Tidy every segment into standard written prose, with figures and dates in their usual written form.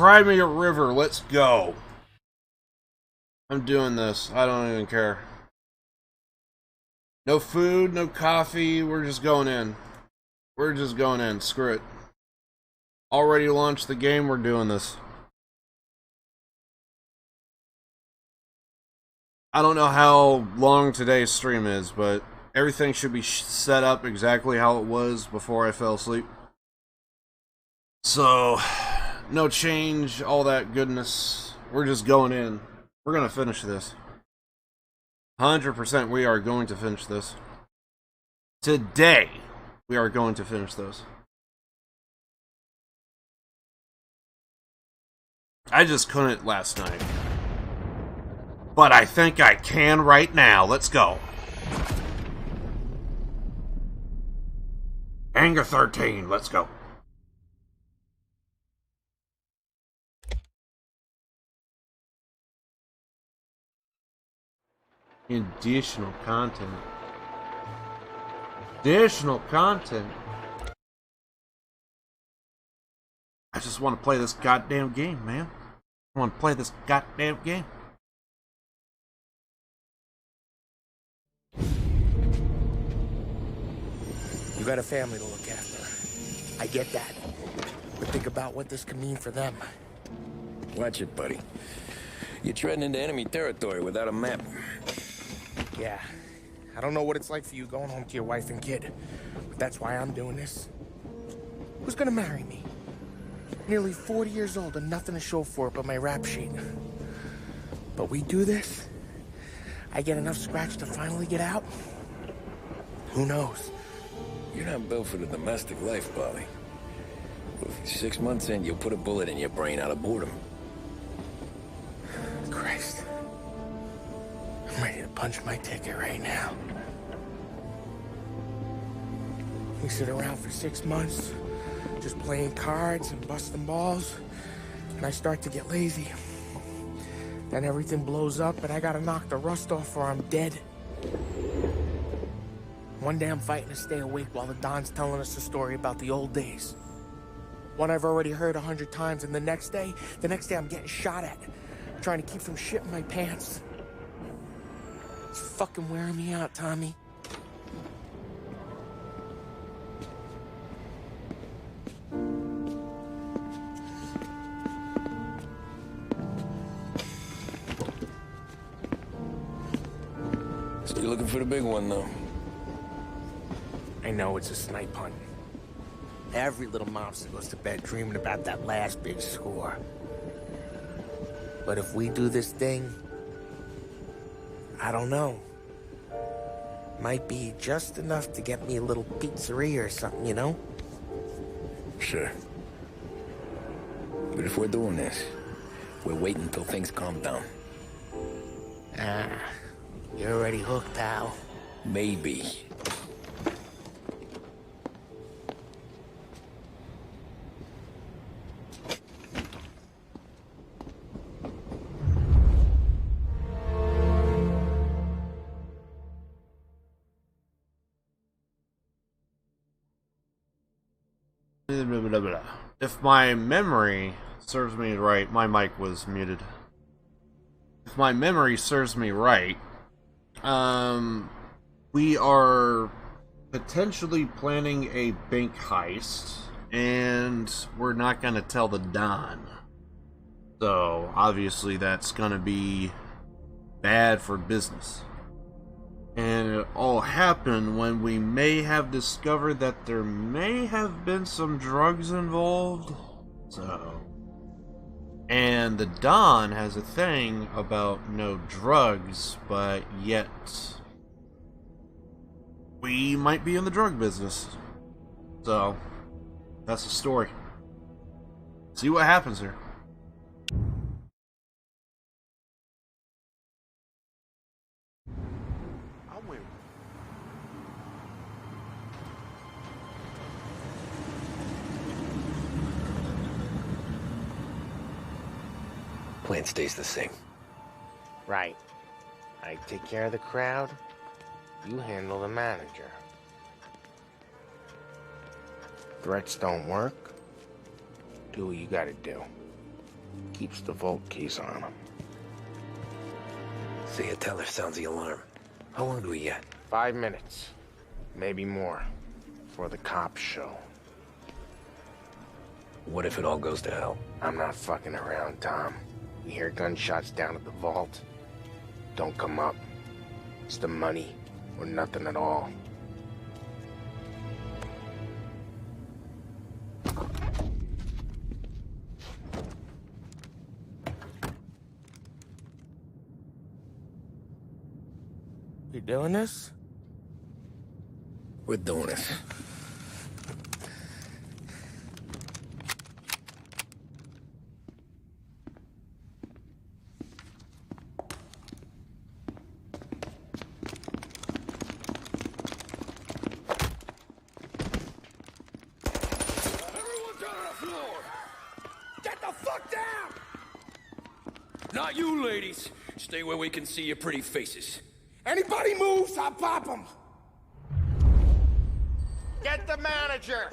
Cry me a river. Let's go. I'm doing this. I don't even care. No food, no coffee. We're just going in. We're just going in. Screw it. Already launched the game. We're doing this. I don't know how long today's stream is, but everything should be set up exactly how it was before I fell asleep. So, no change, all that goodness. We're just going in. We're going to finish this. 100% we are going to finish this. Today, we are going to finish this. I just couldn't last night. But I think I can right now. Let's go. Anger 13, let's go. Additional content. Additional content. I just want to play this goddamn game, man. I want to play this goddamn game. You got a family to look after. I get that. But think about what this could mean for them. Watch it, buddy. You're treading into enemy territory without a map. Yeah. I don't know what it's like for you going home to your wife and kid. But that's why I'm doing this. Who's gonna marry me? Nearly 40 years old and nothing to show for it but my rap sheet. But we do this, I get enough scratch to finally get out? Who knows? You're not built for the domestic life, Polly. 6 months in, you'll put a bullet in your brain out of boredom. Christ. I'm ready to punch my ticket right now. We sit around for 6 months, just playing cards and busting balls, and I start to get lazy. Then everything blows up and I gotta knock the rust off or I'm dead. One day I'm fighting to stay awake while the Don's telling us a story about the old days. One I've already heard 100 times, and the next day I'm getting shot at, trying to keep from shit in my pants. It's fucking wearing me out, Tommy. So you're looking for the big one, though. I know it's a snipe hunt. Every little mobster goes to bed dreaming about that last big score. But if we do this thing, I don't know. Might be just enough to get me a little pizzeria or something, you know? Sure. But if we're doing this, we're waiting until things calm down. Ah, you're already hooked, pal. Maybe. If my memory serves me right, my mic was muted. If my memory serves me right, we are potentially planning a bank heist, and we're not going to tell the Don. So, obviously that's going to be bad for business. And it all happened when we may have discovered that there may have been some drugs involved. So, and the Don has a thing about no drugs, but yet we might be in the drug business. So, that's the story. See what happens here. Plan stays the same. Right. I take care of the crowd, you handle the manager. Threats don't work. Do what you gotta do. Keeps the vault keys on him. See, a teller sounds the alarm. How long do we get? 5 minutes. Maybe more. Before the cops show. What if it all goes to hell? I'm not fucking around, Tom. You hear gunshots down at the vault? Don't come up. It's the money, or nothing at all. You doing this? We're doing this. Get the fuck down! Not you, ladies. Stay where we can see your pretty faces. Anybody moves, I'll pop them! Get the manager!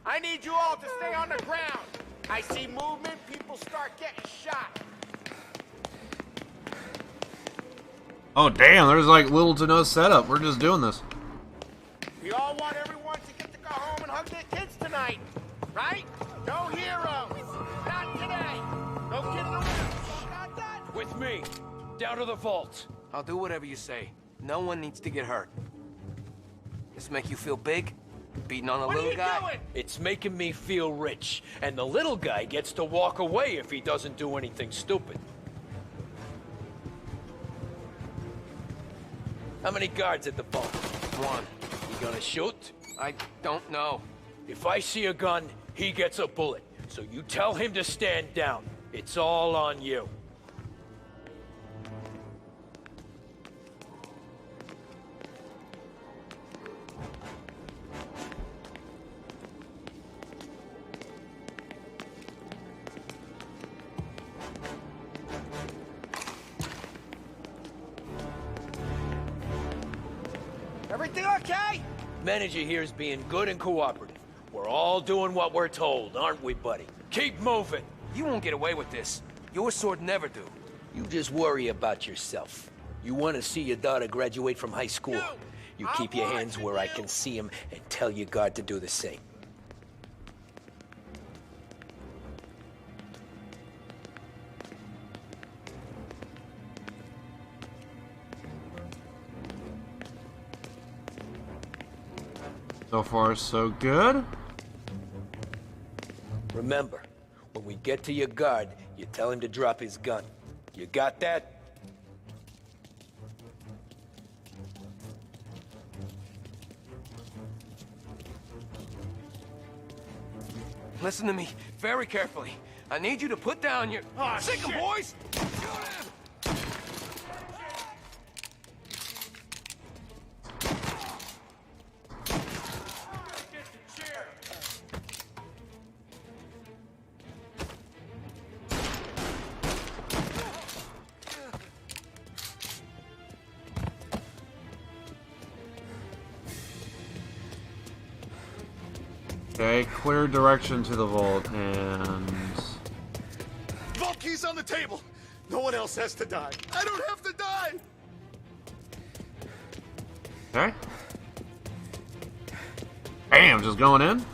I need you all to stay on the ground. I see movement, people start getting shot. Oh, damn, there's like little to no setup. We're just doing this. We all want everyone to get to go home and hug their kids tonight, right? No heroes. Not today. No kidding around. Got that? With me. Down to the vault. I'll do whatever you say. No one needs to get hurt. This make you feel big? Beating on a What are little you guy? doing? It's making me feel rich. And the little guy gets to walk away if he doesn't do anything stupid. How many guards at the vault? One. You gonna shoot? I don't know. If I see a gun, he gets a bullet. So you tell him to stand down. It's all on you. Everything okay? Manager here's being good and cooperative. We're all doing what we're told, aren't we, buddy? Keep moving. You won't get away with this. Your sword never do. You just worry about yourself. You want to see your daughter graduate from high school. You I'm keep your hands watching where I you. can see them and tell your guard to do the same. So far, so good. Remember, when we get to your guard, you tell him to drop his gun. You got that? Listen to me very carefully. I need you to put down your... Oh, Sick 'em, shit. boys! Okay, clear direction to the vault, and... Vault key's on the table. No one else has to die. I don't have to die. Okay. Bam, just going in.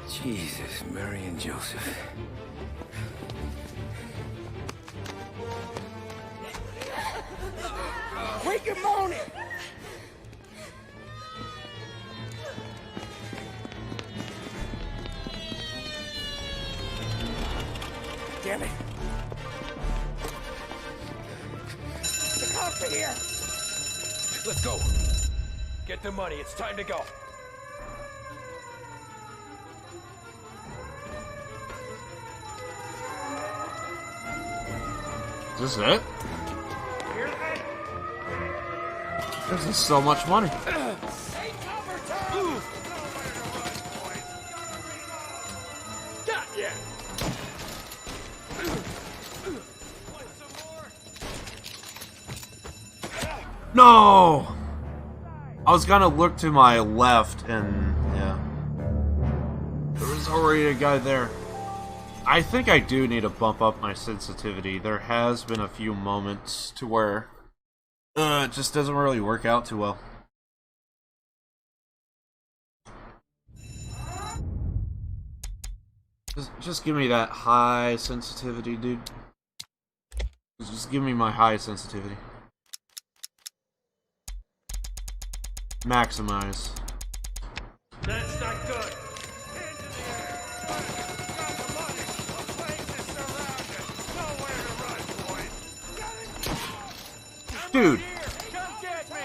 Jesus, Mary and Joseph. Quick and moan it! Damn it! The cops are here! Let's go. Get the money. It's time to go. Is this it? This is so much money. Got ya. No! I was gonna look to my left, and yeah, there was already a guy there. I think I do need to bump up my sensitivity. There has been a few moments to where it just doesn't really work out too well. Just give me that high sensitivity, dude. Just give me my high sensitivity. Maximize. That's not good. Dude. Come get me.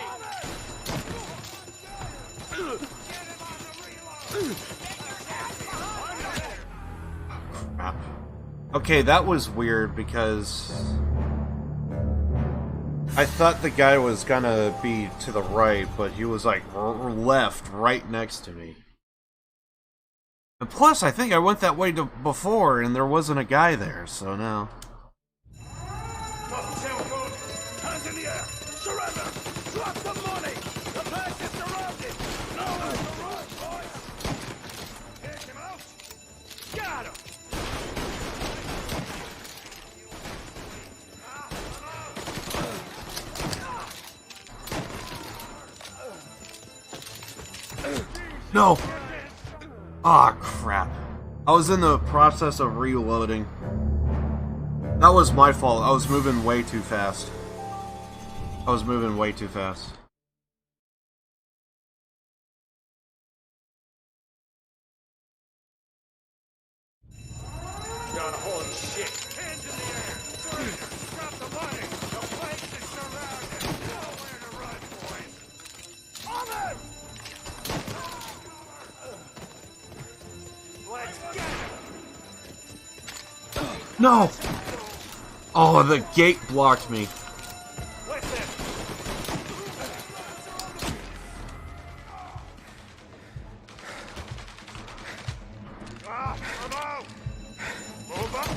Crap. Okay, that was weird because I thought the guy was gonna be to the right, but he was like left, right next to me. And plus, I think I went that way before, and there wasn't a guy there, so no. Doesn't sound good. Hands in the air. Surrender. Drop the money. The place is surrounded. Nowhere to run, boys. Take him out. Got him. No! Ah, crap. I was in the process of reloading. That was my fault. I was moving way too fast. I was moving way too fast. God, holy shit. Hands in the air. Surrender. Drop the money. The place is surrounded. Nowhere to run, boys. On him! Let's get him. No! Oh, the gate blocked me. Listen. I'm out. Move up.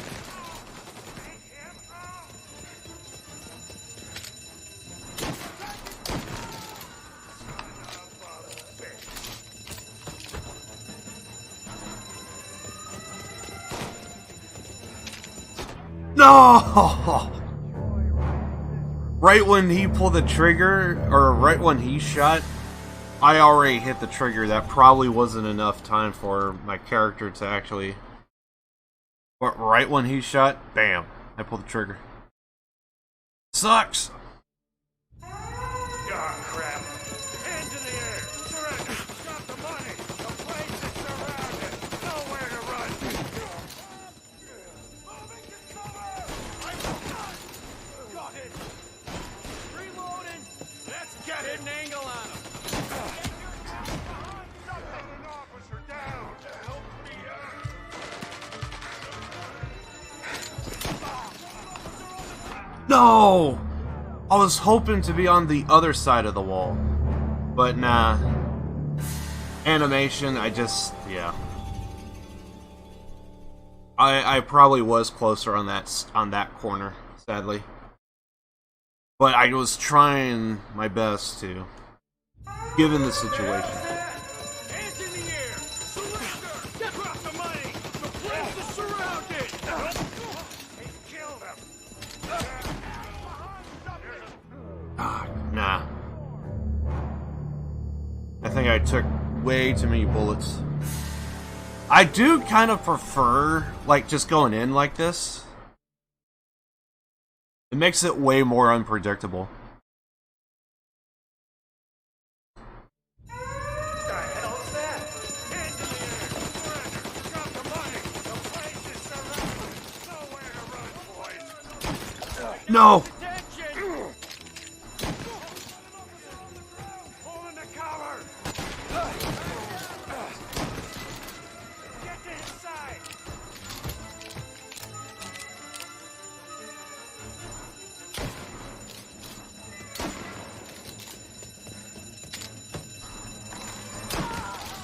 No! Right when he pulled the trigger, or right when he shot, I already hit the trigger. That probably wasn't enough time for my character to actually... But right when he shot, bam, I pulled the trigger. Sucks! Ah, crap. Hands in the air. Surrender. Drop the money. The place is surrounded. Nowhere to run. Moving to cover. Got it. Reloading. Let's get an angle on him. An officer down. Help me out. No! I was hoping to be on the other side of the wall. But nah. Animation, yeah. I probably was closer on that corner, sadly. But I was trying my best to, given the situation. Hands in the air. Surrender. Drop the money. The place is surrounded. Kill them. Ah, nah. I think I took way too many bullets. I do kind of prefer, like, just going in like this. It makes it way more unpredictable. The hell's that? Hands in the air. Surrender. Drop the money. The place is surrounded. Nowhere to run, boys. No! Attention! Holding the cover! Get inside!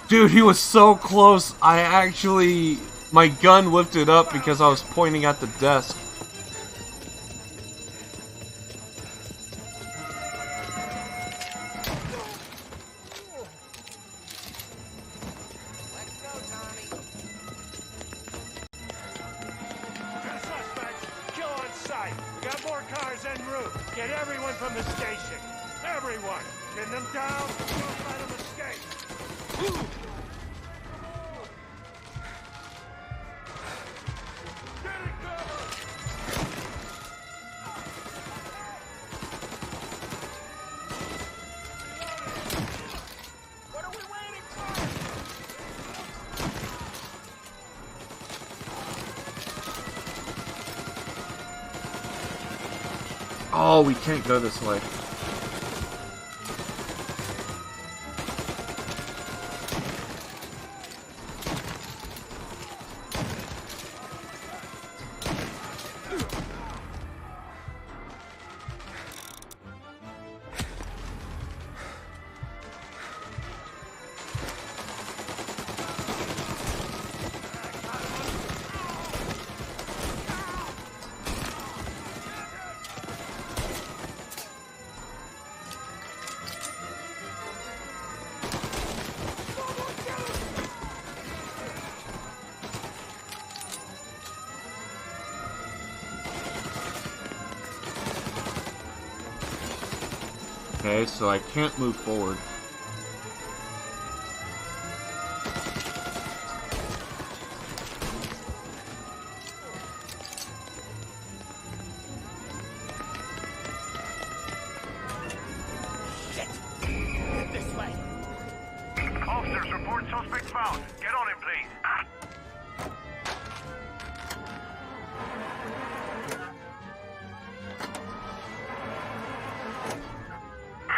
Dude, he was so close. My gun lifted up because I was pointing at the desk. got more cars en route. Get everyone from the station. Everyone. Pin them down. Don't let them escape. Get it covered. What are we waiting for? Oh, we can't go this way. Okay, so I can't move forward. Shit! This way. Officers, report suspect found. Get on him, please.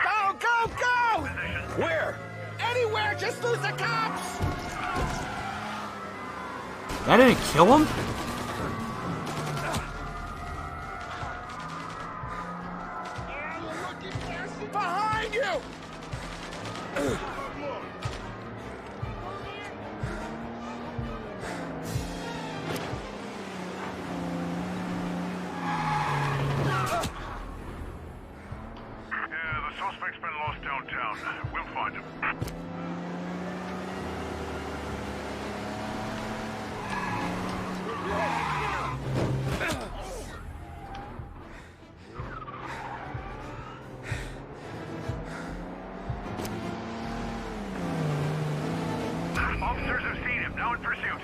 Go, go, go! Where? Anywhere, just lose the cops! That didn't kill him? Behind you! Yeah, the suspect's been lost downtown. We'll find him. Officers have seen him. Now in pursuit.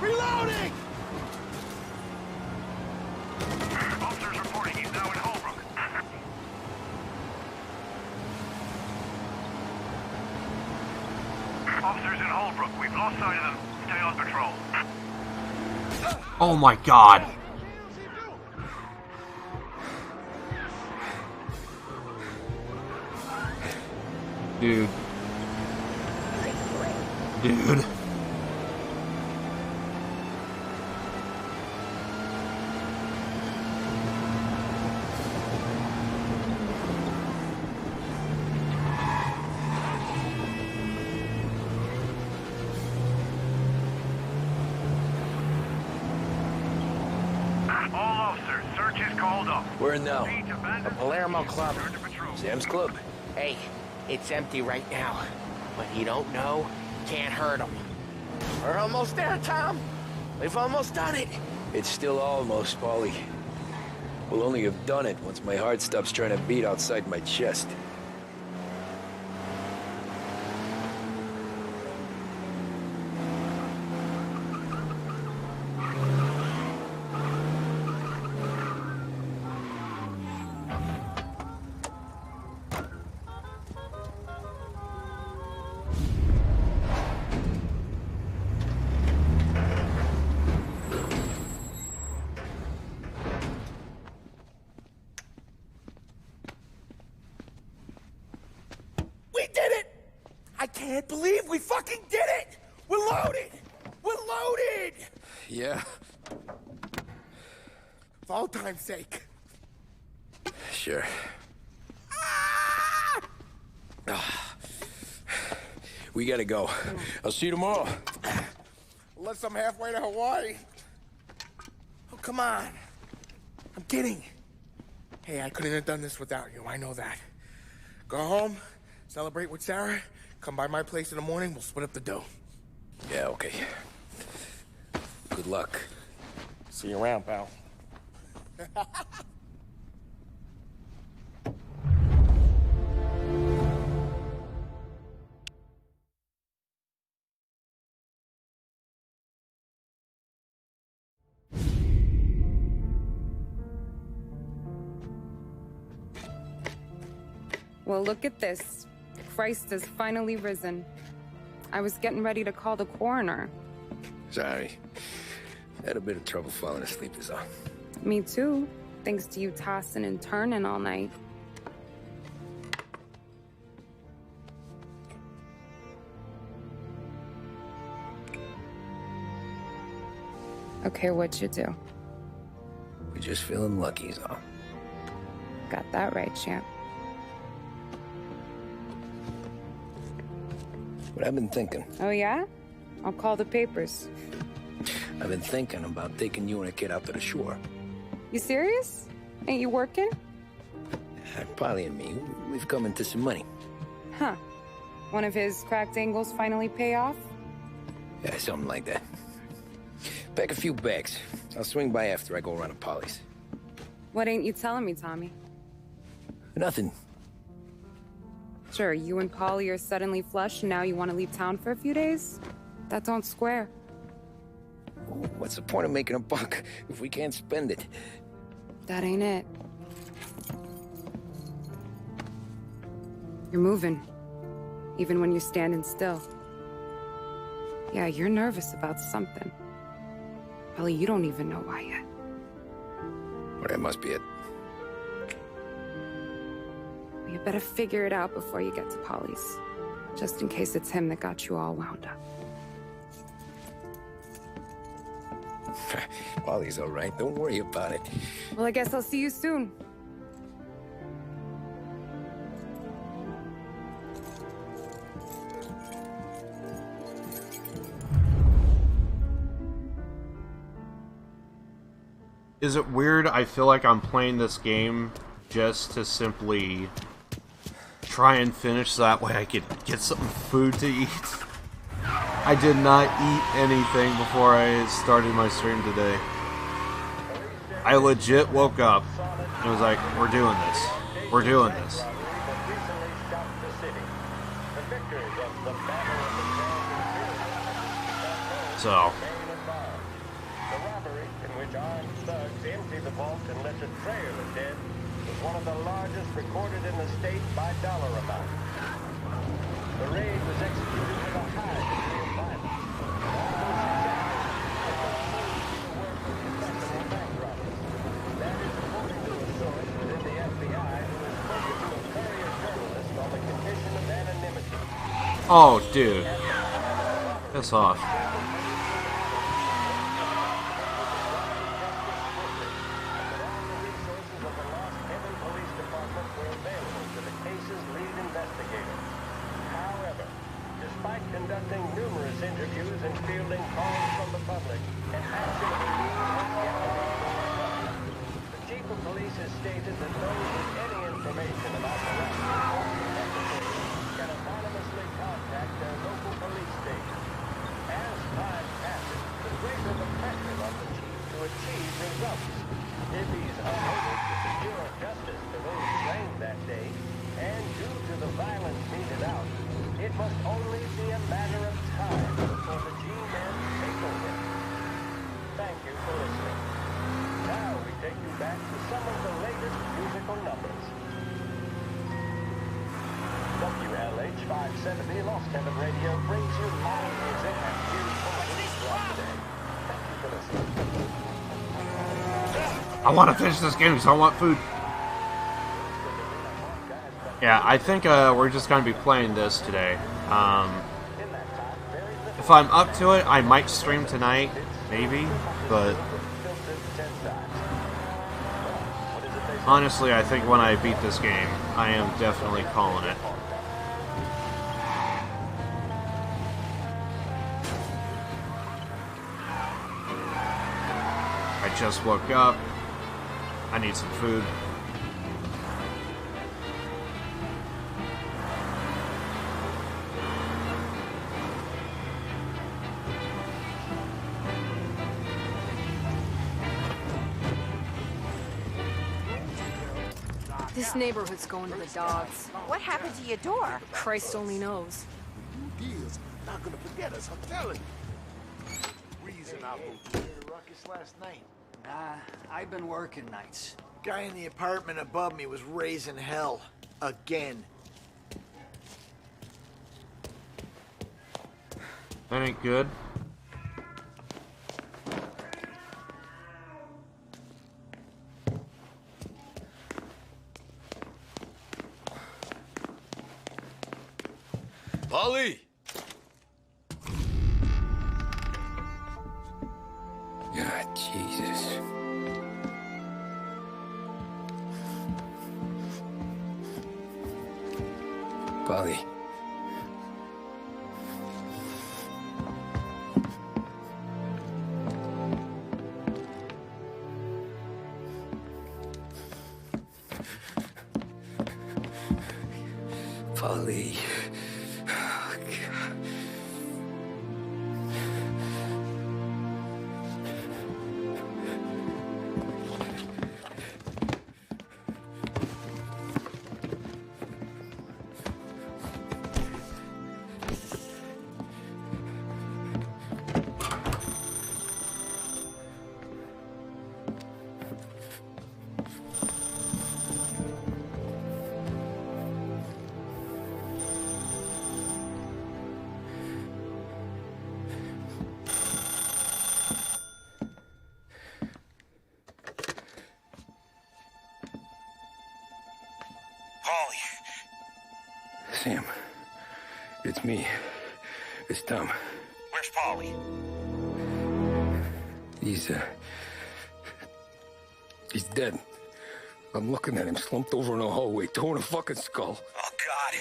Reloading! Officers reporting he's now in Holbrook. Officers in Holbrook. We've lost sight of them. Stay on patrol. Oh my god. Dude. Dude. All officers, search is called up. Where now? The Palermo Club. Return to patrol. Sam's Club. Hey, it's empty right now. But you don't know, can't hurt him. We're almost there, Tom. We've almost done it. It's still almost, Paulie. We'll only have done it once my heart stops trying to beat outside my chest. We did it! I can't believe we fucking did it! We're loaded! We're loaded! Yeah, For all time's sake. sure. We gotta go. I'll see you tomorrow. Unless I'm halfway to Hawaii. Oh, come on. I'm kidding. Hey, I couldn't have done this without you. I know that. Go home, celebrate with Sarah, come by my place in the morning, we'll split up the dough. Yeah, okay. Good luck. See you around, pal. Well, look at this. Christ has finally risen. I was getting ready to call the coroner. Sorry. Had a bit of trouble falling asleep is all. Me too, thanks to you tossing and turning all night. Okay, what'd you do? We're just feeling lucky is all. Got that right, champ. But I've been thinking. Oh yeah? I'll call the papers. I've been thinking about taking you and a kid out to the shore. You serious? Ain't you working? Polly and me, we've come into some money. Huh. One of his cracked angles finally pay off? Yeah, something like that. Pack a few bags. I'll swing by after I go around to Polly's. What ain't you telling me, Tommy? Nothing. Sure, you and Polly are suddenly flush and now you want to leave town for a few days? That don't square. What's the point of making a buck if we can't spend it? That ain't it. You're moving. Even when you're standing still. Yeah, you're nervous about something. Probably you don't even know why yet. Well, that must be it. You better figure it out before you get to Polly's. Just in case it's him that got you all wound up. Polly's all right. Don't worry about it. Well, I guess I'll see you soon. Is it weird? I feel like I'm playing this game just to simply try and finish so that way I could get some food to eat. I did not eat anything before I started my stream today. I legit woke up and was like, we're doing this. We're doing this. So. The robbery in which armed thugs emptied the vault and left a trail of dead was one of the largest recorded in the state by dollar amount. The raid was executed with a high degree of violence. That is according to a source within the FBI who has spoken to a courier journalist on the condition of anonymity. Oh, dude. Piss off. Conducting numerous interviews and fielding calls from the public, and answering the needs has yet to be fulfilled. The chief of police has stated that those with any information about the robbery can anonymously contact their local police station. As time passes, the greater the pressure on the chief to achieve results. If he's unable to secure justice to those slain that day, and due to the violence meted out, it must only be a matter of time before the G-men take over. Thank you for listening. Now we take you back to some of the latest musical numbers. WLH 570 Lost Heaven Radio brings you live music and news bulletins throughout the day. Thank you for listening. I want to finish this game because I want food. Yeah, I think we're just going to be playing this today. If I'm up to it, I might stream tonight, maybe, but honestly, I think when I beat this game, I am definitely calling it. I just woke up. I need some food. This neighborhood's going to the dogs. What happened to your door? Christ only knows. Deals. Not gonna forget us, I'm telling you. Reason I moved here. Ruckus last night. Nah, I've been working nights. Guy in the apartment above me was raising hell. Again. That ain't good. Polly! God, Jesus. Polly. Polly. Oh, God. Sam, it's me. It's Tom. Where's Polly? He's dead. I'm looking at him slumped over in a hallway, torn a fucking skull. Oh, God.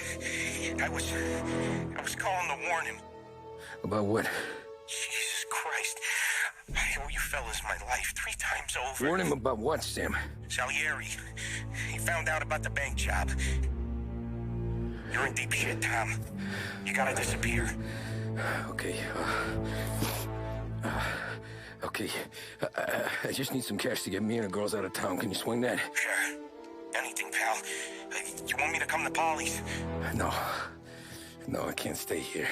I was calling to warn him. About what? Jesus Christ. I owe you fellas my life 3 times over. Warn him about what, Sam? Salieri. He found out about the bank job. You're in deep shit, Tom. You gotta disappear. Okay, okay. I just need some cash to get me and the girls out of town. Can you swing that? Sure. Anything, pal. You want me to come to Polly's? No, I can't stay here.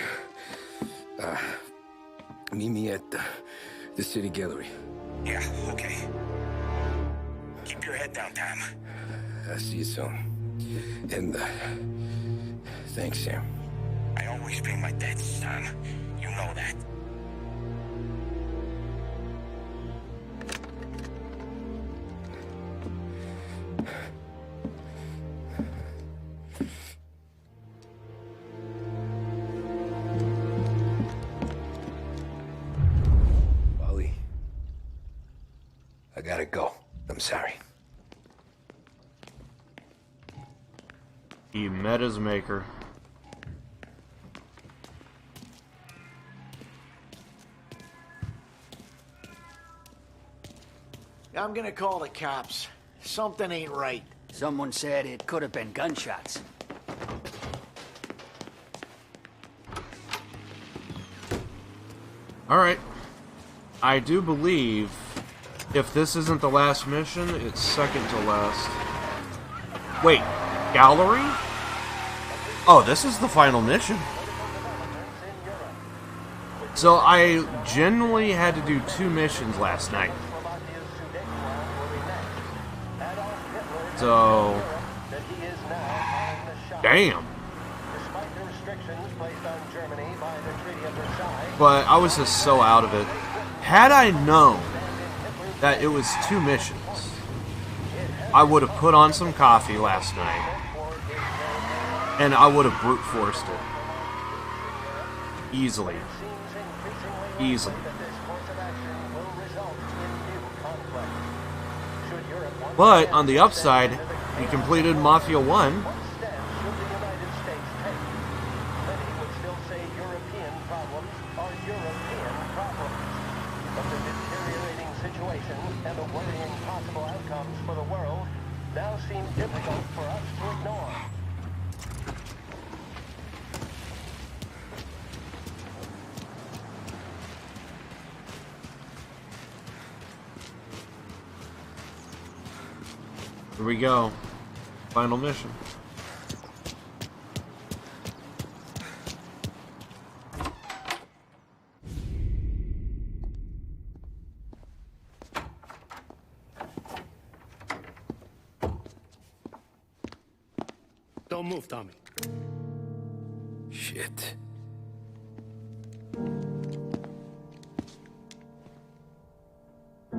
Meet me at the city gallery. Yeah, okay. Keep your head down, Tom. I'll see you soon. And, thanks, Sam. I always pay my debts, Tom. You know that. Polly, I gotta go. I'm sorry. He met his maker. I'm gonna call the cops. Something ain't right. Someone said it could have been gunshots. Alright. I do believe if this isn't the last mission, it's second to last. Wait, gallery? Oh, this is the final mission. So I genuinely had to do 2 missions last night. So, damn. But I was just so out of it. Had I known that it was 2 missions, I would have put on some coffee last night, and I would have brute forced it. Easily. Easily. But, on the upside, he completed Mafia 1. Here we go. Final mission. Don't move, Tommy. Shit.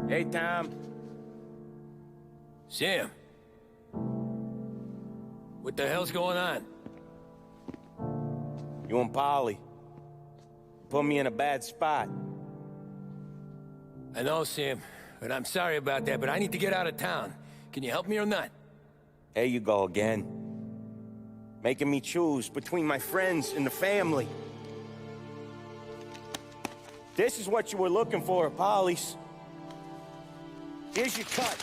Hey, Tom. Sam. What the hell's going on? You and Polly put me in a bad spot. I know, Sam, but I'm sorry about that, but I need to get out of town. Can you help me or not? There you go again. Making me choose between my friends and the family. This is what you were looking for, Polly's. Here's your cut.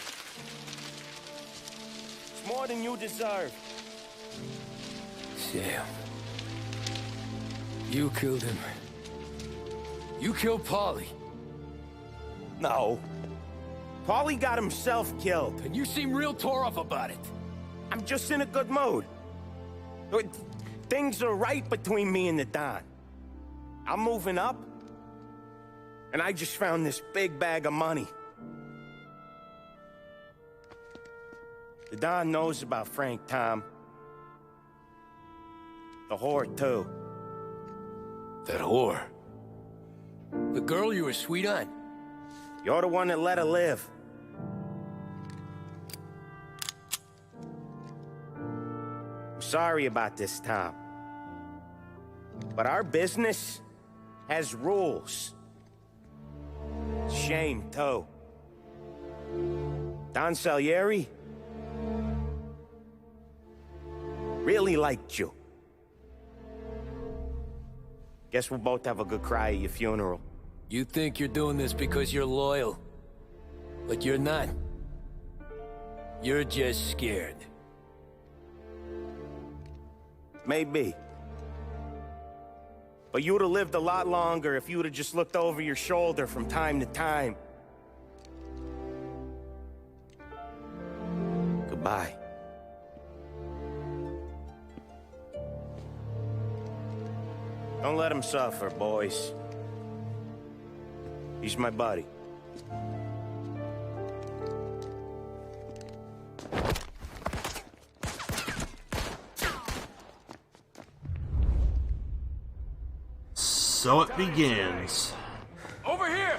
It's more than you deserve. Sam. You killed him. You killed Paulie. No. Paulie got himself killed. And you seem real tore up about it. I'm just in a good mood. Things are right between me and the Don. I'm moving up, and I just found this big bag of money. The Don knows about Frank, Tom. The whore, too. That whore? The girl you were sweet on? You're the one that let her live. I'm sorry about this, Tom. But our business has rules. Shame, too. Don Salieri really liked you. Guess we'll both have a good cry at your funeral. You think you're doing this because you're loyal. But you're not. You're just scared. Maybe. But you would have lived a lot longer if you would have just looked over your shoulder from time to time. Goodbye. Don't let him suffer, boys. He's my buddy. So it begins. Over here!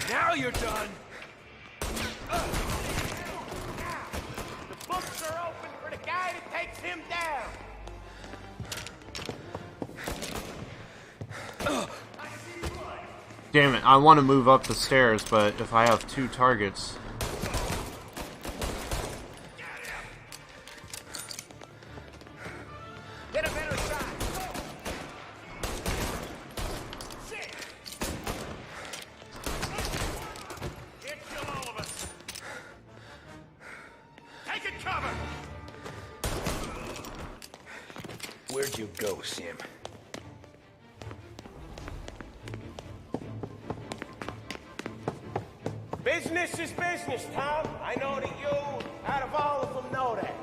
Now you're done! The books are open for the guy that takes him down! Damn it, I want to move up the stairs, but if I have two targets... Get a better shot! Shit! Can't kill all of us. Take it cover! Where'd you go, Sam? Business is business, Tom. I know that you, out of all of them, know that.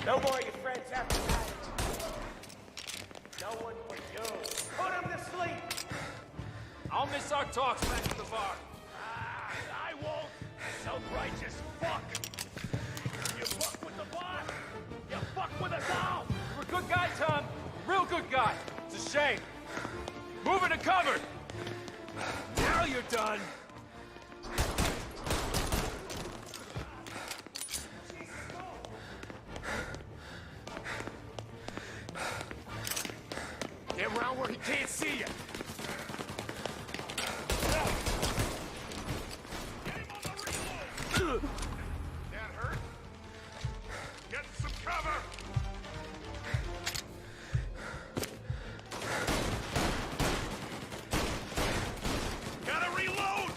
No more of your friends have to die. No one but you. Put him to sleep. I'll miss our talks back at the bar. I won't. Self-righteous fuck. You fuck with the boss. You fuck with us all. You're a good guy, Tom. Real good guy. It's a shame. Move it to cover. Now you're done. Get around where he can't see you. That hurt? Get some cover. Gotta reload.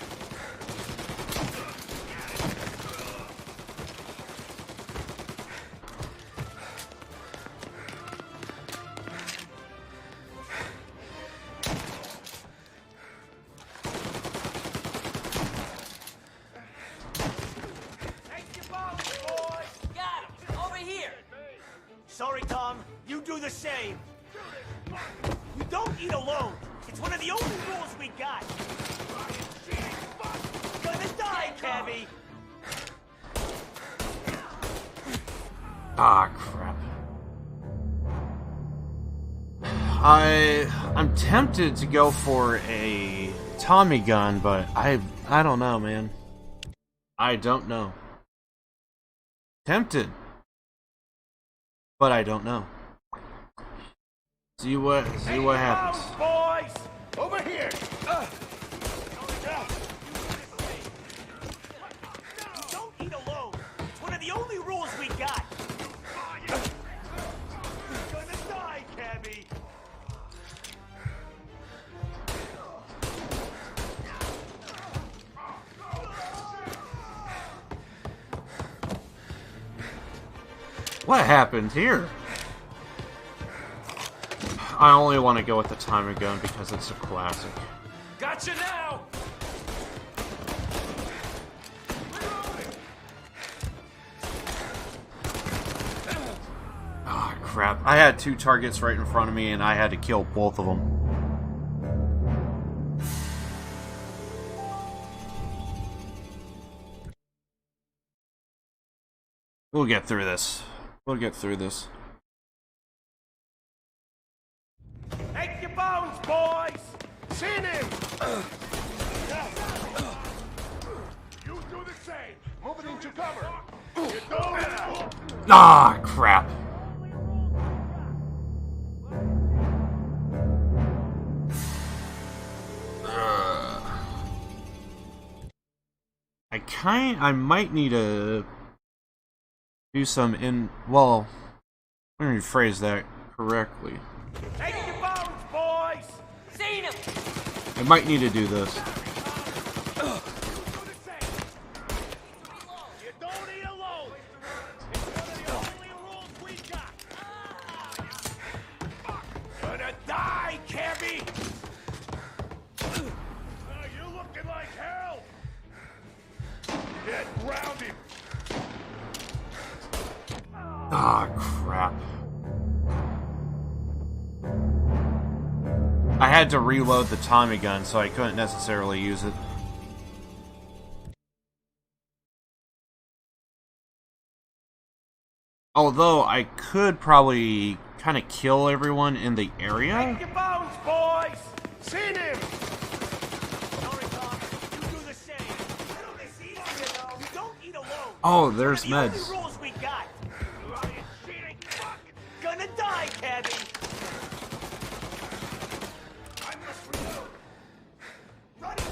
the same. You don't eat alone. It's one of the only rules we got. Gonna die, Cabby. Ah, crap. I'm tempted to go for a Tommy gun, but I don't know, man. I don't know. Tempted, but I don't know. See what happens. Boys, over here. Don't eat alone. It's one of the only rules we got. Gonna die, Cabby. What happened here? I only want to go with the timer gun because it's a classic. Gotcha now. Ah, crap. I had two targets right in front of me and I had to kill both of them. We'll get through this. We'll get through this. Take your bones, boys. Seen him. You do the same. Moving into cover. You don't. Ah, crap. I might need to do some well, let me rephrase that correctly. Take your bones, boys. Seen him. I might need to do this. You don't eat alone. It's one of the only rules we got. Gonna die, Cabby. You're looking like hell. Get grounded. Ah, crap. I had to reload the Tommy gun, so I couldn't necessarily use it. Although, I could probably kind of kill everyone in the area. Take your bones, boys. Seen him. Sorry, Tom. You do the same. It's easy, you know. You don't eat alone. Oh, there's One of the meds. only rules we got. Cheating. Fuck. Gonna die, Cabby. I must reload. Ready.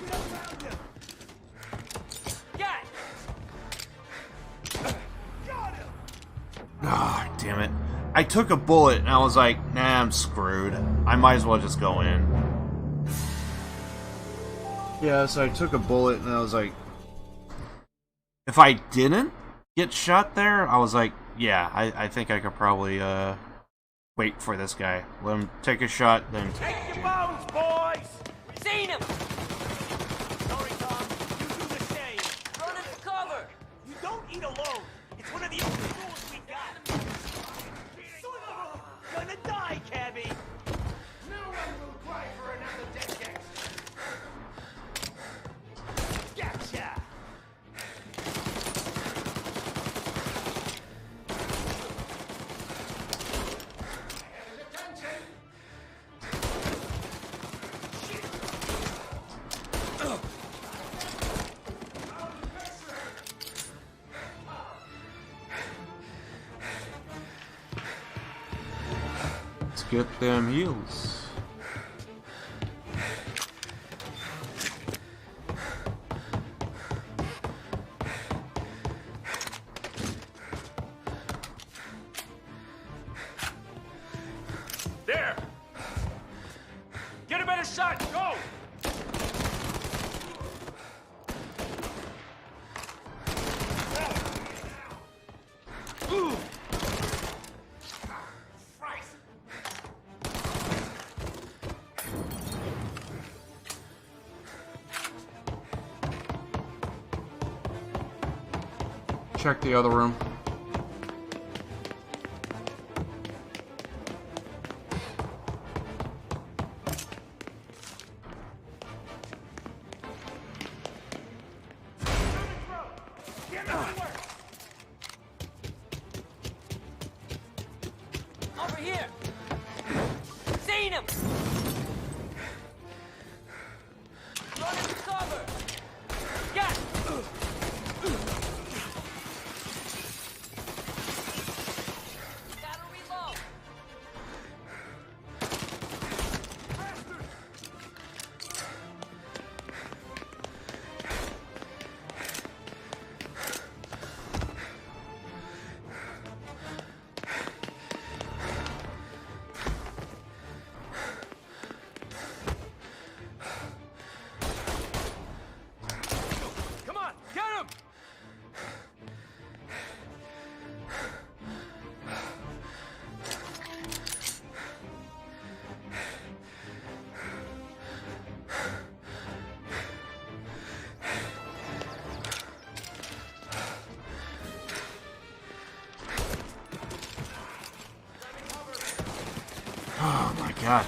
Get around him. Got it. Got him. Ah, damn it. I took a bullet and I was like, nah, I'm screwed. I might as well just go in. Yeah, so I took a bullet and I was like, if I didn't get shot there, I was like, yeah, I think I could probably wait for this guy. Let him take a shot, then Take your bones, boys. Seen him. Sorry, Tom. You do the same. Run for cover. You don't eat alone. It's one of the only rules we got. Gonna die, Cabby. No one will cry for another decade. Gotcha. let's get them heals. There. Get a better shot. Go. Check the other room. Over here! Seen him! Run into cover! Yeah! Gotta reload! Come on, get him! Oh my god.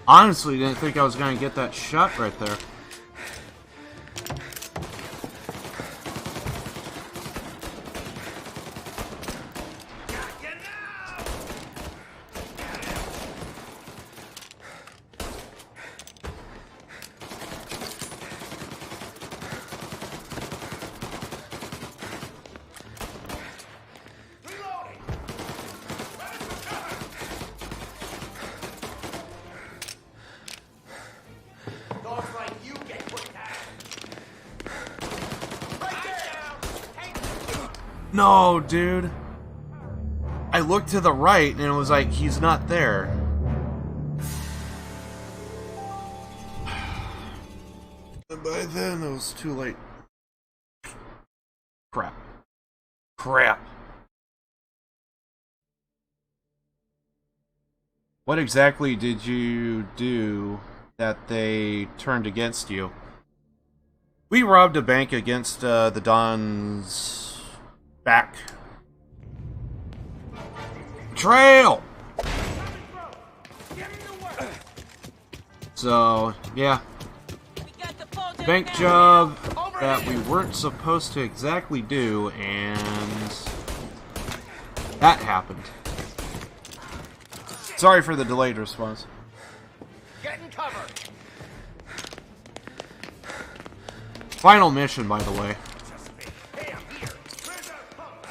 Honestly, didn't think I was gonna get that shot right there. Dogs like you get put down. No, dude. I looked to the right and it was like, he's not there. And by then it was too late. Crap. Crap. What exactly did you do that they turned against you? We robbed a bank against the Don's back. Trail! So, yeah. Bank job that we weren't supposed to exactly do, and that happened. Sorry for the delayed response. Getting cover. Final mission, by the way. Hey, I'm here. Where's that pump?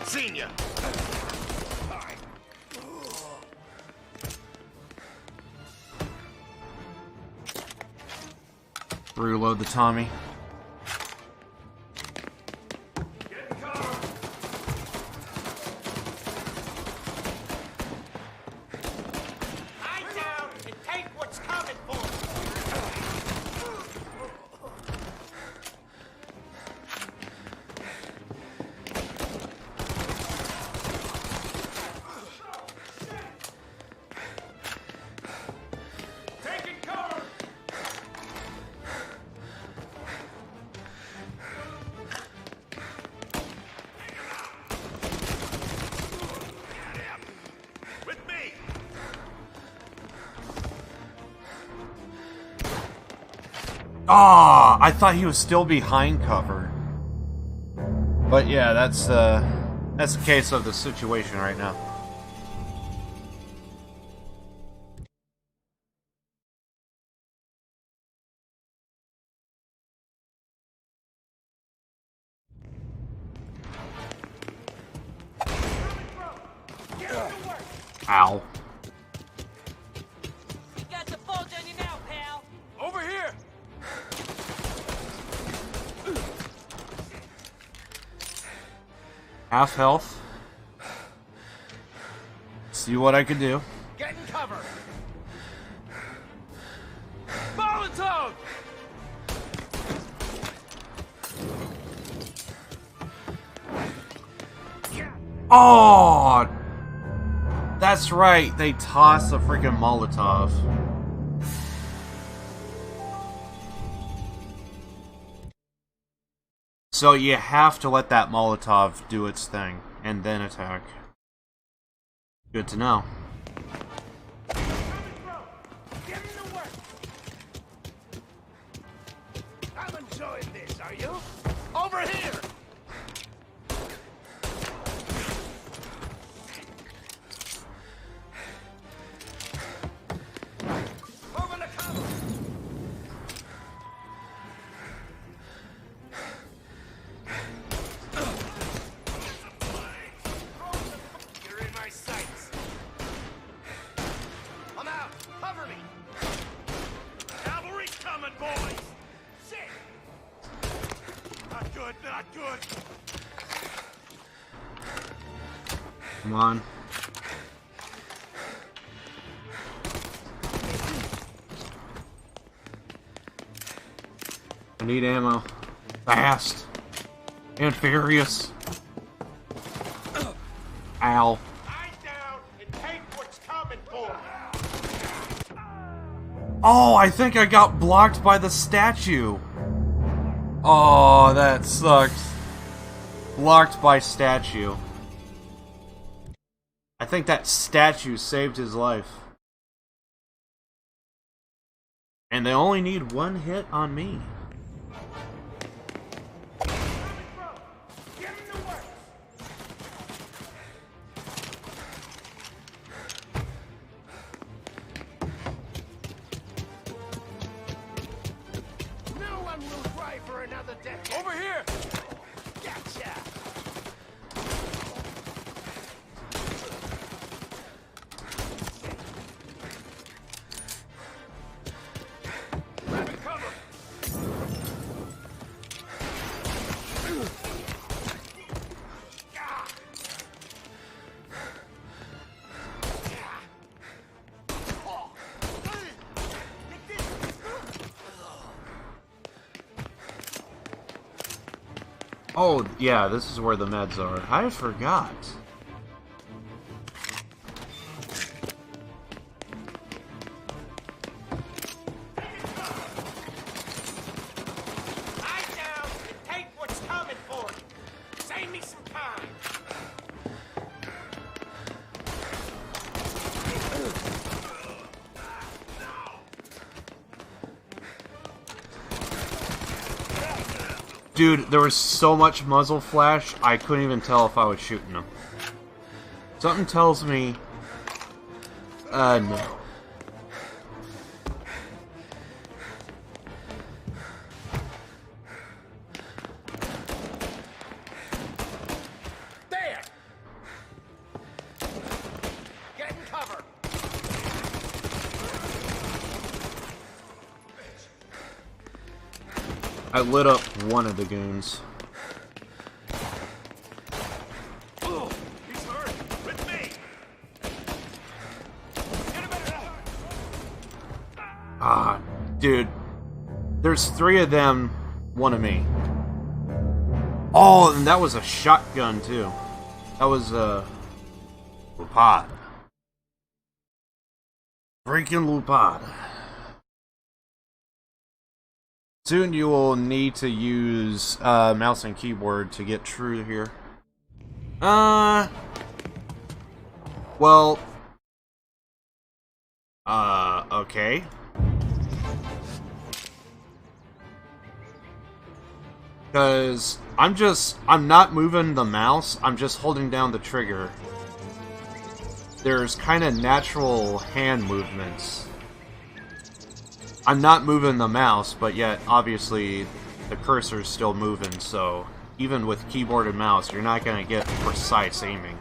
Seen ya. Reload the Tommy. Ah, I thought he was still behind cover. But yeah, that's the case of the situation right now. Ow. Got the bulge on you now, pal. Over here. Half health. See what I can do. Getting cover. Molotov! Oh, that's right. They toss a freaking Molotov. So you have to let that Molotov do its thing and then attack. Good to know. enjoying this, are you? Over here! Over the cover! You're in my sights. I'm out. Cover me. Cavalry's coming, boys. Shit. Not good, not good. Come on. I need ammo. Fast. And furious. Ow. Lie down and take what's coming for you. Oh, I think I got blocked by the statue. Oh, that sucks. Blocked by statue. I think that statue saved his life. And they only need one hit on me. No one will cry for another decade. Over here! Gotcha! Grab and cover! Oh, yeah, this is where the meds are. I forgot. Lie down and take what's coming for you. Save me some time. Dude, there was so much muzzle flash, I couldn't even tell if I was shooting them. Something tells me... no. There! Get in cover! I lit up one of the goons. Oh, he's hurt. With me. Get him better. Ah, dude. There's 3 of them, 1 of me. Oh, and that was a shotgun, too. That was, Lupad. Freaking Lupad. Soon you will need to use mouse and keyboard to get through here. Well, okay. Because I'm not moving the mouse, I'm just holding down the trigger. There's kind of natural hand movements. I'm not moving the mouse, but yet, obviously, the cursor's still moving, so even with keyboard and mouse, you're not going to get precise aiming.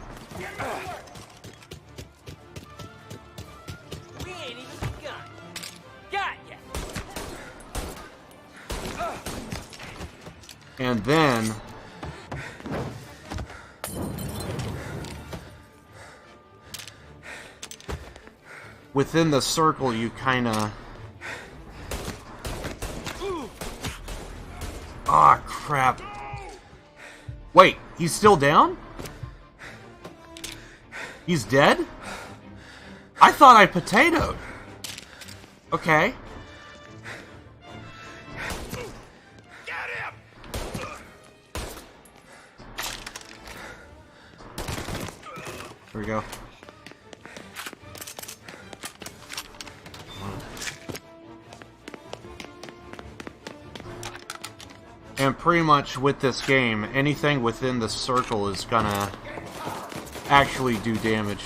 We ain't even begun. Got ya. And then... within the circle, you kind of... Ah, crap. Wait, he's still down? He's dead? I thought I potatoed. Okay. Get him! Here we go. And pretty much with this game, anything within the circle is gonna actually do damage.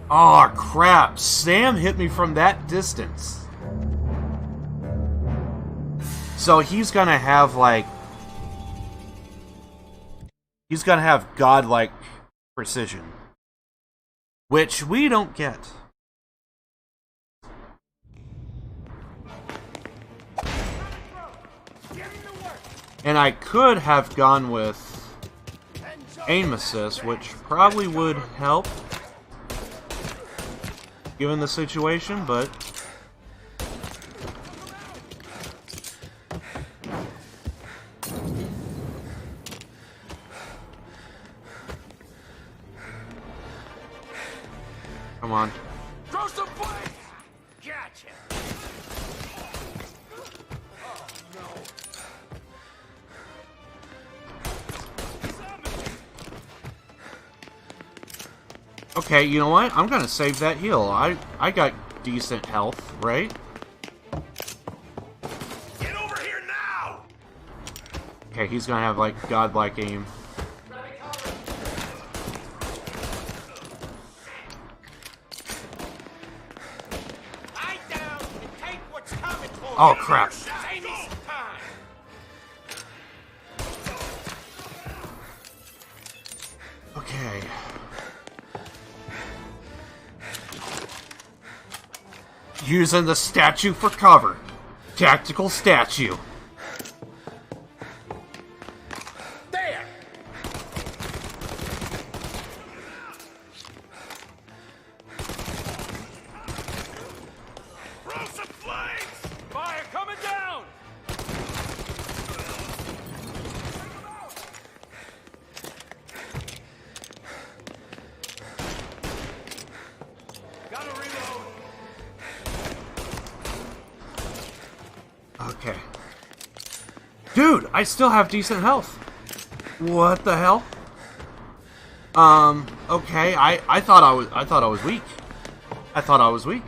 Oh crap, Sam hit me from that distance. So he's gonna have like... He's gonna have godlike precision. Which we don't get. And I could have gone with aim assist, which probably would help given the situation, but come on. Throw some flames! Gotcha! Okay, you know what? I'm gonna save that heal. I got decent health, right? Get over here now! Okay, he's gonna have like godlike aim. Lie down and take what's coming for you. Oh crap. Save me some time. Okay. Using the statue for cover. Tactical statue. There! Throw some flames! Fire coming down! Gotta reload! Okay. Dude, I still have decent health. What the hell? Okay, I thought I was weak. I thought I was weak.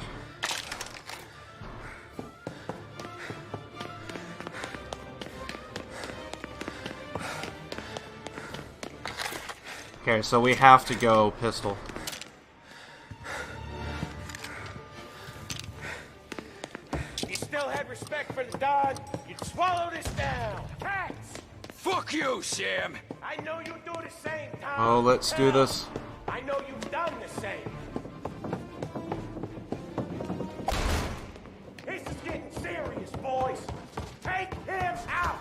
Okay, so we have to go pistol. You still had respect for the Don, you'd swallow this down. Cats! Fuck you, Sam! I know you do the same, Tom. Oh, let's do this. I know you've done the same. This is getting serious, boys. Take him out!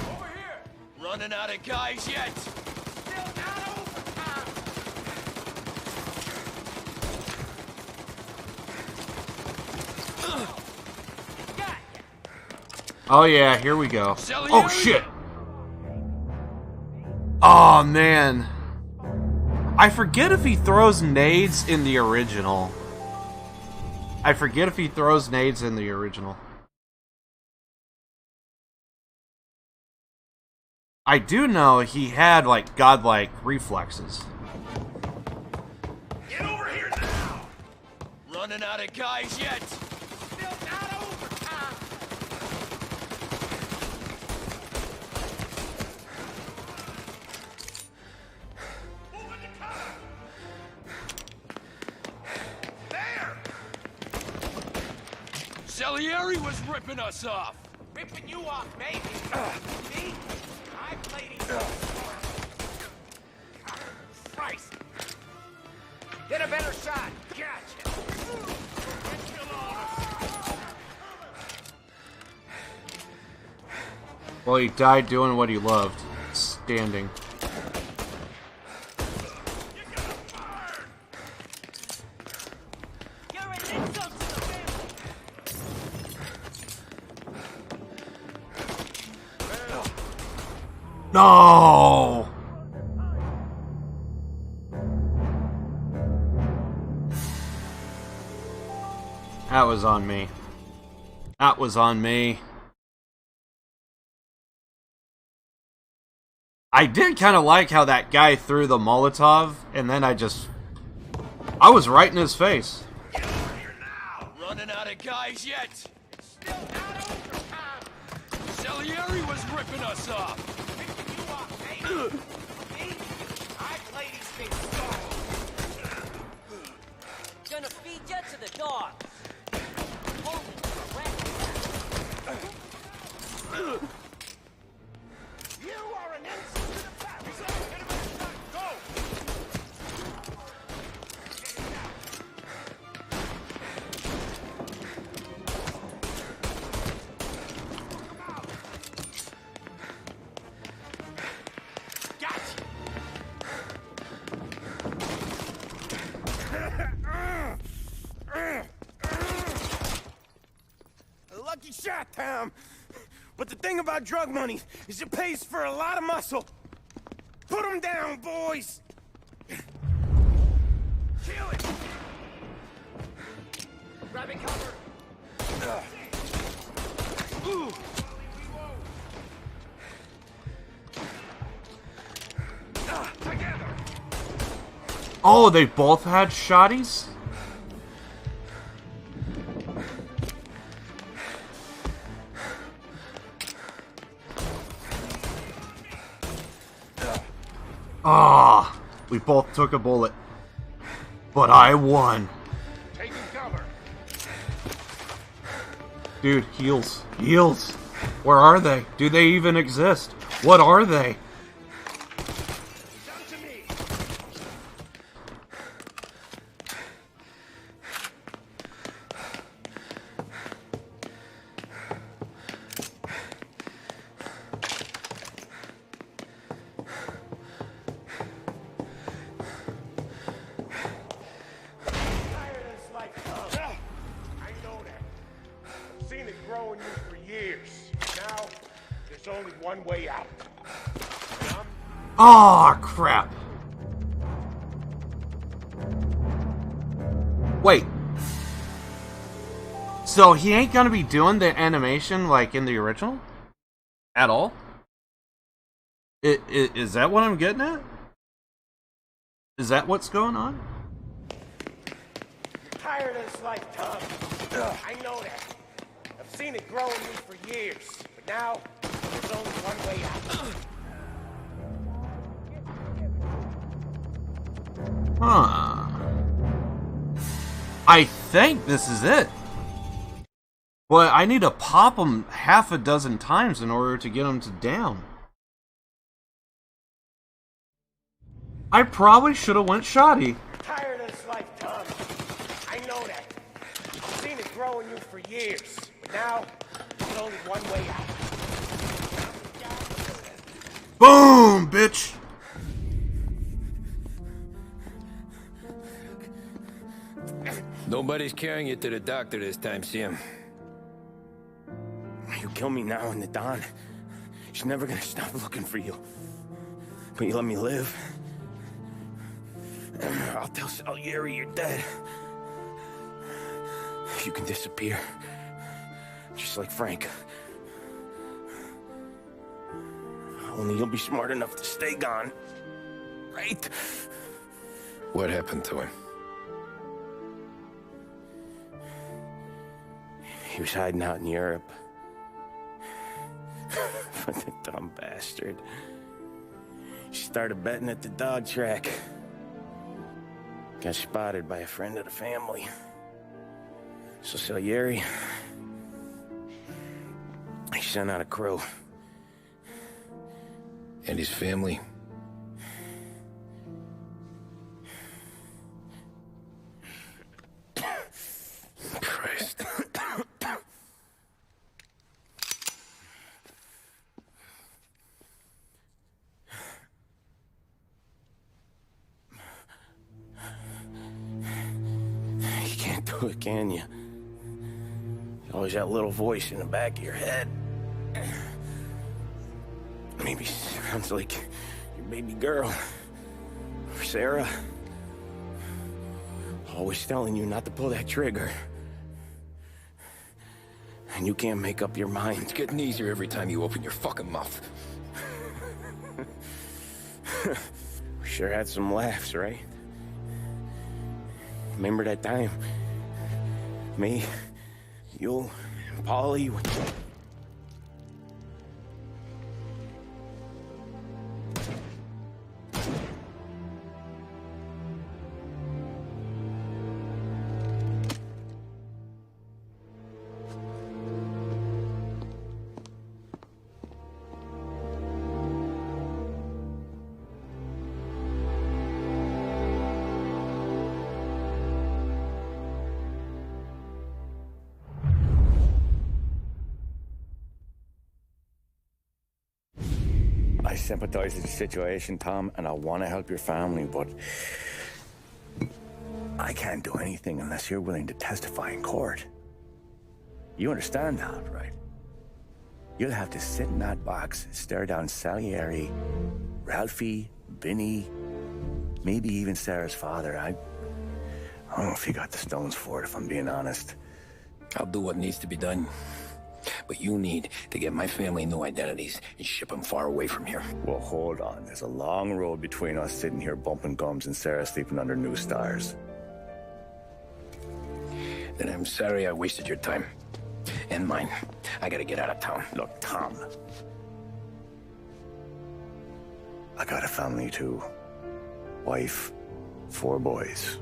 Over here! Running out of guys yet? Still not over, Tom! Oh yeah, here we go. Sally Oh area. shit! Oh man. I forget if he throws nades in the original. I forget if he throws nades in the original. I do know he had like godlike reflexes. Get over here now! Running out of guys yet? Still not over, Tom! Moving to cover! There! Salieri was ripping us off! Ripping you off, maybe. Me? I played it. Christ! Get a better shot. Gotcha. Well, he died doing what he loved. Standing. You're an insult to the family. No! That was on me. That was on me. I did kind of like how that guy threw the Molotov, and then I was right in his face. Get over here now! Running out of guys yet? It's still not over, Tom. Salieri was ripping us off. Picking you up, baby. Me? I play these things slow. Gonna feed you to the dogs. Holding correct. You are an ensign to the battle. Hit him in the front. Go! Lucky shot, Tom. But the thing about drug money is it pays for a lot of muscle. Put him down, boys! Kill it! Grabbing cover! Together! Oh, they both had shotties? Ah, we both took a bullet. But I won. Taking cover. Dude, heals. Heals. Where are they? Do they even exist? What are they? Down to me. Tired of this life, Tom. I know that. I've seen it grow in you for years. Now, there's only one way out. I'm Ah, crap. Wait. So he ain't gonna be doing the animation like in the original? At all? Is that what I'm getting at? Is that what's going on? tired of this life, Tom. I know that. I've seen it grow in me for years. But now, there's only one way out. Huh. I think this is it. But I need to pop them half a dozen times in order to get them to down. I probably should have went shoddy. Tired of this life, Tom. I know that. I've seen it grow in you for years. But now, there's only one way out. Boom, bitch. Nobody's carrying you to the doctor this time, Sam. You kill me now in the dawn. She's never gonna stop looking for you. But you let me live. I'll tell Salieri you're dead. You can disappear. Just like Frank. Only you'll be smart enough to stay gone. Right? What happened to him? He was hiding out in Europe. But the dumb bastard. She started betting at the dog track. Got spotted by a friend of the family. So Salieri, he sent out a crew. And his family? Christ. You can't do it, can you? Always that little voice in the back of your head. Maybe sounds like your baby girl. Or Sarah. Always telling you not to pull that trigger. and you can't make up your mind. It's getting easier every time you open your fucking mouth. We sure had some laughs, right? Remember that time? Me, you, and Polly. I sympathize with the situation, Tom, and I want to help your family, but I can't do anything unless you're willing to testify in court. You understand that, right? You'll have to sit in that box, stare down Salieri, Ralphie, Vinny, maybe even Sarah's father. I don't know if you got the stones for it, if I'm being honest. I'll do what needs to be done. But you need to get my family new identities and ship them far away from here. Well, hold on. There's a long road between us sitting here bumping gums and Sarah sleeping under new stars. Then I'm sorry I wasted your time. And mine. I gotta get out of town. Look, Tom. I got a family too. Wife, 4 boys.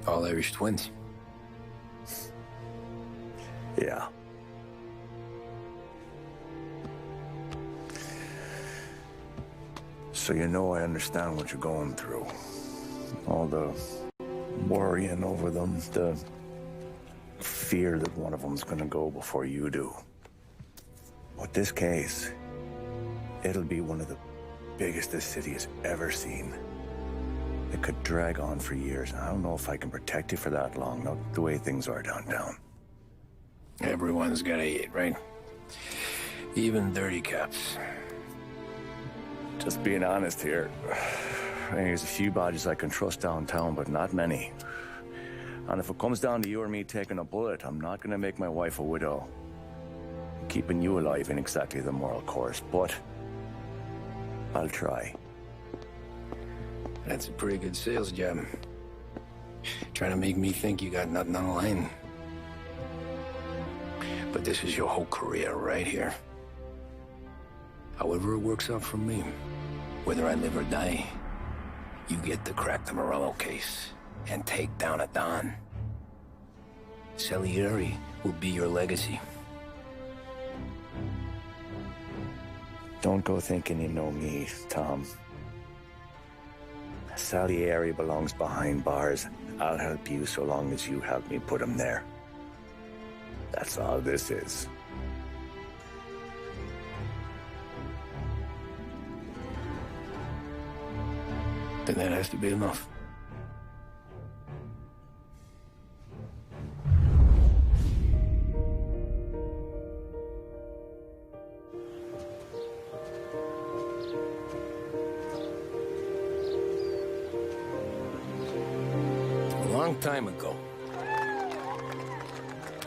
All Irish twins. Yeah. So you know I understand what you're going through. All the worrying over them, the fear that one of them's gonna go before you do. But this case, it'll be one of the biggest this city has ever seen. It could drag on for years. I don't know if I can protect you for that long, not the way things are downtown. Everyone's got a hate, right? Even dirty cops. Just being honest here. There's a few badges I can trust downtown, but not many. And if it comes down to you or me taking a bullet, I'm not gonna make my wife a widow. Keeping you alive ain't exactly the moral course, but I'll try. That's a pretty good sales job. Trying to make me think you got nothing on the line. But this is your whole career right here. However it works out for me, whether I live or die, you get to crack the Morello case and take down a Don. Salieri will be your legacy. Don't go thinking you know me, Tom. Salieri belongs behind bars. I'll help you so long as you help me put him there. That's all this is. Then that has to be enough. A long time ago,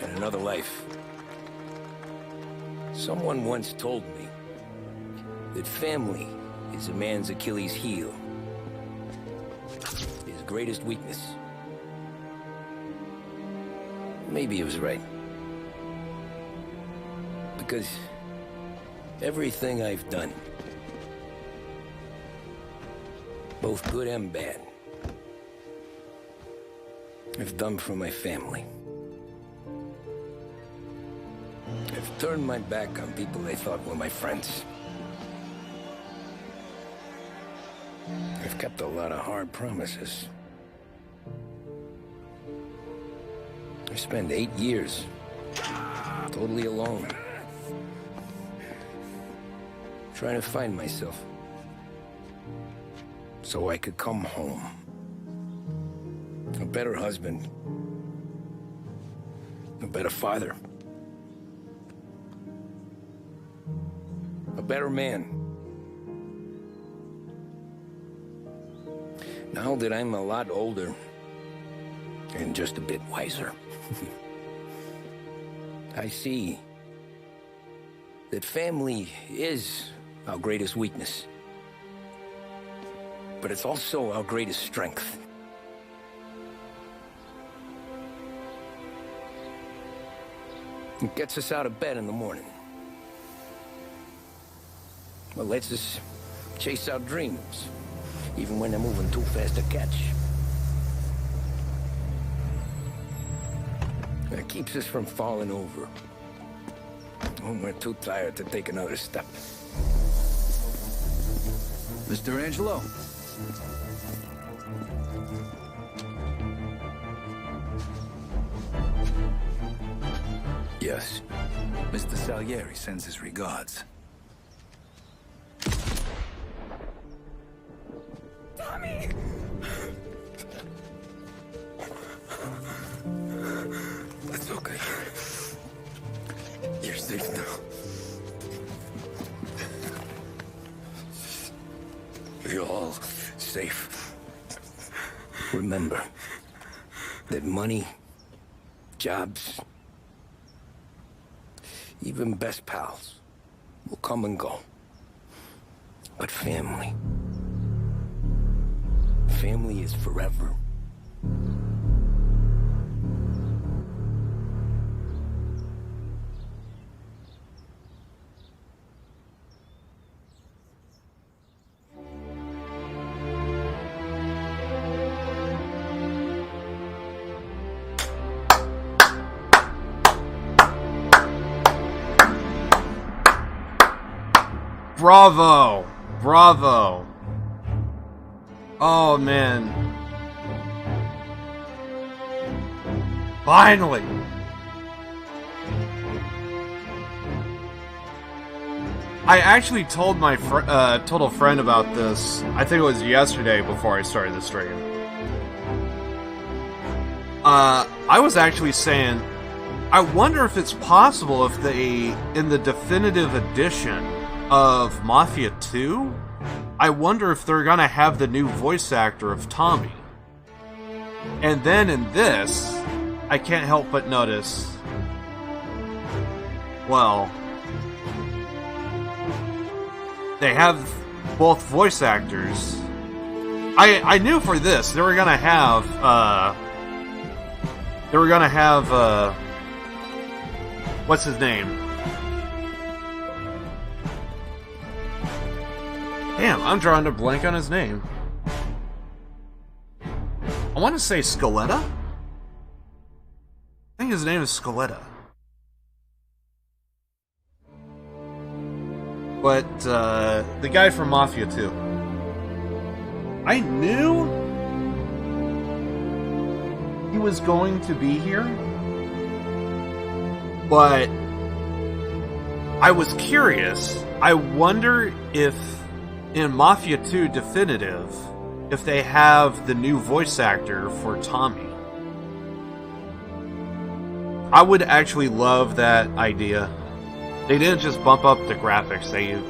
in another life, someone once told me that family is a man's Achilles heel, his greatest weakness. Maybe he was right. Because everything I've done, both good and bad, I've done for my family. I've turned my back on people they thought were my friends. I've kept a lot of hard promises. I spent 8 years totally alone, trying to find myself so I could come home. A better husband, a better father, a better man. Now that I'm a lot older and just a bit wiser, I see that family is our greatest weakness, but it's also our greatest strength. It gets us out of bed in the morning. It lets us chase our dreams, even when they're moving too fast to catch. And it keeps us from falling over when we're too tired to take another step. Mr. Angelo. Yes. Mr. Salieri sends his regards. Tommy! That's okay. You're safe now. You're all safe. Remember that money, jobs, even best pals will come and go. But family is forever. Bravo! Bravo! Oh, man. Finally! I actually told my total friend about this, I think it was yesterday before I started the stream. I was actually saying, I wonder if it's possible if they, in the definitive edition of Mafia 2, I wonder if they're gonna have the new voice actor of Tommy. And then in this, I can't help but notice, well, they have both voice actors. I knew for this they were gonna have what's his name? Damn, I'm drawing a blank on his name. I want to say Scaletta? I think his name is Scaletta. But, the guy from Mafia 2. I knew he was going to be here, but I was curious. I wonder if in Mafia 2 Definitive, if they have the new voice actor for Tommy. I would actually love that idea. They didn't just bump up the graphics, they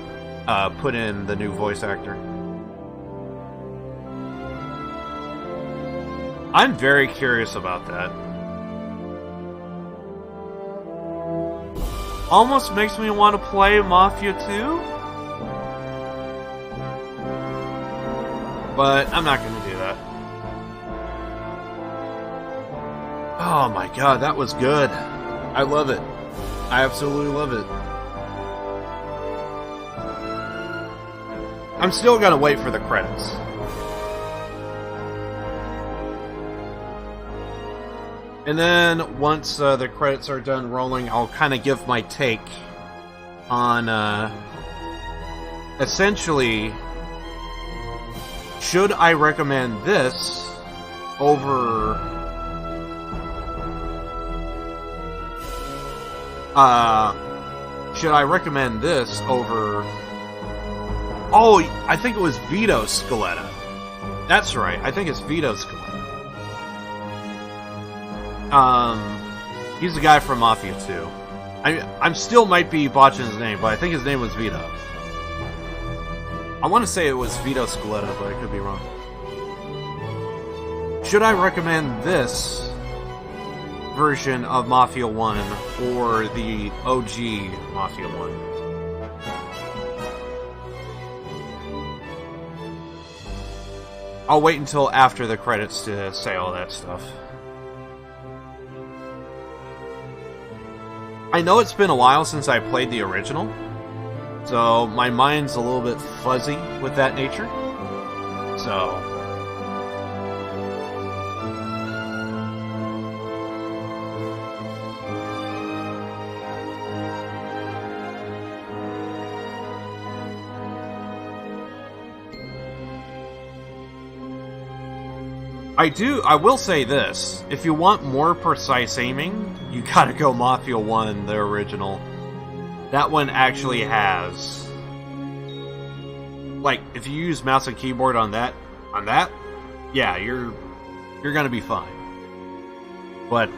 put in the new voice actor. I'm very curious about that. Almost makes me want to play Mafia 2. But I'm not going to do that. Oh my god, that was good. I love it. I absolutely love it. I'm still going to wait for the credits. And then, once the credits are done rolling, I'll kind of give my take on, essentially, should I recommend this over, should I recommend this over, oh, I think it was Vito Scaletta. That's right, I think it's Vito Scaletta. He's the guy from Mafia 2. I'm still might be botching his name, but I think his name was Vito. I want to say it was Vito Scaletta, but I could be wrong. should I recommend this version of Mafia 1 or the OG Mafia 1? I'll wait until after the credits to say all that stuff. I know it's been a while since I played the original, so my mind's a little bit fuzzy with that nature. So I will say this, if you want more precise aiming, you gotta go Mafia 1, the original. That one actually has, like, if you use mouse and keyboard on that, yeah, you're gonna be fine. But,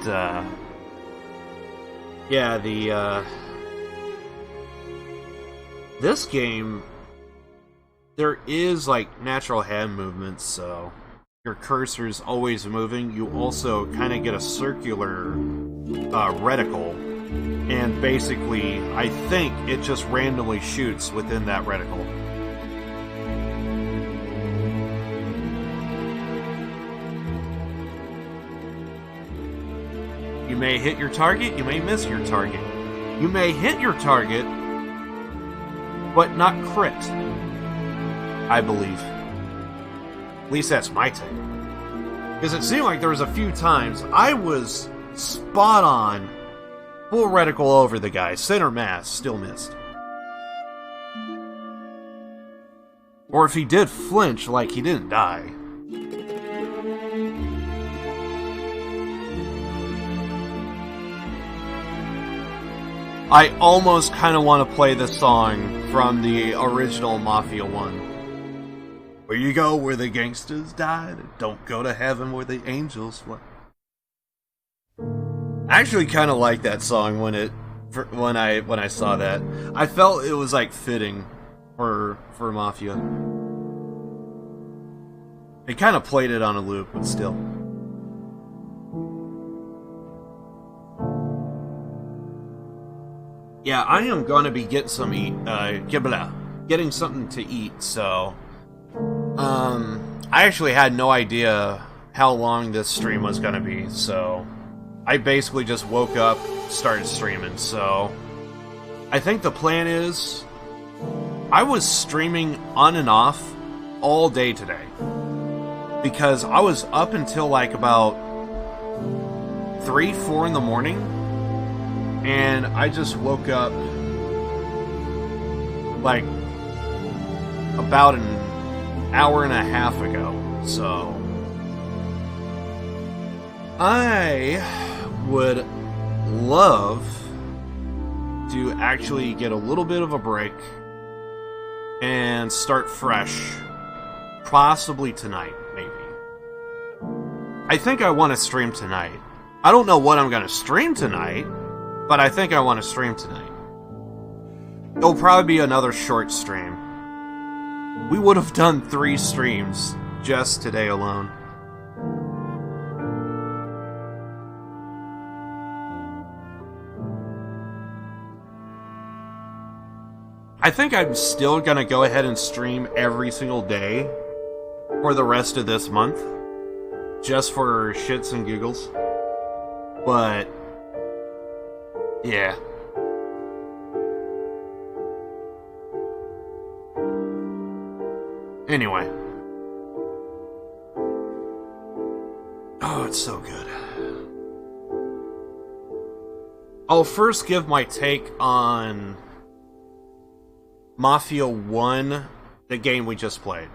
yeah, this game, there is, like, natural hand movements, so your cursor's always moving. You also kind of get a circular reticle, and basically, I think it just randomly shoots within that reticle. You may hit your target, you may miss your target. You may hit your target, but not crit, I believe. At least that's my take. Because it seemed like there was a few times I was spot on, full reticle over the guy, center mass, still missed. Or if he did flinch, like, he didn't die. I almost kind of want to play the song from the original Mafia 1. Where you go where the gangsters died, don't go to heaven where the angels fly. I actually kind of like that song when I saw that. I felt it was like fitting for Mafia. They kind of played it on a loop, but still. Yeah, I am going to be getting something to eat, so I actually had no idea how long this stream was going to be, so I basically just woke up, started streaming, so I think the plan is I was streaming on and off all day today because I was up until like about 3-4 in the morning, and I just woke up like about an hour and a half ago, so I would love to actually get a little bit of a break and start fresh, possibly tonight, maybe. I think I want to stream tonight. I don't know what I'm going to stream tonight, but I think I want to stream tonight. It'll probably be another short stream. We would have done 3 streams just today alone. I think I'm still gonna go ahead and stream every single day for the rest of this month, just for shits and giggles. But yeah. Anyway. Oh, it's so good. I'll first give my take on Mafia 1, the game we just played.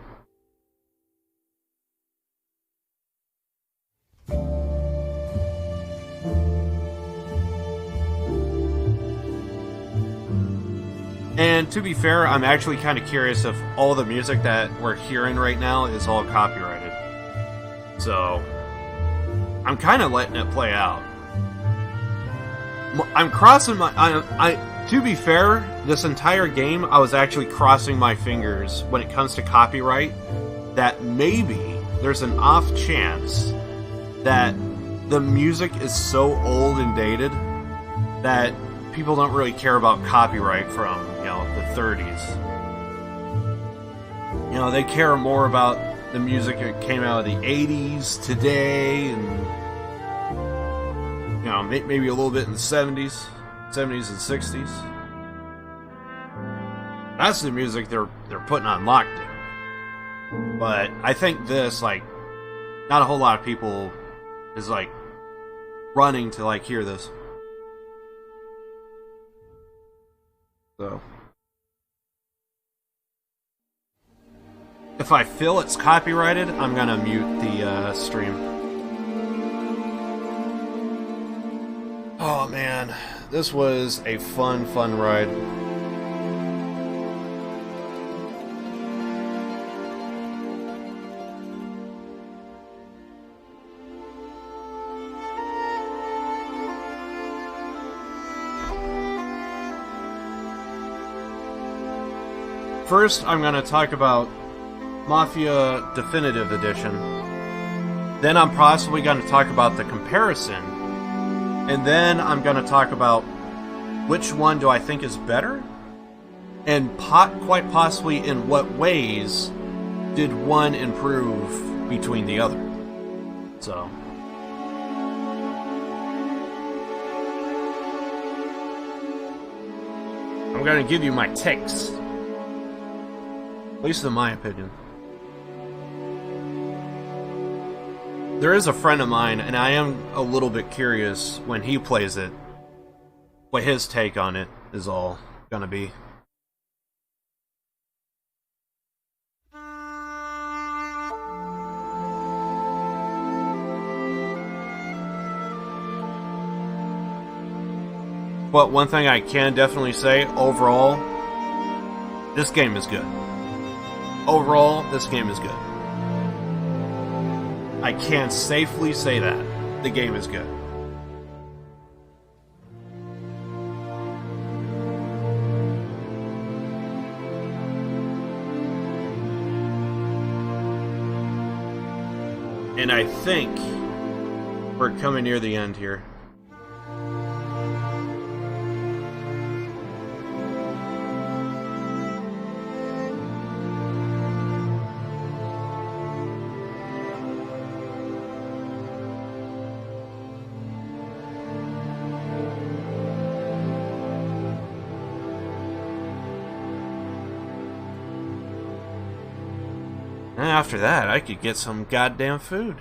And to be fair, I'm actually kind of curious if all the music that we're hearing right now is all copyrighted. So, I'm kind of letting it play out. I'm crossing my... To be fair, this entire game, I was actually crossing my fingers when it comes to copyright, that maybe there's an off chance that the music is so old and dated that people don't really care about copyright from, you know, the 30s. You know, they care more about the music that came out of the 80s, today, and, you know, maybe a little bit in the 70s and 60s. That's the music they're putting on lockdown. But I think this, like, not a whole lot of people is, like, running to, like, hear this. So, if I feel it's copyrighted, I'm gonna mute the stream. Oh man, this was a fun ride. First, I'm going to talk about Mafia Definitive Edition. Then I'm possibly going to talk about the comparison. And then I'm going to talk about which one do I think is better? And quite possibly in what ways did one improve between the other. So... I'm going to give you my takes. At least in my opinion. There is a friend of mine, and I am a little bit curious when he plays it, what his take on it is all gonna be. But one thing I can definitely say, overall, this game is good. Overall, this game is good. I can safely say that. The game is good. And I think we're coming near the end here. After that, I could get some goddamn food.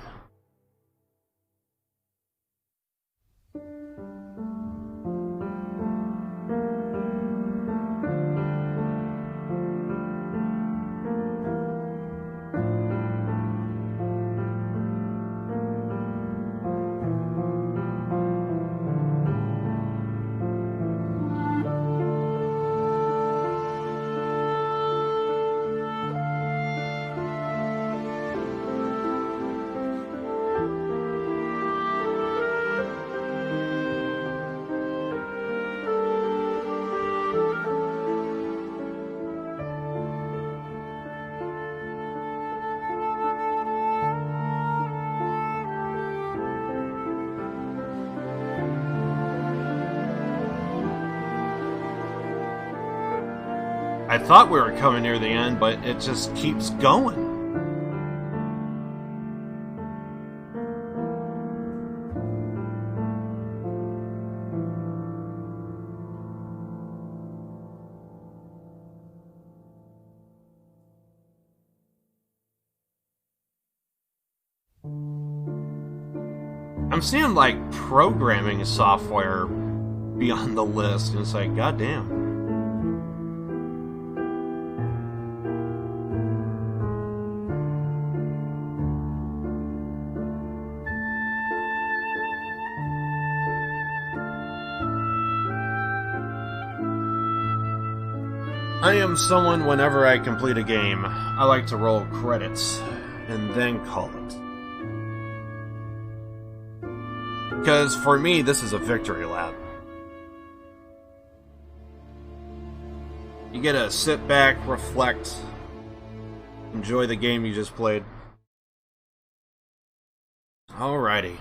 I thought we were coming near the end, but it just keeps going. I'm seeing like programming software be on the list, and it's like, goddamn. I am someone, whenever I complete a game, I like to roll credits and then call it. Because for me, this is a victory lap. You get to sit back, reflect, enjoy the game you just played. Alrighty.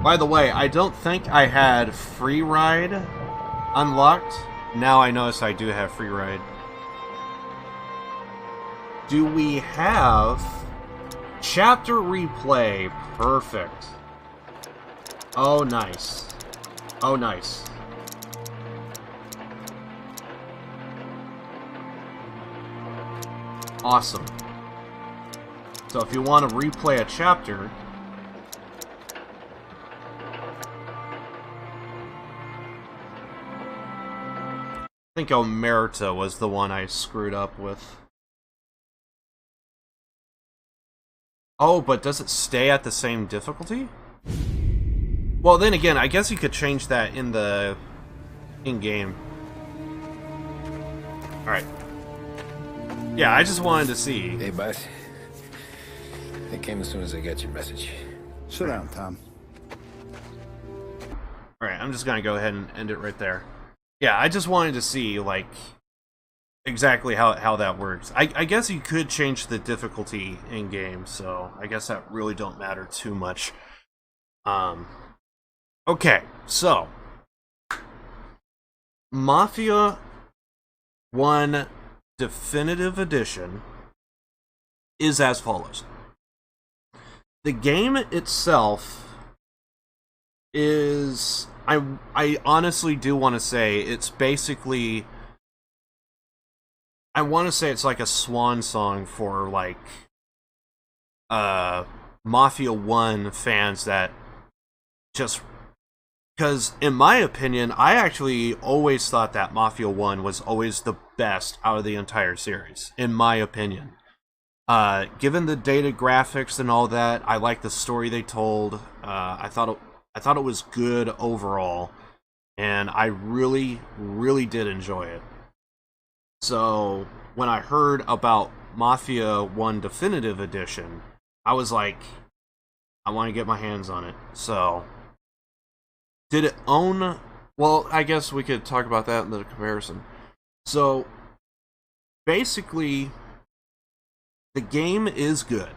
By the way, I don't think I had free ride unlocked. Now I notice I do have free ride. Do we have chapter replay? Perfect. Oh, nice. Oh, nice. Awesome. So if you want to replay a chapter, I think Omerta was the one I screwed up with. Oh, but does it stay at the same difficulty? Well, then again, I guess you could change that in the in-game. Alright. Yeah, I just wanted to see. Hey, boss. I came as soon as I got your message. Sit down, Tom. Alright, I'm just gonna go ahead and end it right there. Yeah, I just wanted to see, like, exactly how that works. I guess you could change the difficulty in-game, so I guess that really don't matter too much. Okay, so Mafia 1 Definitive Edition is as follows. The game itself is... I honestly do want to say it's basically... I want to say it's like a swan song for, like, Mafia 1 fans that just... Because, in my opinion, I actually always thought that Mafia 1 was always the best out of the entire series, in my opinion. Given the dated graphics and all that, I like the story they told. I thought it was good overall, and I really, really did enjoy it. So, when I heard about Mafia 1 Definitive Edition, I was like, I want to get my hands on it. So, did it own... Well, I guess we could talk about that in the comparison. So, basically, the game is good.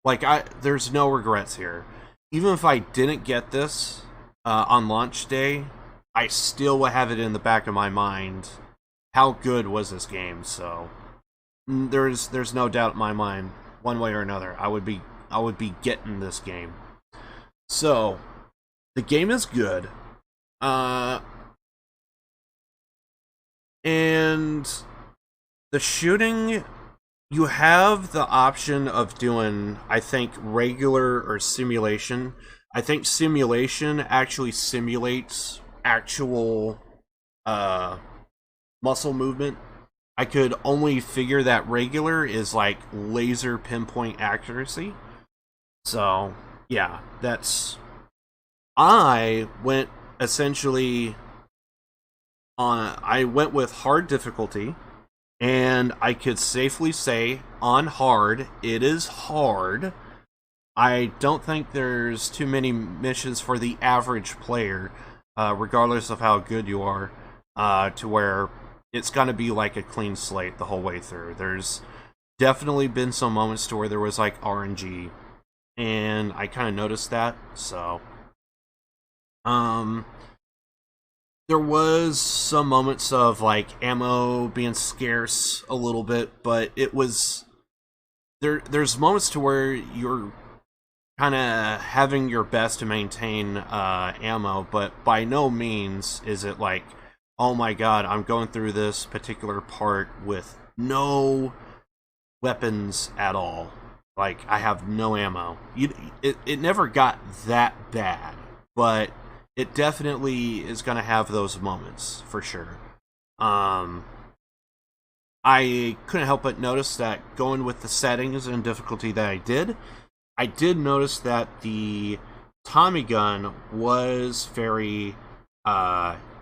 Like, there's no regrets here. Even if I didn't get this on launch day, I still would have it in the back of my mind. How good was this game? So, there's no doubt in my mind, one way or another, I would be getting this game. So, the game is good. And the shooting, you have the option of doing, I think, regular or simulation. I think simulation actually simulates actual muscle movement. I could only figure that regular is like laser pinpoint accuracy. So, yeah, that's... I went essentially on... I went with hard difficulty, and I could safely say on hard, it is hard. I don't think there's too many missions for the average player, regardless of how good you are, to where it's going to be like a clean slate the whole way through. There's definitely been some moments to where there was like RNG, and I kind of noticed that, so... there was some moments of like ammo being scarce a little bit, but it was... There's moments to where you're kind of having your best to maintain ammo, but by no means is it like, oh my god, I'm going through this particular part with no weapons at all. Like, I have no ammo. It never got that bad, but it definitely is going to have those moments, for sure. I couldn't help but notice that going with the settings and difficulty that I did notice that the Tommy gun was very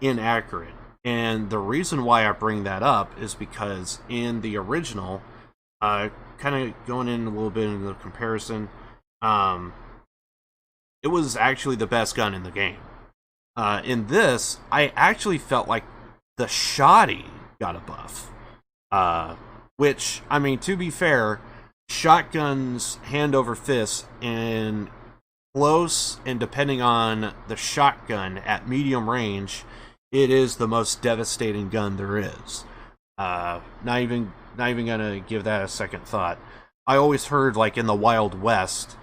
inaccurate. And the reason why I bring that up is because in the original, kind of going in a little bit into the comparison, it was actually the best gun in the game. In this, I actually felt like the shoddy got a buff. Which, I mean, to be fair, shotguns hand over fist in close, and depending on the shotgun at medium range, it is the most devastating gun there is. Not even gonna give that a second thought. I always heard, like, in the Wild West,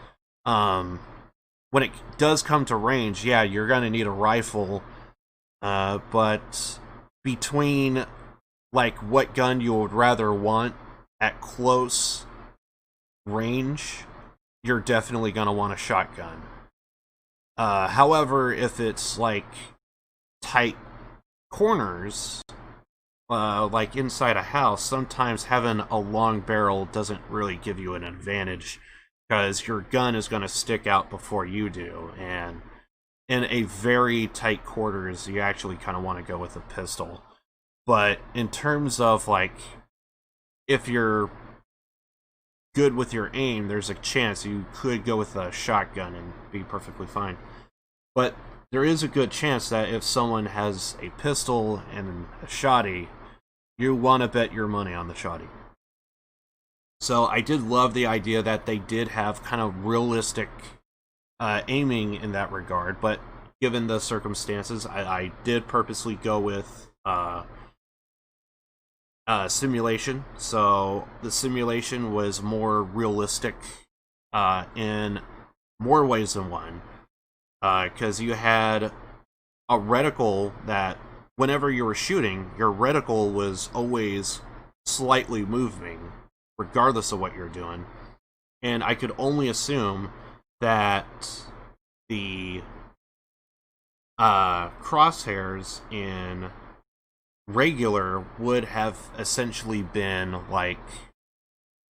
when it does come to range, yeah, you're gonna need a rifle, but between, like, what gun you would rather want at close range, you're definitely gonna want a shotgun. However, if it's, like, tight corners, like inside a house, sometimes having a long barrel doesn't really give you an advantage, because your gun is going to stick out before you do, and in a very tight quarters, you actually kind of want to go with a pistol. But in terms of, like, if you're good with your aim, there's a chance you could go with a shotgun and be perfectly fine. But there is a good chance that if someone has a pistol and a shotty, you want to bet your money on the shotty. So I did love the idea that they did have kind of realistic aiming in that regard, but given the circumstances, I did purposely go with simulation. So the simulation was more realistic in more ways than one, because you had a reticle that whenever you were shooting, your reticle was always slightly moving regardless of what you're doing, and I could only assume that the crosshairs in regular would have essentially been like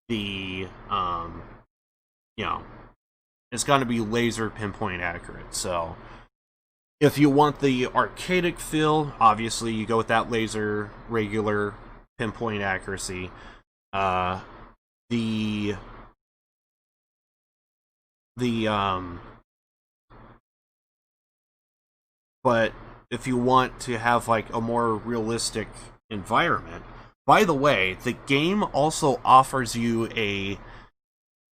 the you know, it's going to be laser pinpoint accurate. So if you want the arcadic feel, obviously you go with that laser regular pinpoint accuracy. But if you want to have like a more realistic environment, by the way, the game also offers you a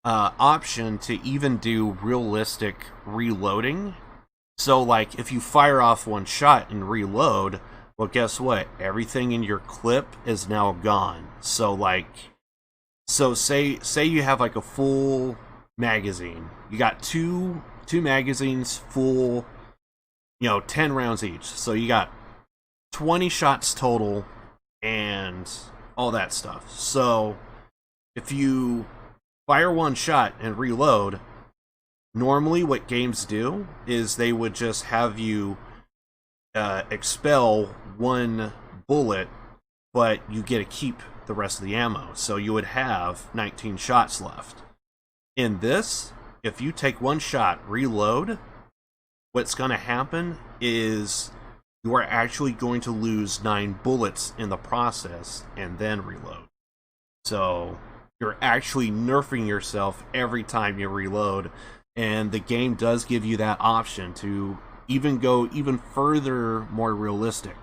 option to even do realistic reloading. So, like, if you fire off one shot and reload, well, guess what? Everything in your clip is now gone. So, like, say you have like a full magazine. You got two magazines full, 10 rounds each. So you got 20 shots total and all that stuff. So if you fire one shot and reload, normally what games do is they would just have you expel one bullet, but you get to keep the rest of the ammo. So you would have 19 shots left. In this, if you take one shot, reload, what's going to happen is you are actually going to lose 9 bullets in the process and then reload. So you're actually nerfing yourself every time you reload, and the game does give you that option to even go even further more realistic.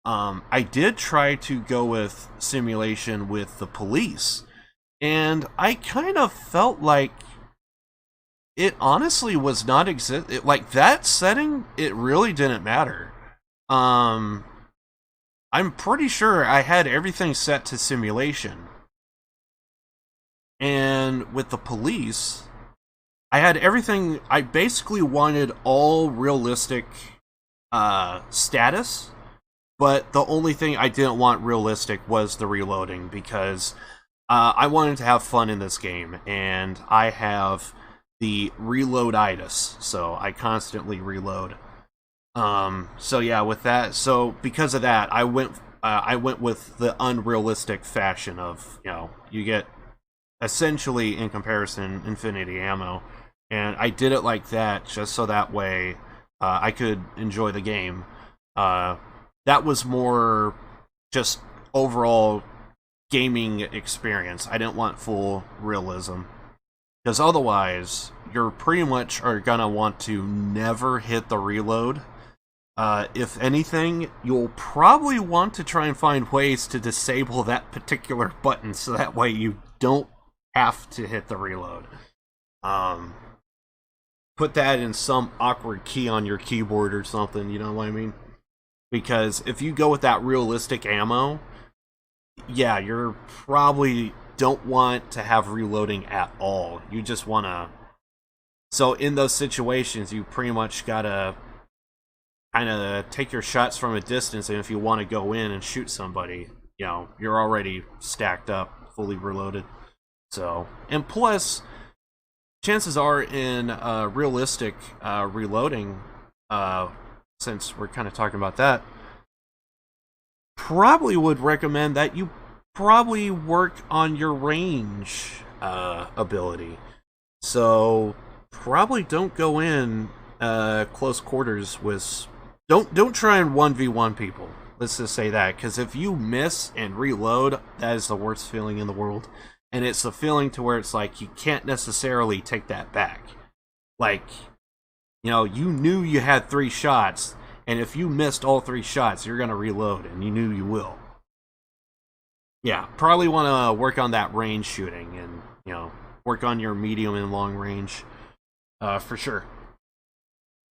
I did try to go with simulation with the police, and I kind of felt like it honestly was not like that setting, it really didn't matter. I'm pretty sure I had everything set to simulation. And with the police, I had everything. I basically wanted all realistic status, but the only thing I didn't want realistic was the reloading, because I wanted to have fun in this game, and I have the reloaditis, so I constantly reload. So yeah, with that, so because of that, I went with the unrealistic fashion of, you get essentially, in comparison, infinity ammo, and I did it like that just so that way I could enjoy the game. That was more just overall gaming experience. I didn't want full realism, because otherwise you're pretty much are gonna want to never hit the reload, If anything, you'll probably want to try and find ways to disable that particular button so that way you don't have to hit the reload. Put that in some awkward key on your keyboard or something, you know what I mean? Because if you go with that realistic ammo, yeah, you're probably don't want to have reloading at all. You just want to... So in those situations, you pretty much gotta kind of take your shots from a distance, and if you want to go in and shoot somebody, you know, you're already stacked up, fully reloaded. So, and plus, chances are in realistic reloading, since we're kind of talking about that, probably would recommend that you probably work on your range ability. So probably don't go in close quarters with... Don't try and 1v1 people. Let's just say that, because if you miss and reload, that is the worst feeling in the world. And it's a feeling to where it's like you can't necessarily take that back. Like, you know, you knew you had 3 shots, and if you missed all 3 shots, you're going to reload, and you knew you will. Yeah, probably want to work on that range shooting, and, you know, work on your medium and long range, for sure.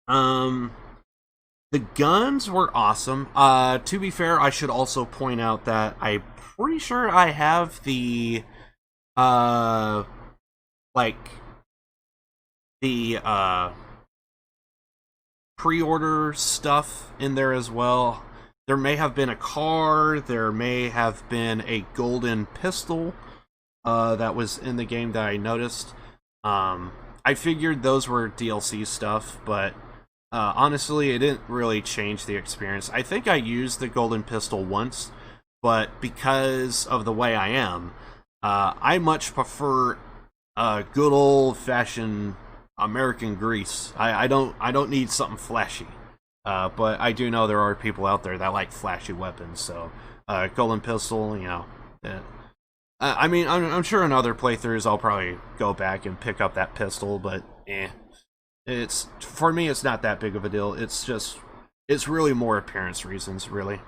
The guns were awesome. To be fair, I should also point out that I'm pretty sure I have the, pre-order stuff in there as well. There may have been a car, there may have been a golden pistol, that was in the game that I noticed. I figured those were DLC stuff, but honestly, it didn't really change the experience. I think I used the golden pistol once, but because of the way I am, I much prefer good old-fashioned American grease. I don't need something flashy, but I do know there are people out there that like flashy weapons. So golden pistol, you know. I mean, I'm sure in other playthroughs I'll probably go back and pick up that pistol, but it's, for me, it's not that big of a deal. It's just, it's really more appearance reasons, really.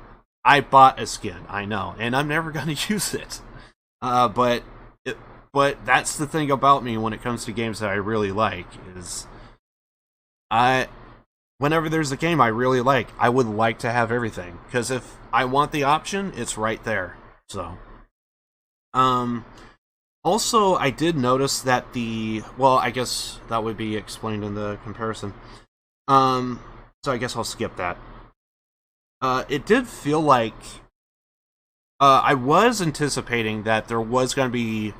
I bought a skin, I know, and I'm never going to use it. But that's the thing about me when it comes to games that I really like, is whenever there's a game I really like, I would like to have everything. Because if I want the option, it's right there. So, also, I did notice that well, I guess that would be explained in the comparison. So I guess I'll skip that. It did feel like I was anticipating that there was going to be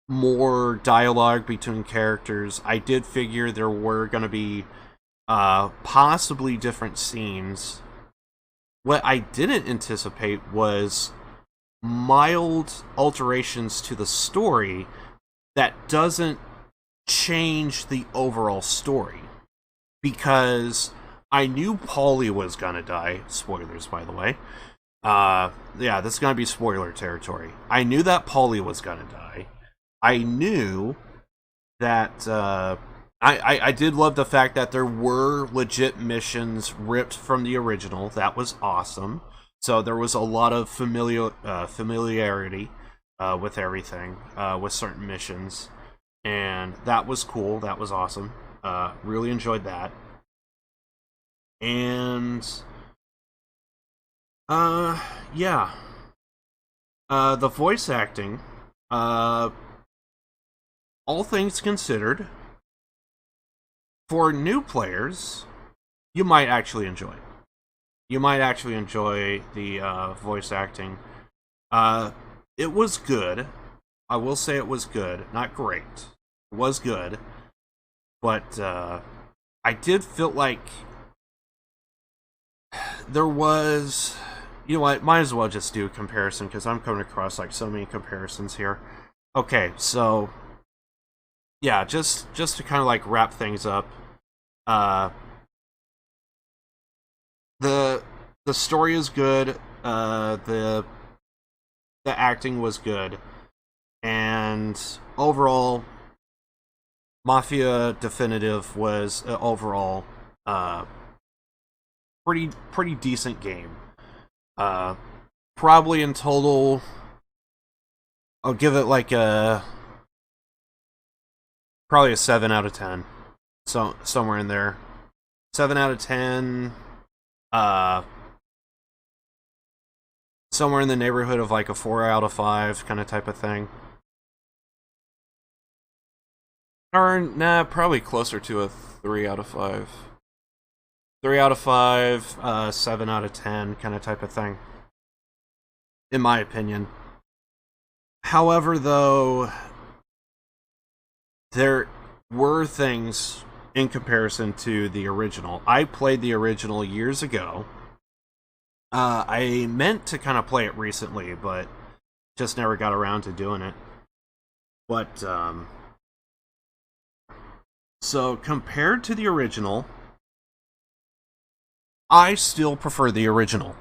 more dialogue between characters. I did figure there were going to be possibly different scenes. What I didn't anticipate was mild alterations to the story that doesn't change the overall story. Because I knew Paulie was gonna die. Spoilers, by the way. Yeah, this is gonna be spoiler territory. I knew that Paulie was gonna die. I knew that I did love the fact that there were legit missions ripped from the original. That was awesome. So there was a lot of familiarity with everything, with certain missions, and that was cool. That was awesome. Really enjoyed that. And yeah, the voice acting, all things considered, for new players, you might actually enjoy it. You might actually enjoy the voice acting. It was good. I will say it was good. Not great. It was good. But I did feel like there was... You know what? Might as well just do a comparison, because I'm coming across like so many comparisons here. Okay, so... Yeah, just to kind of like wrap things up. The story is good. The acting was good, and overall, Mafia Definitive was overall pretty decent game. Probably in total, I'll give it like probably a 7 out of 10. So somewhere in there. 7 out of 10. Somewhere in the neighborhood of like a 4 out of 5 kind of type of thing. Or, nah, probably closer to a 3 out of 5. 3 out of 5, 7 out of 10 kind of type of thing. In my opinion. However, though, there were things in comparison to the original. I played the original years ago. I meant to kind of play it recently, but just never got around to doing it. But, so compared to the original, I still prefer the original.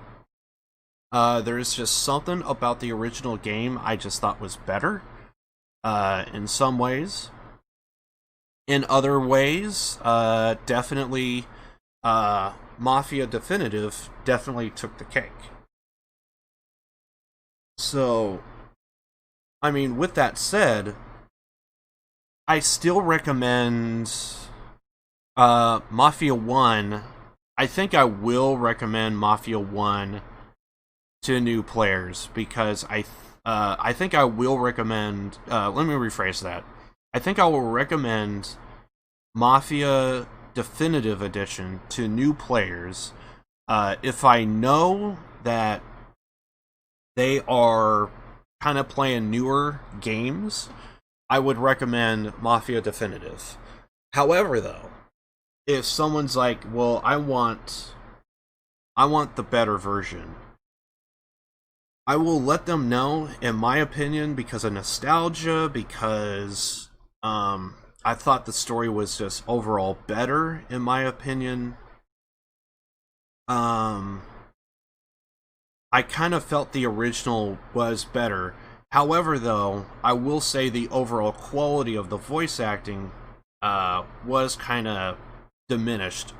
There is just something about the original game I just thought was better, in some ways. In other ways, definitely, Mafia Definitive definitely took the cake. So, I mean, with that said, I still recommend Mafia 1. I think I will recommend Mafia 1 to new players, because I think I will recommend, let me rephrase that. I think I will recommend Mafia Definitive Edition to new players if I know that they are kind of playing newer games. I would recommend Mafia Definitive. However, though, if someone's like, well, I want the better version, I will let them know, in my opinion, because of nostalgia, because I thought the story was just overall better, in my opinion. I kind of felt the original was better. However, though, I will say the overall quality of the voice acting was kind of diminished.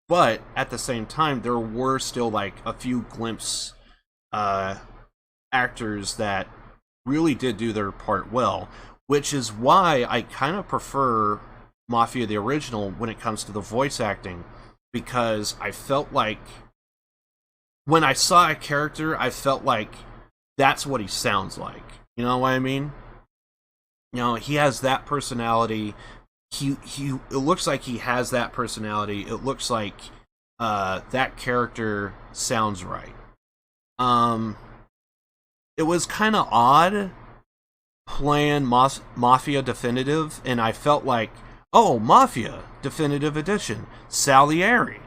But at the same time, there were still like a few glimpses actors that really did do their part well, which is why I kind of prefer Mafia the original when it comes to the voice acting, because I felt like when I saw a character, I felt like that's what he sounds like. You know what I mean? You know, he has that personality. It looks like he has that personality. It looks like that character sounds right. It was kind of odd playing Mafia Definitive, and I felt like, oh, Mafia Definitive Edition, Salieri.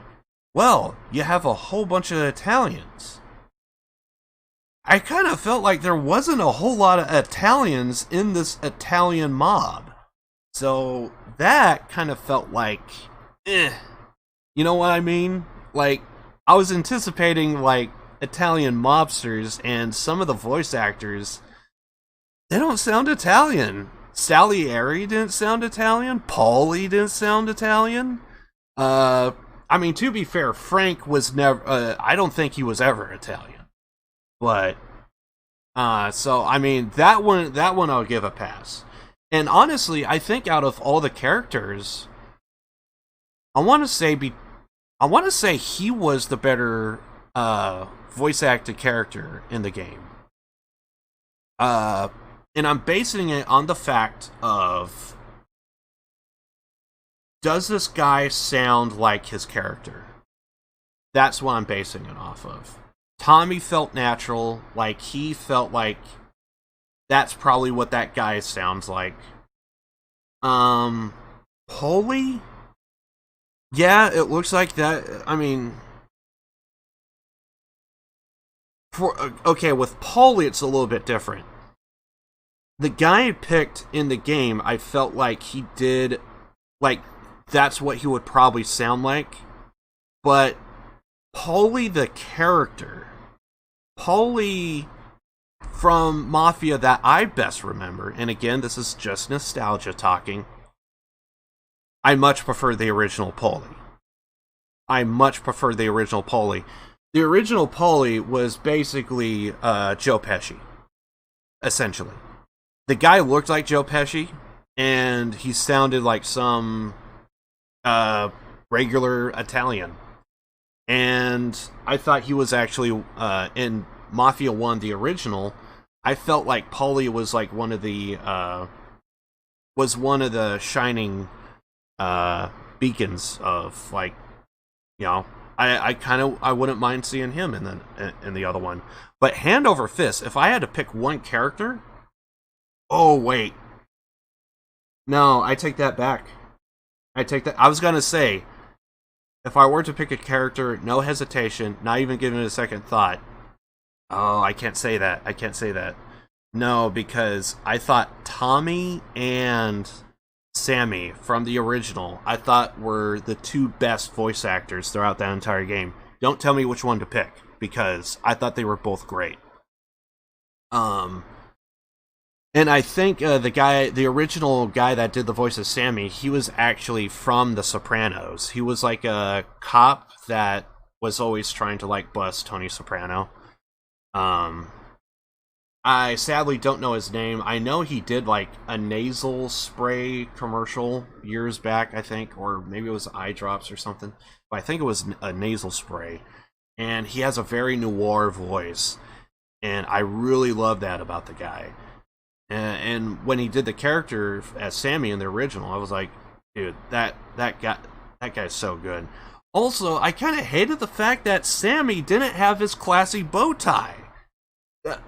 Well, you have a whole bunch of Italians. I kind of felt like there wasn't a whole lot of Italians in this Italian mob. So that kind of felt like, You know what I mean? Like, I was anticipating, like, Italian mobsters, and some of the voice actors, they don't sound Italian. Salieri didn't sound Italian. Paulie didn't sound Italian. I mean, to be fair, Frank was never, I don't think he was ever Italian. But, so, I mean, that one I'll give a pass. And honestly, I think out of all the characters, I want to say he was the better, voice acted character in the game. And I'm basing it on the fact of, does this guy sound like his character? That's what I'm basing it off of. Tommy felt natural, like he felt like that's probably what that guy sounds like. Paulie? Yeah, it looks like that. I mean, okay, with Paulie, it's a little bit different. The guy I picked in the game, I felt like he did, like, that's what he would probably sound like. But Paulie the character, Paulie from Mafia that I best remember, and again, this is just nostalgia talking, I much prefer the original Paulie. I much prefer the original Paulie. The original Paulie was basically Joe Pesci, essentially. The guy looked like Joe Pesci, and he sounded like some regular Italian. And I thought he was actually in Mafia 1, the original. I felt like Paulie was like one of the shining beacons of, like, you know, I wouldn't mind seeing him in the other one. But hand over fist, if I had to pick one character, oh wait, no, I take that back. I was gonna say, if I were to pick a character, no hesitation, not even giving it a second thought. Oh, I can't say that. No, because I thought Tommy and Sammy from the original, I thought were the two best voice actors throughout that entire game. Don't tell me which one to pick, because I thought they were both great. And I think the original guy that did the voice of Sammy, he was actually from The Sopranos. He was like a cop that was always trying to, like, bust Tony Soprano. I sadly don't know his name. I know he did like a nasal spray commercial years back, I think, or maybe it was eye drops or something. But I think it was a nasal spray. And he has a very noir voice. And I really love that about the guy. And when he did the character as Sammy in the original, I was like, dude, that guy's so good. Also, I kind of hated the fact that Sammy didn't have his classy bow tie.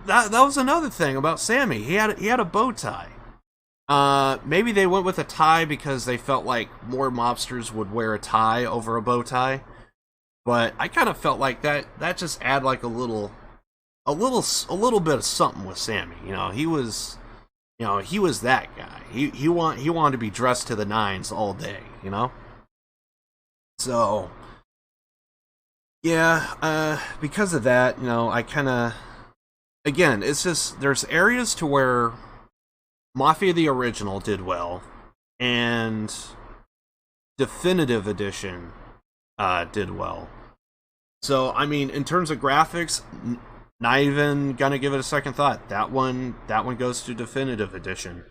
That was another thing about Sammy. He had a bow tie. Maybe they went with a tie because they felt like more mobsters would wear a tie over a bow tie. But I kind of felt like that just add like a little bit of something with Sammy. You know, he was that guy. He wanted to be dressed to the nines all day, you know? So yeah, because of that, you know, I kind of, again, it's just, there's areas to where Mafia the original did well, and Definitive Edition did well. So, I mean, in terms of graphics, not even gonna give it a second thought. That one goes to Definitive Edition.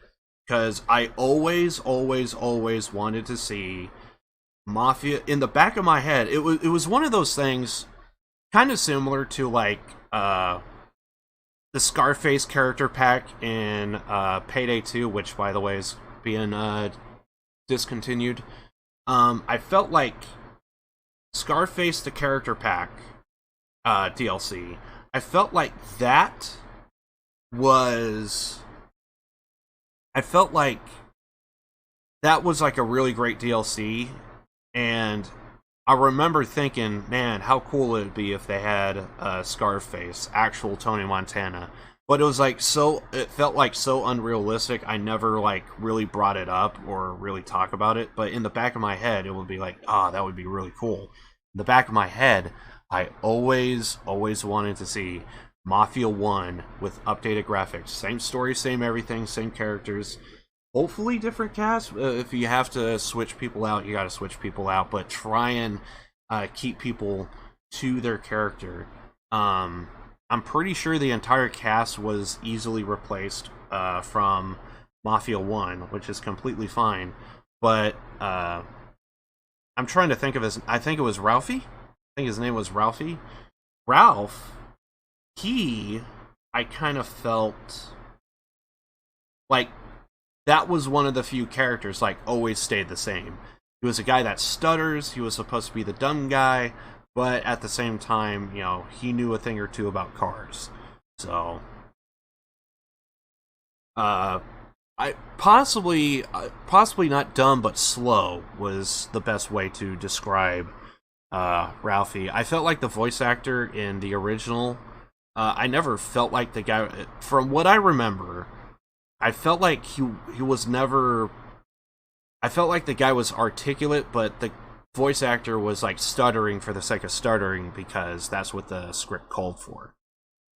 Because I always wanted to see Mafia. In the back of my head, it was one of those things kind of similar to, like, the Scarface character pack in Payday 2, which, by the way, is being discontinued. I felt like Scarface the character pack DLC, I felt like that was like a really great DLC, and I remember thinking, man, how cool would it be if they had Scarface, actual Tony Montana. But it was like it felt like so unrealistic, I never like really brought it up or really talk about it. But in the back of my head, it would be like, that would be really cool. In the back of my head, I always wanted to see Mafia 1 with updated graphics. Same story, same everything, same characters. Hopefully different cast. If you have to switch people out, you gotta switch people out. But try and keep people to their character. I'm pretty sure the entire cast was easily replaced from Mafia 1, which is completely fine. But I'm trying to think of I think it was Ralphie? I think his name was Ralphie. Ralph, I kind of felt like that was one of the few characters, like, always stayed the same. He was a guy that stutters, he was supposed to be the dumb guy, but at the same time, you know, he knew a thing or two about cars. So, I possibly not dumb, but slow was the best way to describe Ralphie. I felt like the voice actor in the original, I never felt like the guy, from what I remember, I felt like he was never, I felt like the guy was articulate, but the voice actor was like stuttering for the sake of stuttering because that's what the script called for.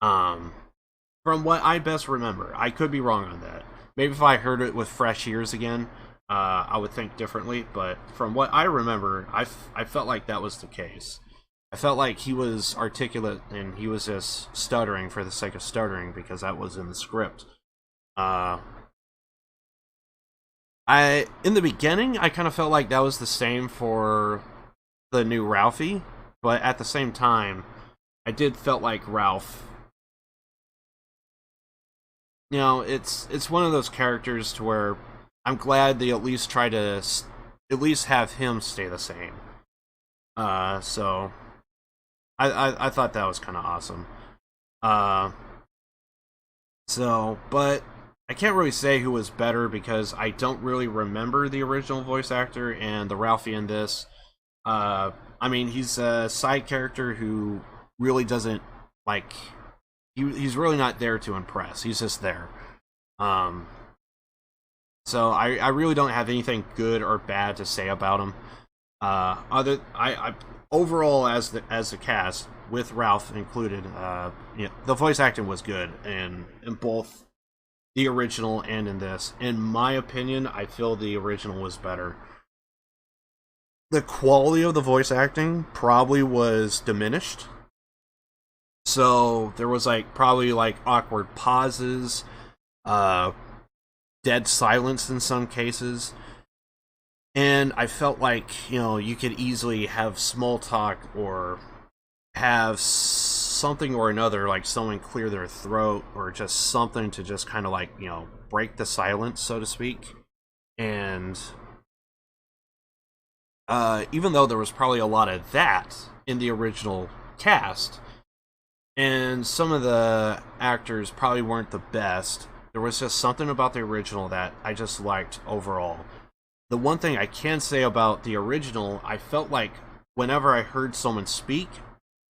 From what I best remember, I could be wrong on that. Maybe if I heard it with fresh ears again, I would think differently, but from what I remember, I felt like that was the case. I felt like he was articulate and he was just stuttering for the sake of stuttering because that was in the script. In the beginning, I kind of felt like that was the same for the new Ralphie, but at the same time, I did felt like Ralph. You know, it's one of those characters to where I'm glad they at least try to at least have him stay the same. So I thought that was kind of awesome. But I can't really say who was better because I don't really remember the original voice actor and the Ralphie in this. I mean, he's a side character who really doesn't, like, he's really not there to impress. He's just there. So I really don't have anything good or bad to say about him. Overall, as the cast with Ralph included, the voice acting was good in both the original and in this. In my opinion, I feel the original was better. The quality of the voice acting probably was diminished. So there was probably awkward pauses, dead silence in some cases. And I felt like, you could easily have small talk or have something or another, like someone clear their throat or just something to just kind of break the silence, so to speak. And even though there was probably a lot of that in the original cast, and some of the actors probably weren't the best, there was just something about the original that I just liked overall. The one thing I can say about the original, I felt like whenever I heard someone speak,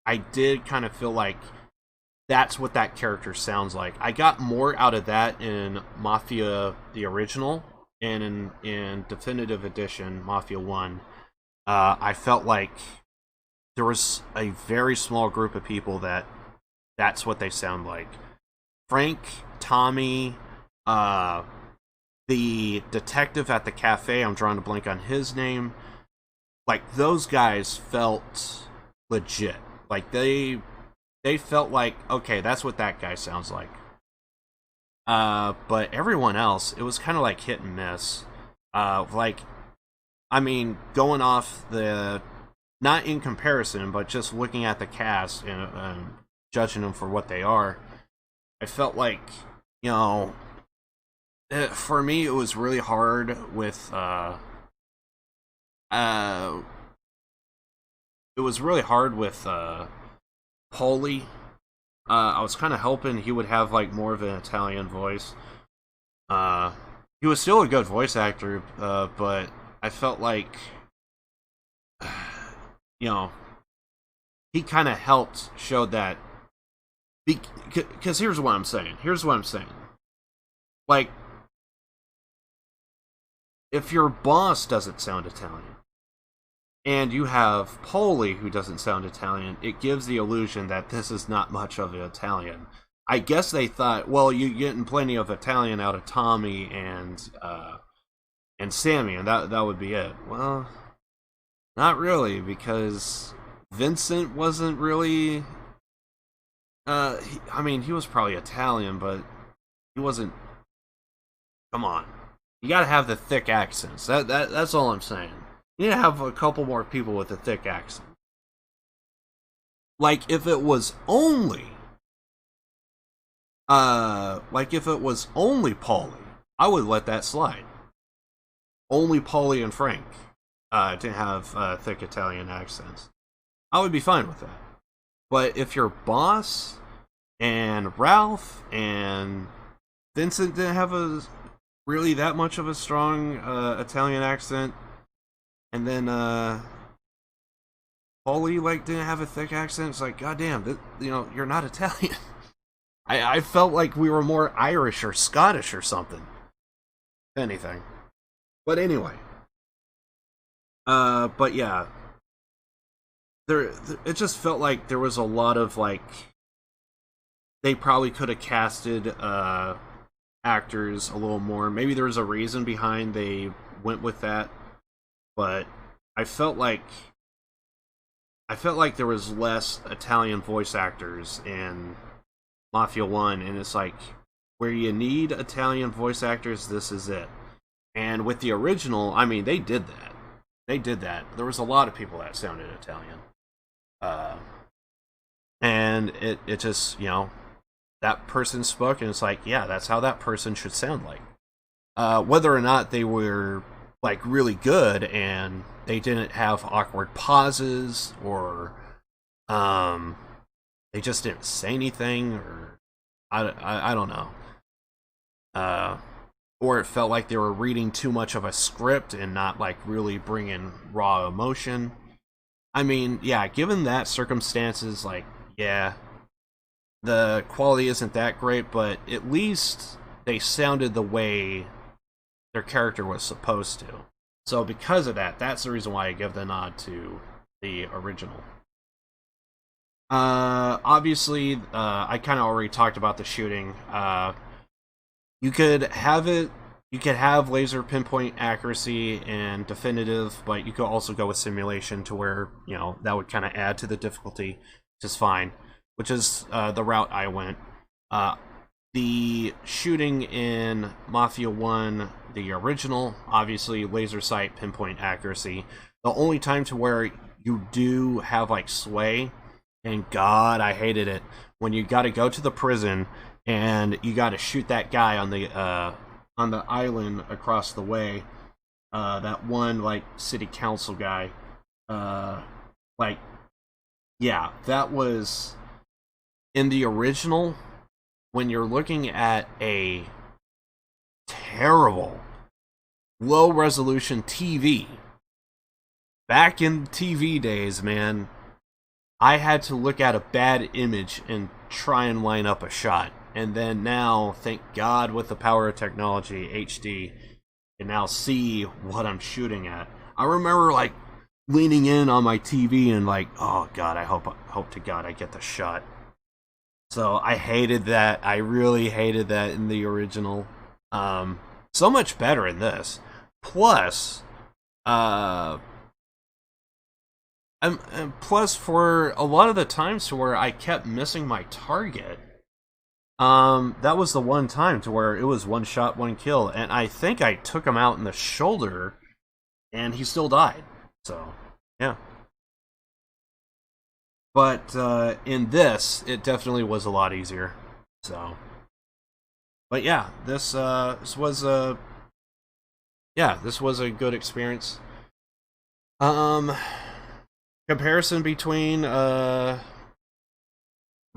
I did kind of feel like that's what that character sounds like. I got more out of that in Mafia, the original, and in Definitive Edition, Mafia 1. I felt like there was a very small group of people that's what they sound like. Frank, Tommy, the detective at the cafe, I'm drawing a blank on his name. Those guys felt legit. They felt like, okay, that's what that guy sounds like. But everyone else, it was kind of hit and miss. Going off the, not in comparison, but just looking at the cast and judging them for what they are, I felt like, for me, it was really hard with, Paulie. I was kind of hoping he would have more of an Italian voice. He was still a good voice actor, but I felt like, he kind of helped show that. Because here's what I'm saying. If your boss doesn't sound Italian, and you have Paulie who doesn't sound Italian, it gives the illusion that this is not much of an Italian. I guess they thought, well, you're getting plenty of Italian out of Tommy and Sammy, and that would be it. Well, not really, because Vincent wasn't really... he was probably Italian, but he wasn't... Come on. You gotta have the thick accents. That's all I'm saying. You need to have a couple more people with a thick accent. If it was only Paulie, I would let that slide. Only Paulie and Frank didn't have thick Italian accents. I would be fine with that. But if your boss and Ralph and Vincent didn't have really that much of a strong Italian accent, and then Paulie didn't have a thick accent, it's like, goddamn, you're not Italian. I felt like we were more Irish or Scottish or something. Anything. But anyway. But yeah. It just felt like there was a lot of they probably could have casted actors a little more. Maybe there was a reason behind they went with that, but I felt like there was less Italian voice actors in Mafia 1, and it's like, where you need Italian voice actors, this is it. And with the original, I mean, they did that. There was a lot of people that sounded Italian. And it just, you know, that person spoke, and it's like, yeah, that's how that person should sound like. Whether or not they were, like, really good, and they didn't have awkward pauses, or they just didn't say anything, or I don't know. Or it felt like they were reading too much of a script and not, like, really bringing raw emotion. I mean, yeah, given that circumstances, like, yeah, the quality isn't that great, but at least they sounded the way their character was supposed to. So because of that, that's the reason why I give the nod to the original. Obviously, I kind of already talked about the shooting. You could have laser pinpoint accuracy and definitive, but you could also go with simulation to where, you know, that would kind of add to the difficulty, which is fine, which is the route I went. The shooting in Mafia 1, the original, obviously laser sight pinpoint accuracy. The only time to where you do have, like, sway, and God, I hated it, when you got to go to the prison and you got to shoot that guy on the island across the way. That one, like, city council guy. Like, yeah, that was in the original. When you're looking at a terrible low resolution TV, back in TV days, man, I had to look at a bad image and try and line up a shot. And then now, thank God, with the power of technology, HD, can now see what I'm shooting at. I remember, like, leaning in on my TV and, like, oh God, I hope to God I get the shot. So I hated that. I really hated that in the original. So much better in this. Plus, plus for a lot of the times to where I kept missing my target, that was the one time to where it was one shot, one kill, and I think I took him out in the shoulder, and he still died. So, yeah. But in this, it definitely was a lot easier. So, but yeah, this was a good experience. Comparison between the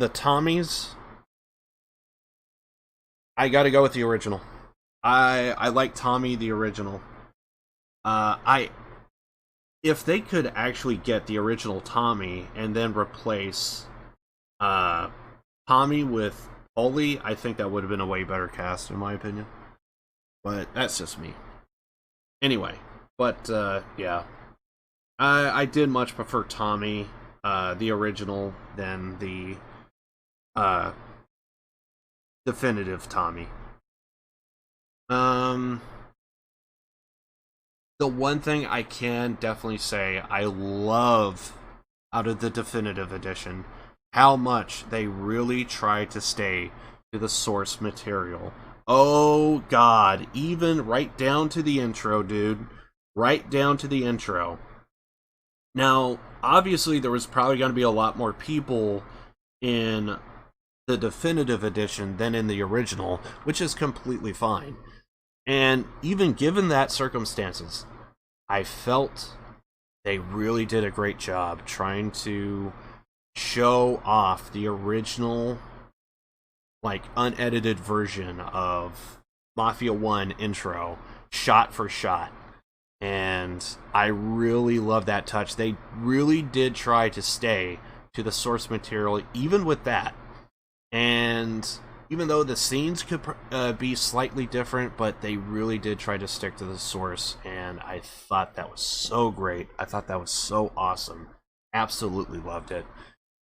Tommies, I gotta go with the original. I like Tommy the original. If they could actually get the original Tommy and then replace Tommy with Ollie, I think that would have been a way better cast, in my opinion. But that's just me. Anyway, but yeah. I did much prefer Tommy, the original, than the definitive Tommy. The one thing I can definitely say I love out of the definitive edition, how much they really try to stay to the source material. Oh God, even right down to the intro, dude. Right down to the intro. Now, obviously there was probably going to be a lot more people in the definitive edition than in the original, which is completely fine. And even given that circumstances, I felt they really did a great job trying to show off the original, like, unedited version of Mafia 1 intro, shot for shot. And I really love that touch. They really did try to stay to the source material, even with that. And even though the scenes could be slightly different, but they really did try to stick to the source, and I thought that was so great. I thought that was so awesome. Absolutely loved it.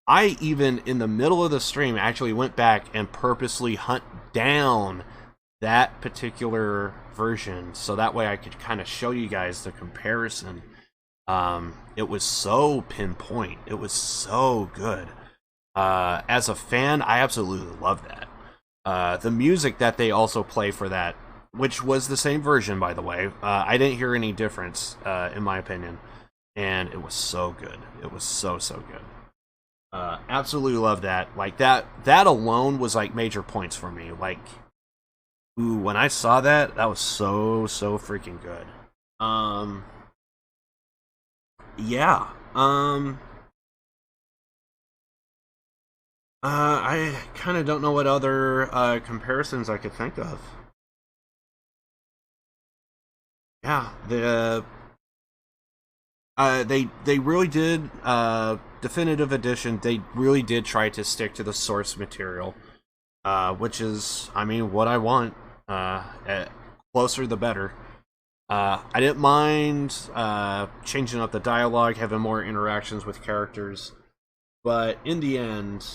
I even, in the middle of the stream, actually went back and purposely hunt down that particular version, so that way I could kind of show you guys the comparison. It was so pinpoint. It was so good. As a fan, I absolutely love that. The music that they also play for that, which was the same version, by the way, I didn't hear any difference, in my opinion. And it was so good. It was so good. Absolutely love that. Like, that alone was, like, major points for me. Like, ooh, when I saw that, that was so freaking good. Yeah. I kind of don't know what other, comparisons I could think of. Yeah, they really did, Definitive Edition, they really did try to stick to the source material, which is, I mean, what I want. Closer the better. I didn't mind changing up the dialogue, having more interactions with characters, but in the end,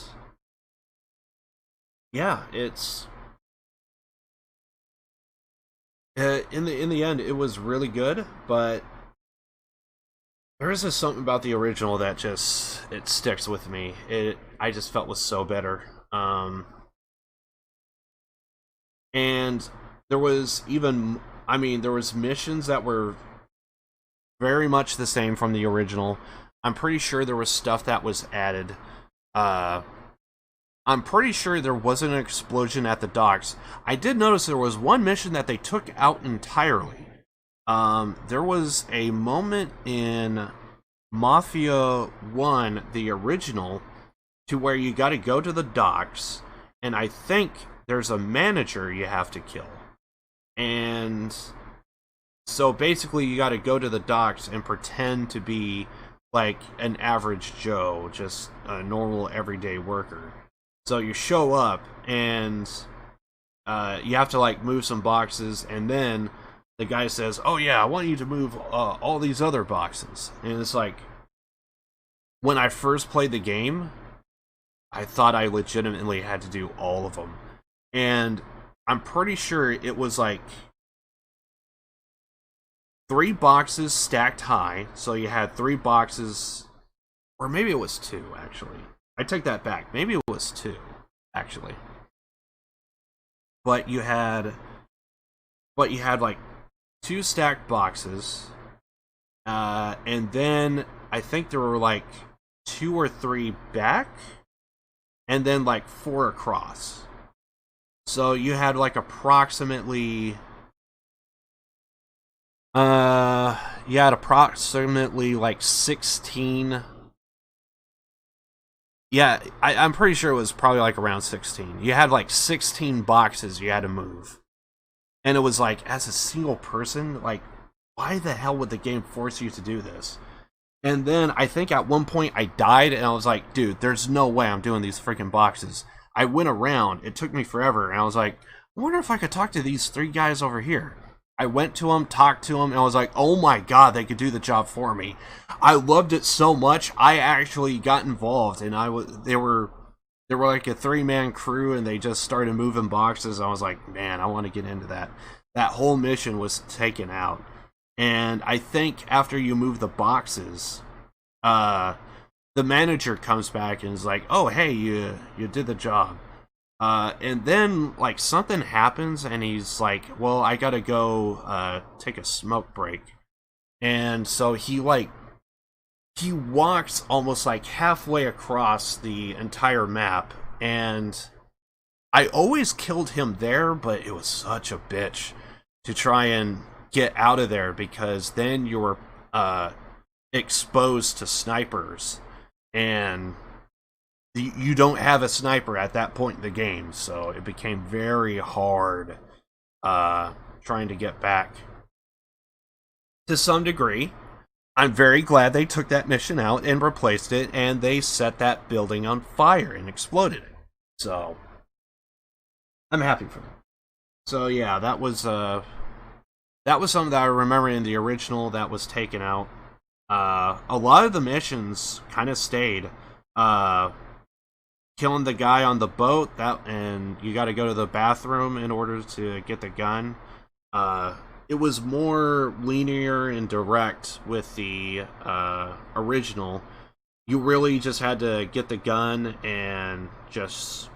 yeah, it's in the end, it was really good, but there is just something about the original that just, it sticks with me. I just felt was so better. And there was even, I mean, there was missions that were very much the same from the original. I'm pretty sure there was stuff that was added. I'm pretty sure there wasn't an explosion at the docks. I did notice there was one mission that they took out entirely. There was a moment in Mafia 1, the original, to where you gotta go to the docks, and I think there's a manager you have to kill. And so basically you gotta go to the docks and pretend to be like an average Joe, just a normal everyday worker. So you show up and you have to like move some boxes, and then the guy says, "Oh yeah, I want you to move all these other boxes." And it's like, when I first played the game, I thought I legitimately had to do all of them. And I'm pretty sure it was like 3 boxes stacked high. So you had 3 boxes, or maybe it was 2, actually. I take that back. Maybe it was 2, actually. But you had like 2 stacked boxes, and then I think there were like 2 or 3 back, and then like 4 across. So you had like approximately like 16. Yeah, I'm pretty sure it was probably like around 16. You had like 16 boxes you had to move. And it was like, as a single person, like, why the hell would the game force you to do this? And then I think at one point I died, and I was like, dude, there's no way I'm doing these freaking boxes. I went around, it took me forever, and I was like, I wonder if I could talk to these 3 guys over here. I went to them, talked to them, and I was like, oh my god, they could do the job for me. I loved it so much, I actually got involved, and they were like a 3-man crew, and they just started moving boxes. I was like, man, I want to get into that. That whole mission was taken out. And I think after you move the boxes, the manager comes back and is like, oh, hey, you did the job. And then, like, something happens, and he's like, well, I gotta go take a smoke break. And so he walks almost like halfway across the entire map, and I always killed him there, but it was such a bitch to try and get out of there, because then you're exposed to snipers, and you don't have a sniper at that point in the game, so it became very hard trying to get back. To some degree, I'm very glad they took that mission out and replaced it, and they set that building on fire and exploded it. So I'm happy for them. So yeah, that was something that I remember in the original that was taken out. A lot of the missions kind of stayed. killing the guy on the boat, and you got to go to the bathroom in order to get the gun. It was more linear and direct with the original. You really just had to get the gun and just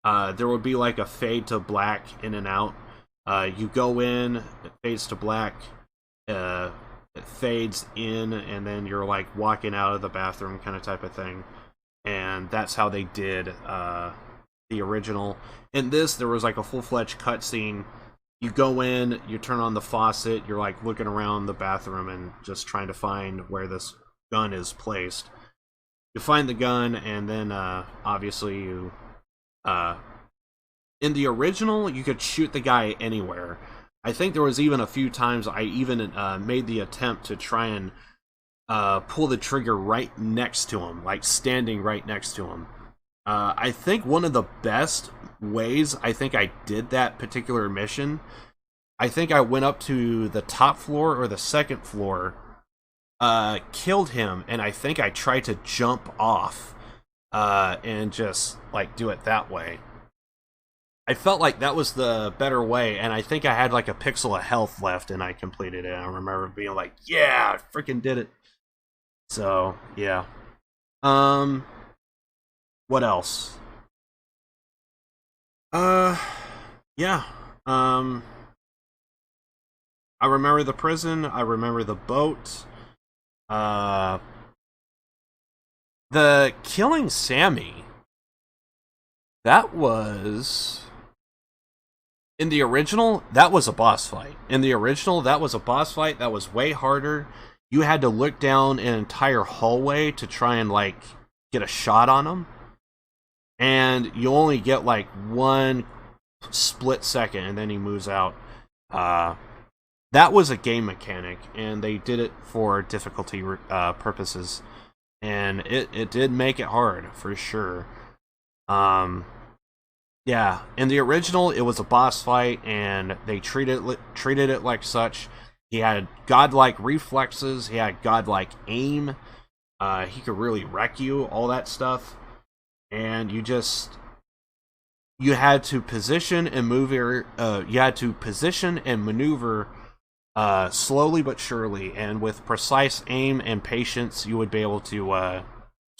there would be like a fade to black in and out. You go in, it fades to black, it fades in, and then you're like walking out of the bathroom kind of type of thing. And that's how they did the original. In this, there was like a full-fledged cutscene. You go in, you turn on the faucet, you're like looking around the bathroom and just trying to find where this gun is placed. You find the gun, and then obviously you in the original you could shoot the guy anywhere. I think there was even a few times I even made the attempt to try and pull the trigger right next to him, like standing right next to him. I think one of the best ways I think I did that particular mission, I think I went up to the top floor or the second floor, killed him, and I think I tried to jump off and just like do it that way. I felt like that was the better way, and I think I had like a pixel of health left, and I completed it. I remember being like, yeah, I freaking did it. So, yeah. What else? Yeah. I remember the prison. I remember the boat. The killing Sammy. That was... In the original, that was a boss fight. In the original, that was a boss fight that was way harder. You had to look down an entire hallway to try and, like, get a shot on him. And you only get, like, one split second, and then he moves out. That was a game mechanic, and they did it for difficulty purposes. And it did make it hard, for sure. Yeah, in the original, it was a boss fight, and they treated it like such. He had godlike reflexes, he had godlike aim, he could really wreck you, all that stuff. And you had to position and maneuver slowly but surely, and with precise aim and patience, you would be able to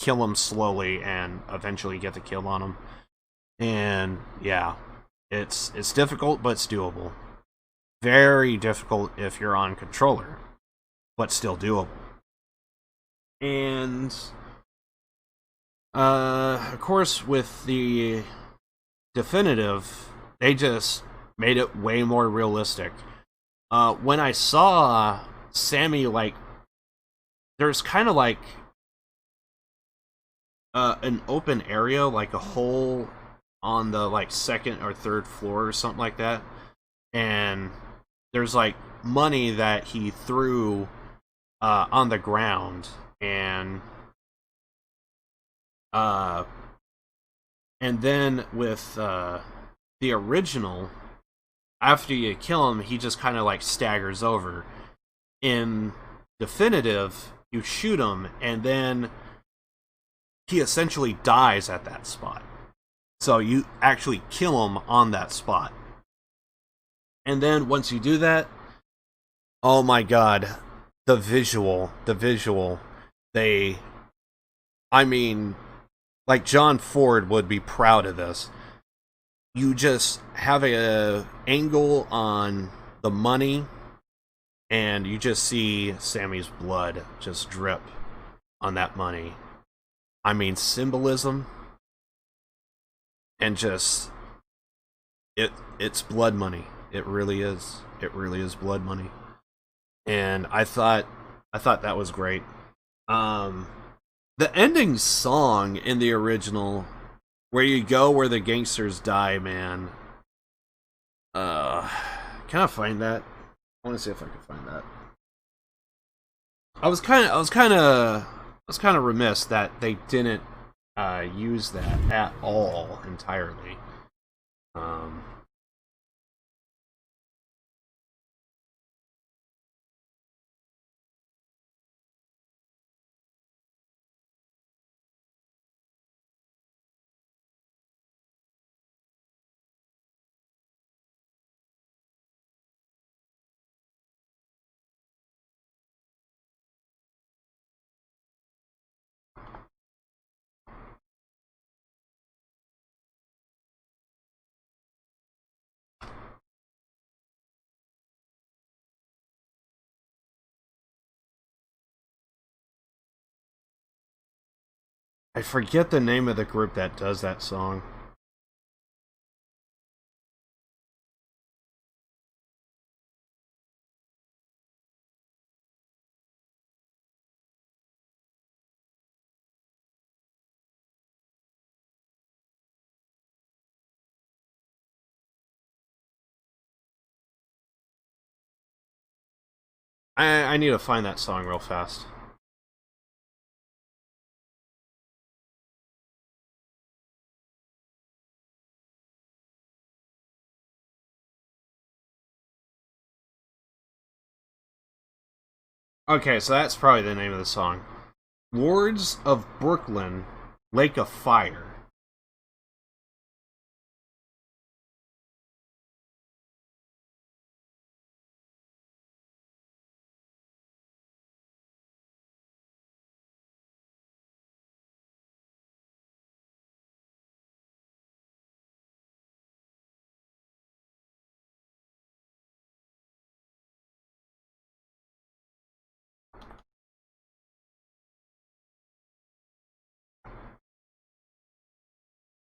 kill him slowly and eventually get the kill on him. And yeah, it's difficult, but it's doable. Very difficult if you're on controller, but still doable. And of course, with the definitive, they just made it way more realistic. When I saw Sammy, like, there's kind of like an open area, like a hole on the like second or third floor or something like that, and there's like money that he threw on the ground, and then with the original, after you kill him, he just kind of like staggers over. In definitive, you shoot him, and then he essentially dies at that spot. So you actually kill him on that spot. And then once you do that, oh my god, the visual, I mean, like John Ford would be proud of this. You just have a angle on the money, and you just see Sammy's blood just drip on that money. I mean, symbolism. And just it's blood money. It really is. It really is blood money. And I thought that was great. The ending song in the original, where you go where the gangsters die, man. Can I find that? I want to see if I can find that. I was kind of remiss that they didn't use that at all entirely. I forget the name of the group that does that song. I need to find that song real fast. Okay, so that's probably the name of the song. Lords of Brooklyn, Lake of Fire.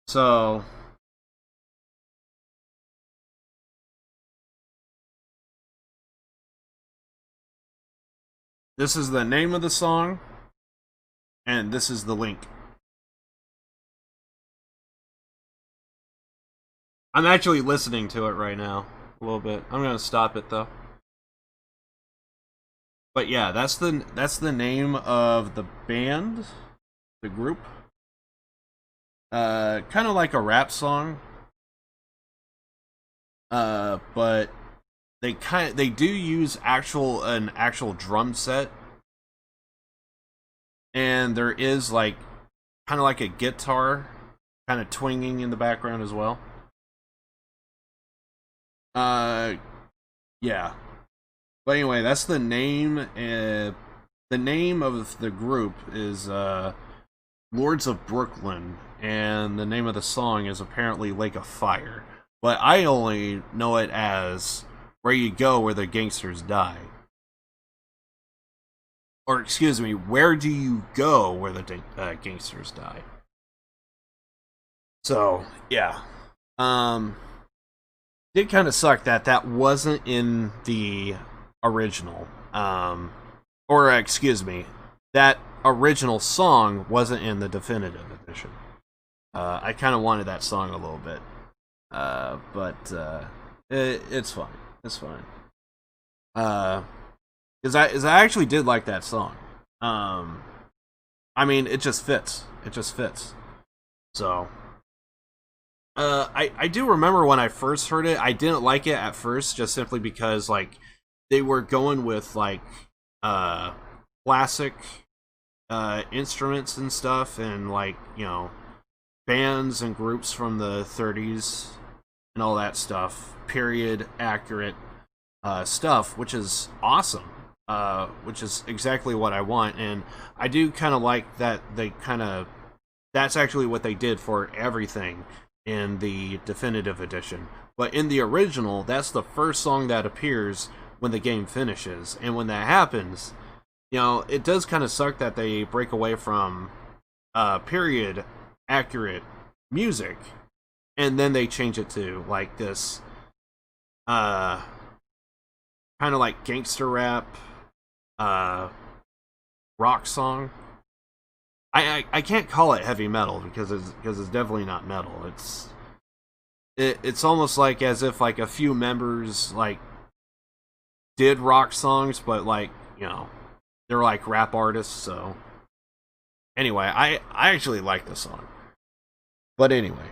So, this is the name of the song, and this is the link. I'm actually listening to it right now, a little bit. I'm gonna stop it though. But yeah, that's the name of the band, the group. Kind of like a rap song. But they do use an actual drum set, and there is like kind of like a guitar kind of twinging in the background as well. Yeah. But anyway, that's the name. The name of the group is Lords of Brooklyn, and the name of the song is apparently Lake of Fire. But I only know it as Where You Go Where the Gangsters Die. Or, excuse me, Where Do You Go Where the Gangsters Die? So, yeah. Did kind of suck that wasn't in the original. Or, excuse me, that original song wasn't in the definitive edition. I kind of wanted that song a little bit. But it's fine. It's fine. Because I actually did like that song. I mean, it just fits. It just fits. So, I do remember when I first heard it, I didn't like it at first, just simply because, like, they were going with, like, classic, instruments and stuff, and, like, you know, bands and groups from the 30s and all that stuff, period accurate stuff, which is awesome, which is exactly what I want. And I do kind of like that that's actually what they did for everything in the definitive edition. But in the original, that's the first song that appears when the game finishes, and when that happens, you know, it does kind of suck that they break away from period accurate music, and then they change it to like this kind of like gangster rap rock song. I can't call it heavy metal because it's definitely not metal. It's almost like as if like a few members like did rock songs, but like, you know, they're like rap artists. So anyway, I actually like the song. But anyway,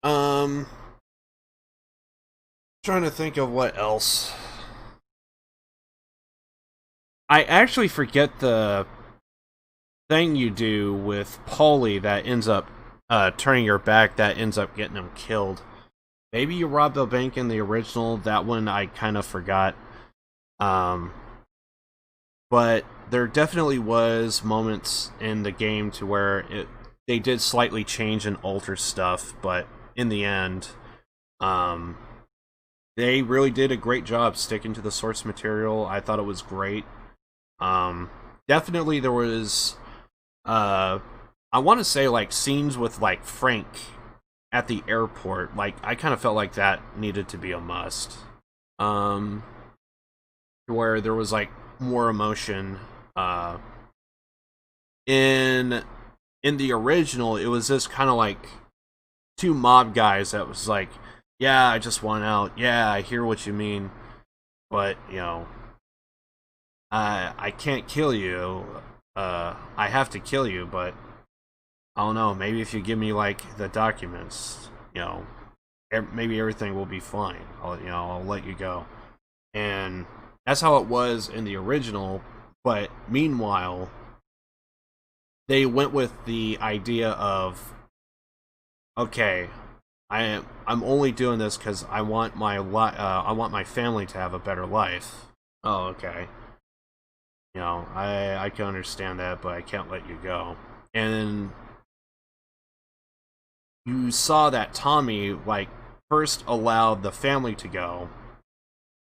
trying to think of what else. I actually forget the thing you do with Paulie that ends up turning your back, that ends up getting him killed. Maybe you robbed a bank in the original. That one I kind of forgot. But there definitely was moments in the game to where they did slightly change and alter stuff, but in the end, they really did a great job sticking to the source material. I thought it was great. Definitely there was I want to say like scenes with like Frank at the airport, like I kind of felt like that needed to be a must. Where there was like more emotion. In the original, it was just kind of like two mob guys that was like, yeah, I just want out. Yeah, I hear what you mean, but you know, I can't kill you. I have to kill you, but I don't know. Maybe if you give me like the documents, you know, maybe everything will be fine. I'll let you go. And that's how it was in the original. But meanwhile, they went with the idea of, okay, I'm only doing this because I want my family to have a better life. Oh, okay. You know, I can understand that, but I can't let you go. And you saw that Tommy, like, first allowed the family to go,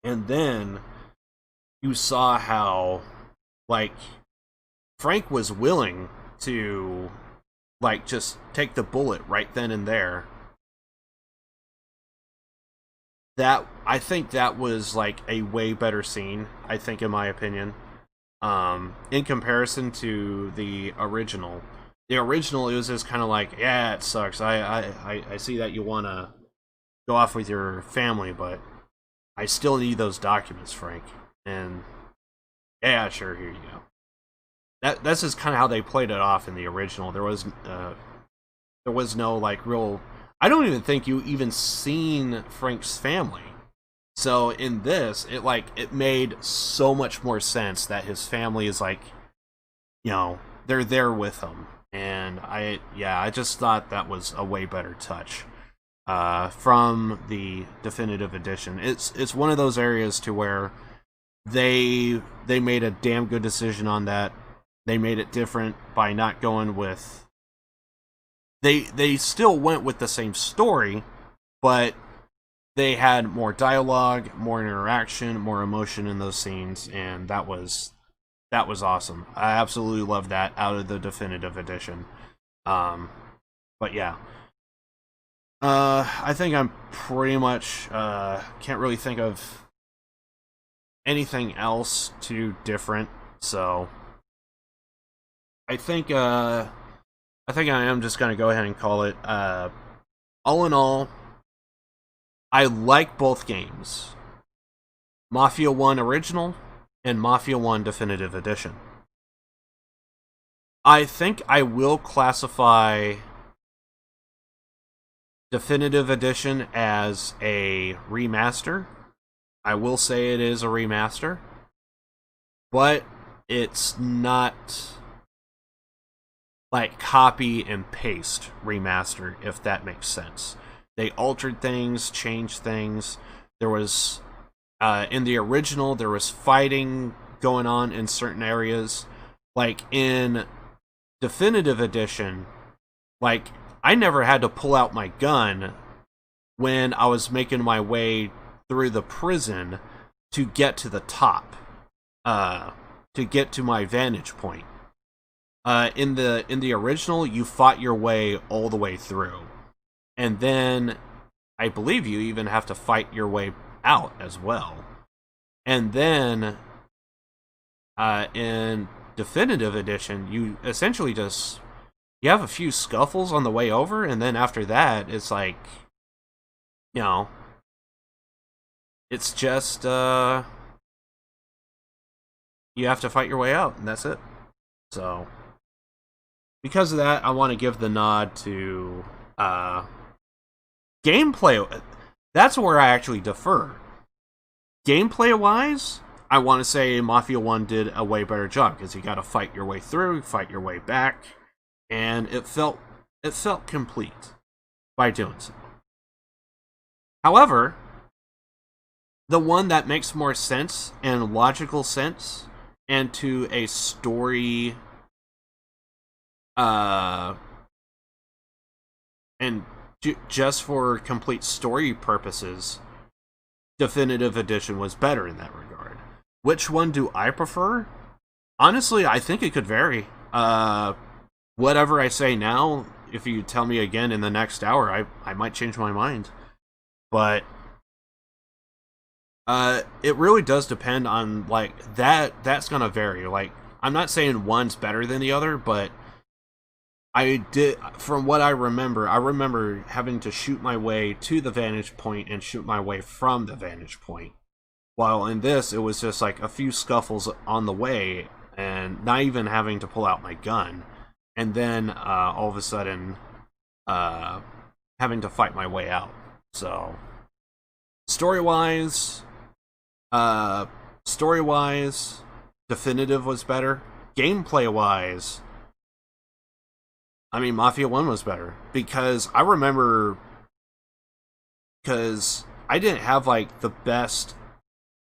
and then you saw how, like, Frank was willing to, like, just take the bullet right then and there. I think that was, like, a way better scene, I think, in my opinion. In comparison to the original. The original, it was just kind of like, yeah, it sucks. I see that you want to go off with your family, but I still need those documents, Frank. And yeah, sure, here you go. That's just kind of how they played it off in the original. There was no like real. I don't even think you even seen Frank's family. So in this, it made so much more sense that his family is like, you know, they're there with him. And I just thought that was a way better touch from the definitive edition. It's one of those areas to where they made a damn good decision on that. They made it different by not going with. They still went with the same story, but they had more dialogue, more interaction, more emotion in those scenes, and that was awesome. I absolutely love that out of the definitive edition. But yeah. I think I'm pretty much can't really think of anything else too different, so I think I am just gonna go ahead and call it. All in all, I like both games. Mafia 1 Original and Mafia 1 Definitive Edition. I think I will classify Definitive Edition as a remaster. I will say it is a remaster, but it's not like copy and paste remaster, if that makes sense. They altered things, changed things. There was in the original, there was fighting going on in certain areas. Like in Definitive Edition, like I never had to pull out my gun when I was making my way through the prison to get to the top, to get to my vantage point. In the original, you fought your way all the way through. And then, I believe you even have to fight your way out as well. And then, in Definitive Edition, you essentially just, you have a few scuffles on the way over, and then after that, it's like, you know, it's just, you have to fight your way out, and that's it. So, because of that, I want to give the nod to, gameplay. That's where I actually defer. Gameplay-wise, I want to say Mafia 1 did a way better job, because you got to fight your way through, fight your way back, and it felt complete by doing so. However, the one that makes more sense and logical sense, and to a story, and just for complete story purposes, Definitive Edition was better in that regard. Which one do I prefer? Honestly, I think it could vary. whatever I say now, if you tell me again in the next hour, I might change my mind. But it really does depend on, like, that's gonna vary. Like, I'm not saying one's better than the other, but from what I remember having to shoot my way to the vantage point and shoot my way from the vantage point. While in this, it was just like a few scuffles on the way and not even having to pull out my gun. And then all of a sudden having to fight my way out. So story-wise, Definitive was better. Gameplay-wise, I mean, Mafia 1 was better. Because I remember, because I didn't have, like, the best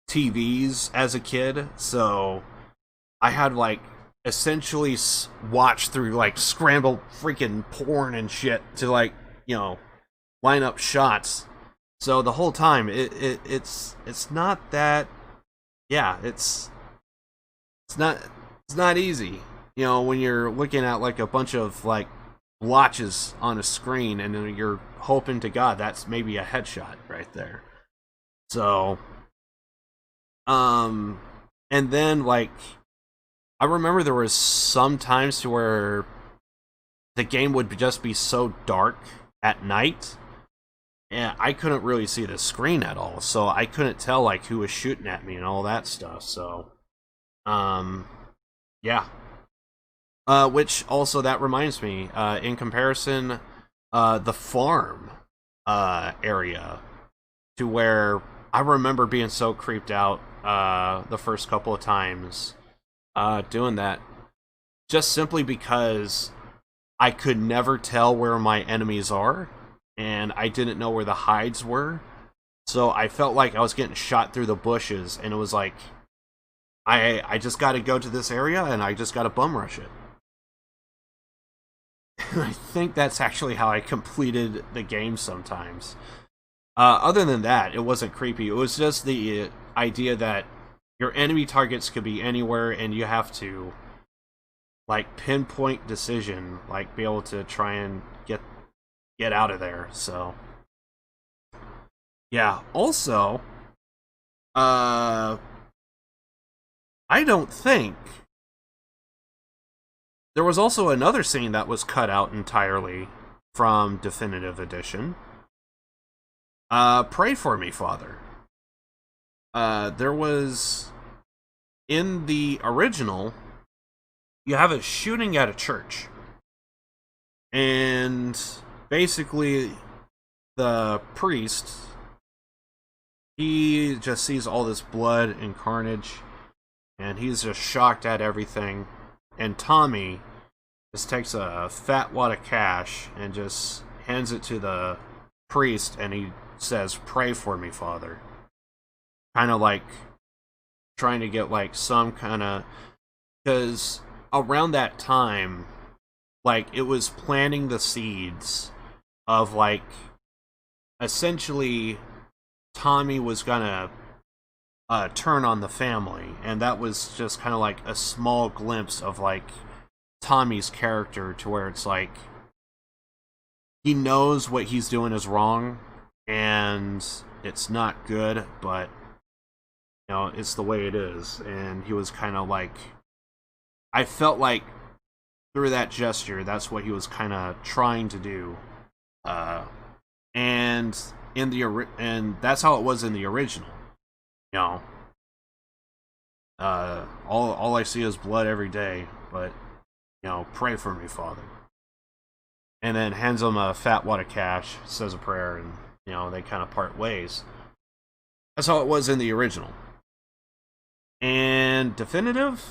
TVs as a kid, so I had, like, essentially watch through, like, scrambled freaking porn and shit to, like, you know, line up shots. So the whole time, it's not that, yeah, it's not easy. You know, when you're looking at, like, a bunch of, like, blotches on a screen and then you're hoping to God that's maybe a headshot right there. So, and then, like, I remember there was some times to where the game would just be so dark at night, and I couldn't really see the screen at all, so I couldn't tell, like, who was shooting at me and all that stuff, so, yeah. Which also, that reminds me, in comparison, the farm, area, to where I remember being so creeped out, the first couple of times, doing that, just simply because I could never tell where my enemies are, and I didn't know where the hides were, so I felt like I was getting shot through the bushes, and it was like, I just gotta go to this area, and I just gotta bum rush it. I think that's actually how I completed the game sometimes. Other than that, it wasn't creepy. It was just the idea that your enemy targets could be anywhere, and you have to, like, pinpoint decision, like, be able to try and get out of there. So, yeah. Also, I don't think there was also another scene that was cut out entirely from Definitive Edition. Pray for me, Father. There was, in the original, you have a shooting at a church. And basically, the priest, he just sees all this blood and carnage, and he's just shocked at everything. And Tommy just takes a fat wad of cash and just hands it to the priest, and he says, "Pray for me, Father." Kind of like trying to get, like, some kind of, because around that time, like, it was planting the seeds of, like, essentially Tommy was gonna turn on the family, and that was just kind of like a small glimpse of, like, Tommy's character, to where it's like he knows what he's doing is wrong and it's not good, but, you know, it's the way it is. And he was kind of like, I felt like through that gesture, that's what he was kind of trying to do. And that's how it was in the original. You know, all I see is blood every day, but, you know, pray for me, Father. And then hands him a fat wad of cash, says a prayer, and, you know, they kind of part ways. That's how it was in the original. And Definitive,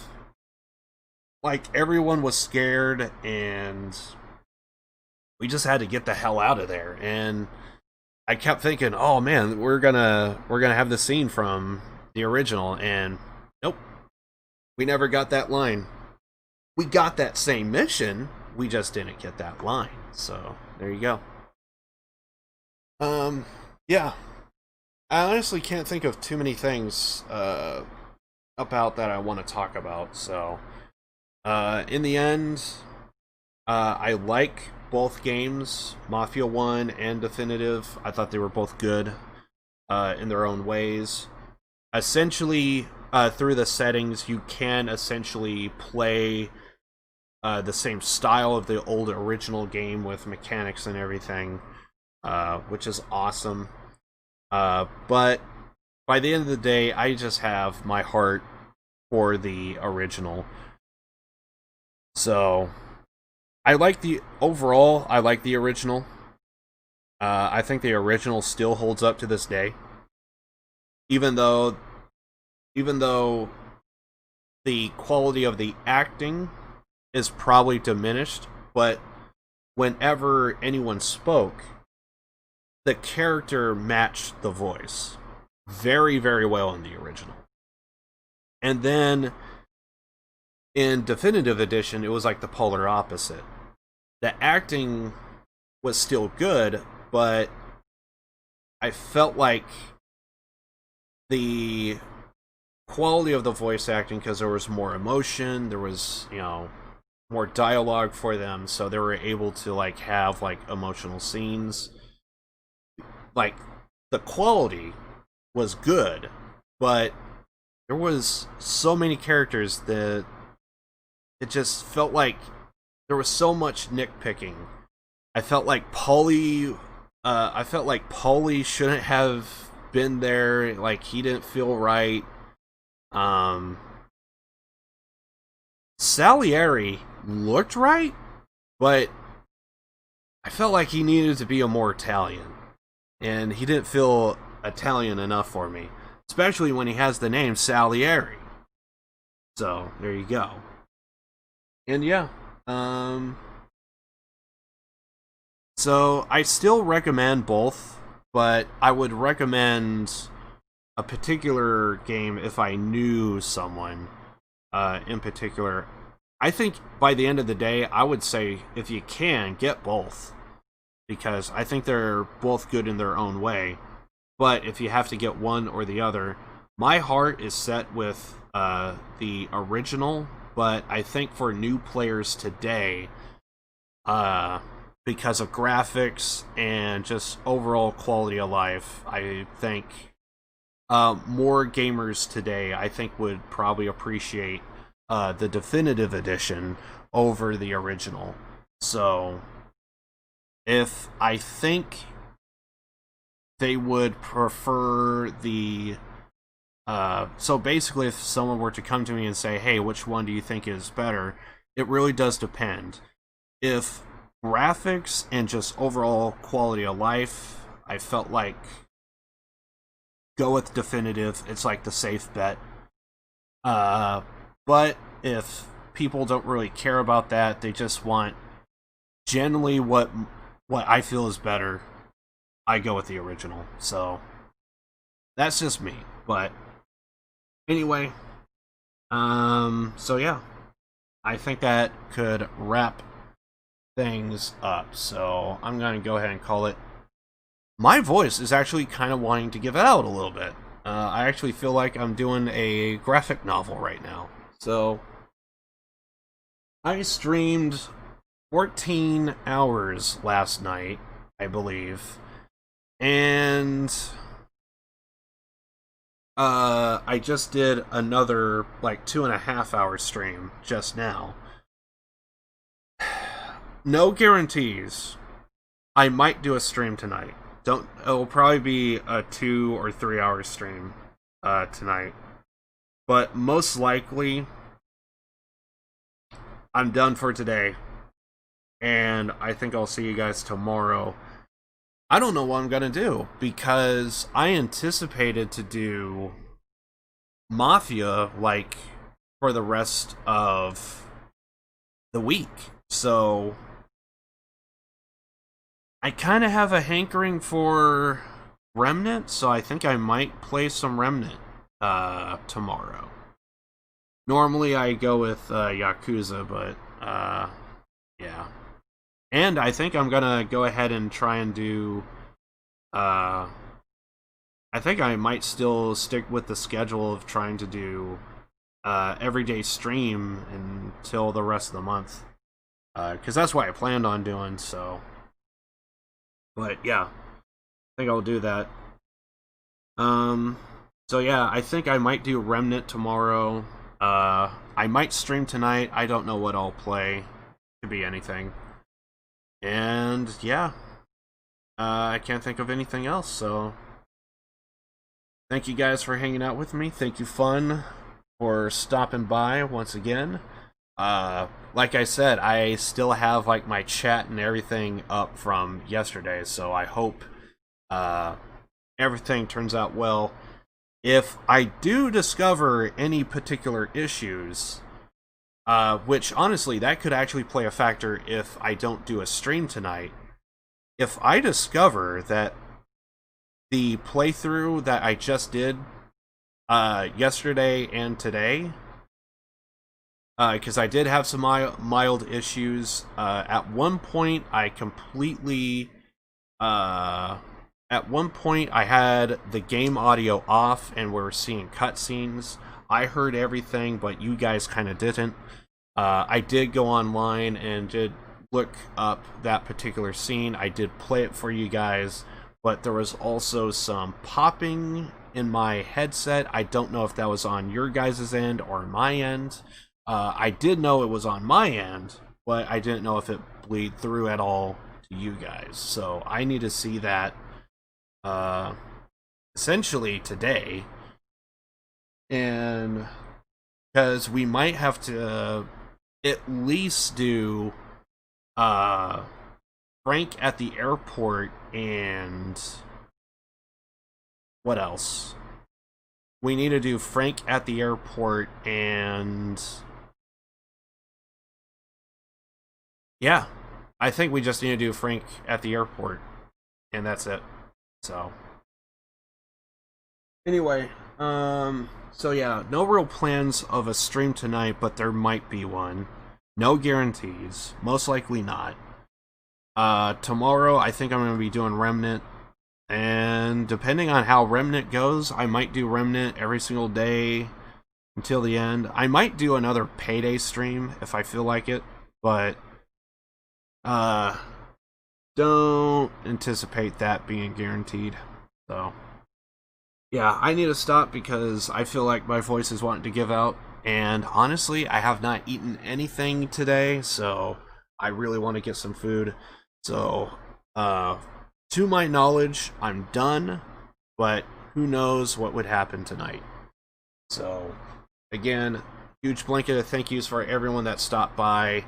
like, everyone was scared, and we just had to get the hell out of there. And I kept thinking, oh man, we're gonna have the scene from the original, and nope, we never got that line. We got that same mission, we just didn't get that line. So there you go. Yeah, I honestly can't think of too many things about that I want to talk about. So in the end, I like both games, Mafia 1 and Definitive. I thought they were both good in their own ways. Essentially, through the settings, you can essentially play the same style of the old original game with mechanics and everything, which is awesome. But by the end of the day, I just have my heart for the original. So, I like the original. I think the original still holds up to this day. Even though the quality of the acting is probably diminished, but whenever anyone spoke, the character matched the voice very, very well in the original. And then in Definitive Edition, it was like the polar opposite. The acting was still good, but I felt like the quality of the voice acting, because there was more emotion, there was, more dialogue for them, so they were able to like have like emotional scenes. Like, the quality was good, but there was so many characters that it just felt like there was so much nitpicking. I felt like Paulie shouldn't have been there. Like, he didn't feel right. Salieri looked right, but I felt like he needed to be a more Italian, and he didn't feel Italian enough for me, especially when he has the name Salieri. So there you go. And yeah, so I still recommend both, but I would recommend a particular game if I knew someone in particular. I think by the end of the day, I would say if you can, get both, because I think they're both good in their own way. But if you have to get one or the other, my heart is set with the original, but I think for new players today, because of graphics and just overall quality of life, I think more gamers today, I think, would probably appreciate the Definitive Edition over the original. So, if I think they would prefer the... so basically, if someone were to come to me and say, hey, which one do you think is better? It really does depend. If graphics and just overall quality of life, I felt like go with Definitive. It's like the safe bet. But if people don't really care about that, they just want generally what I feel is better, I go with the original. So that's just me. But anyway, so yeah, I think that could wrap things up. So I'm gonna go ahead and call it. My voice is actually kind of wanting to give out a little bit. I actually feel like I'm doing a graphic novel right now. So I streamed 14 hours last night, I believe, and I just did another like 2.5 hour stream just now. No guarantees. I might do a stream tonight. It'll probably be a 2 or 3 hour stream tonight. But most likely I'm done for today. And I think I'll see you guys tomorrow. I don't know what I'm gonna do, because I anticipated to do Mafia like for the rest of the week. So I kind of have a hankering for Remnant, so I think I might play some Remnant tomorrow. Normally I go with Yakuza, but yeah. And I think I'm gonna go ahead and try and do I think I might still stick with the schedule of trying to do everyday stream until the rest of the month. because that's what I planned on doing. So, but yeah, I think I'll do that. So yeah, I think I might do Remnant tomorrow. I might stream tonight. I don't know what I'll play. Could be anything. And yeah, I can't think of anything else. So thank you guys for hanging out with me. Thank you, Fun, for stopping by once again. Like I said, I still have like my chat and everything up from yesterday, so I hope everything turns out well. If I do discover any particular issues, which honestly that could actually play a factor if I don't do a stream tonight, if I discover that the playthrough that I just did yesterday and today, because I did have some mild issues. At one point, I completely... at one point, I had the game audio off, and we were seeing cutscenes. I heard everything, but you guys kind of didn't. I did go online and did look up that particular scene. I did play it for you guys, but there was also some popping in my headset. I don't know if that was on your guys' end or my end. I did know it was on my end, but I didn't know if it bleed through at all to you guys. So I need to see that essentially today. And because we might have to at least do Frank at the airport, and what else? We need to do Frank at the airport, and yeah, I think we just need to do Frank at the airport, and that's it. So anyway, so yeah, no real plans of a stream tonight, but there might be one. No guarantees, most likely not. Tomorrow I think I'm going to be doing Remnant, and depending on how Remnant goes, I might do Remnant every single day until the end. I might do another Payday stream if I feel like it, but don't anticipate that being guaranteed. So yeah, I need to stop because I feel like my voice is wanting to give out, and honestly, I have not eaten anything today, so I really want to get some food. So to my knowledge, I'm done, but who knows what would happen tonight. So again, huge blanket of thank yous for everyone that stopped by.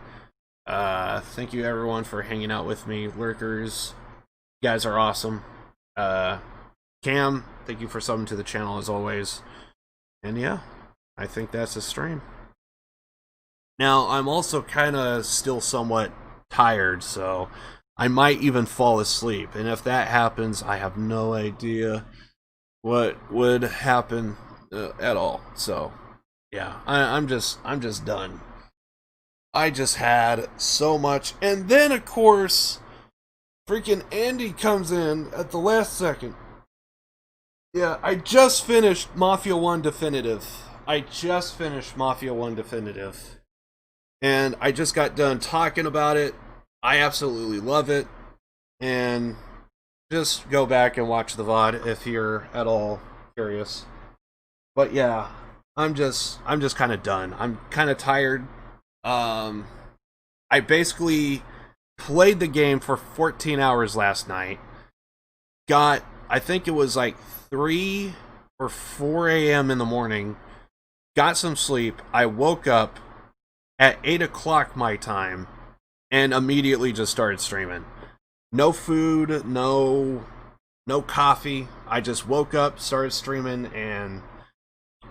Thank you everyone for hanging out with me. Lurkers, you guys are awesome. Cam, thank you for subbing to the channel as always. And yeah, I think that's a stream. Now, I'm also kind of still somewhat tired, so I might even fall asleep. And if that happens, I have no idea what would happen at all. So yeah, I'm just done. I just had so much, and then of course freaking Andy comes in at the last second. Yeah, I just finished Mafia 1 Definitive. And I just got done talking about it. I absolutely love it. And just go back and watch the VOD if you're at all curious. But yeah, I'm just kind of done. I'm kind of tired. I basically played the game for 14 hours last night. Got, I think it was like 3 or 4 a.m. in the morning. Got some sleep. I woke up at 8 o'clock my time and immediately just started streaming. No food, no coffee. I just woke up, started streaming, and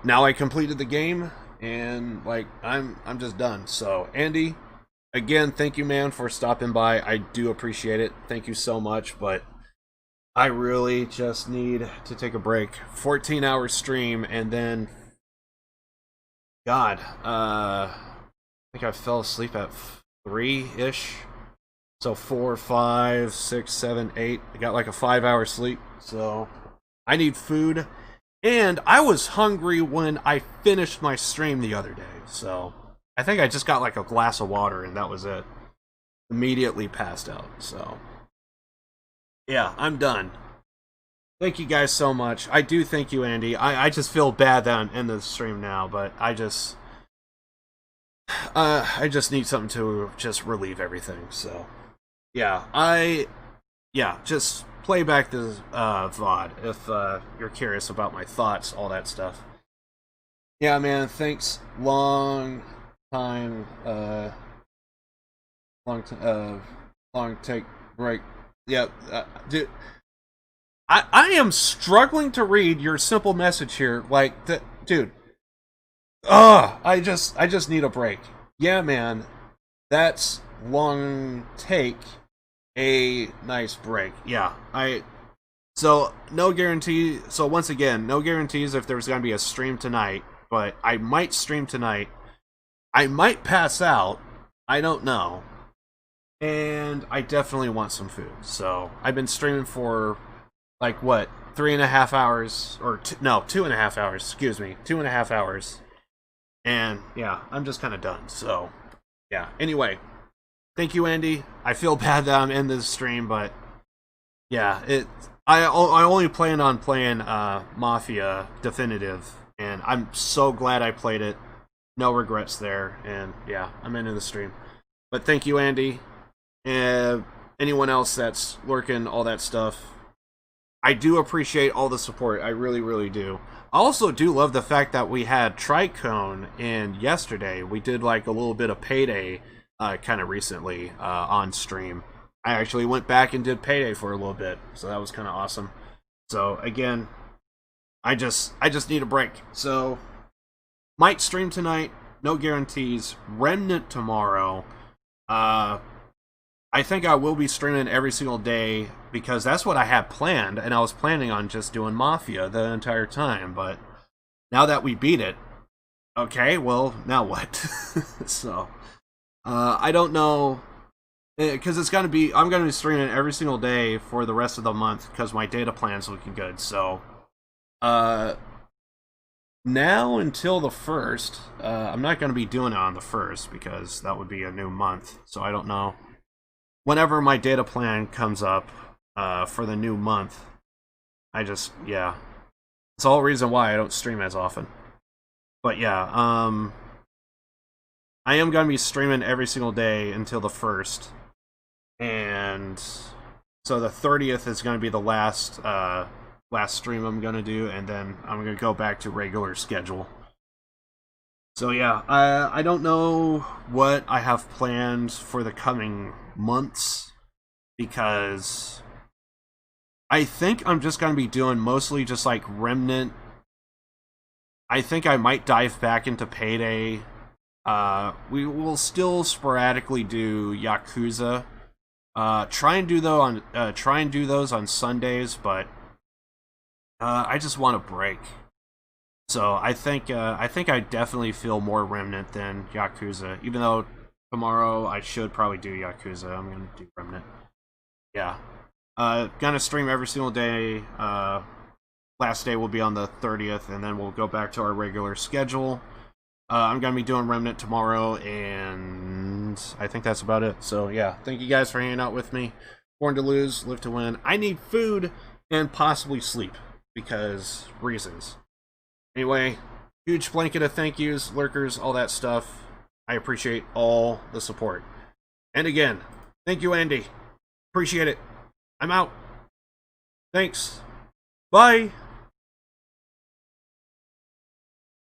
now I completed the game. And like I'm just done. So Andy, again, thank you, man, for stopping by. I do appreciate it. Thank you so much, but I really just need to take a break. 14-hour stream, and then God, I think I fell asleep at 3-ish. So 4, 5, 6, 7, 8. I got like a 5-hour sleep. So I need food. And I was hungry when I finished my stream the other day, so I think I just got like a glass of water and that was it. immediately passed out. So, yeah, I'm done. Thank you guys so much. I do thank you, Andy. I just feel bad that I'm in the stream now, but I just need something to just relieve everything. So, yeah, just play back the VOD if you're curious about my thoughts, all that stuff. Yeah, man, thanks. Long take break. Yep, dude. I am struggling to read your simple message here. Like, dude. I just need a break. Yeah, man. That's long take. A nice break. Yeah, so no guarantee. So once again, no guarantees if there's gonna be a stream tonight. But I might stream tonight. I might pass out. I don't know. And I definitely want some food. So I've been streaming for like what, 3.5 hours, or 2.5 hours. Excuse me, 2.5 hours. And yeah, I'm just kind of done. So yeah. Anyway, thank you, Andy. I feel bad that I'm in this stream, but yeah, I only plan on playing Mafia Definitive, and I'm so glad I played it. No regrets there, and yeah, I'm into the stream. But thank you, Andy, and anyone else that's lurking, all that stuff. I do appreciate all the support. I really, really do. I also do love the fact that we had Tricone in yesterday. We did like a little bit of Payday kind of recently on stream. I actually went back and did Payday for a little bit, so that was kind of awesome. So again, I just need a break. So might stream tonight, no guarantees. Remnant tomorrow. I think I will be streaming every single day because that's what I had planned, and I was planning on just doing Mafia the entire time, but now that we beat it, okay, well, now what? So, I don't know, because I'm going to be streaming every single day for the rest of the month because my data plan's looking good, so, now until the 1st, I'm not going to be doing it on the 1st because that would be a new month, so I don't know. Whenever my data plan comes up for the new month, it's the whole reason why I don't stream as often. But yeah, I am going to be streaming every single day until the 1st. And so the 30th is going to be the last stream I'm going to do, and then I'm going to go back to regular schedule. So yeah, I don't know what I have planned for the coming months, because I think I'm just going to be doing mostly just like Remnant. I think I might dive back into Payday. We will still sporadically do Yakuza. Try and do those on Sundays, but I just want a break. So I think I definitely feel more Remnant than Yakuza, even though tomorrow I should probably do Yakuza. I'm gonna do Remnant. Yeah. Gonna stream every single day. Last day will be on the 30th, and then we'll go back to our regular schedule. I'm gonna be doing Remnant tomorrow, and I think that's about it. So yeah, thank you guys for hanging out with me. Born to lose, live to win. I need food and possibly sleep, because reasons. Anyway, huge blanket of thank yous, lurkers, all that stuff. I appreciate all the support. And again, thank you, Andy. Appreciate it. I'm out. Thanks. Bye.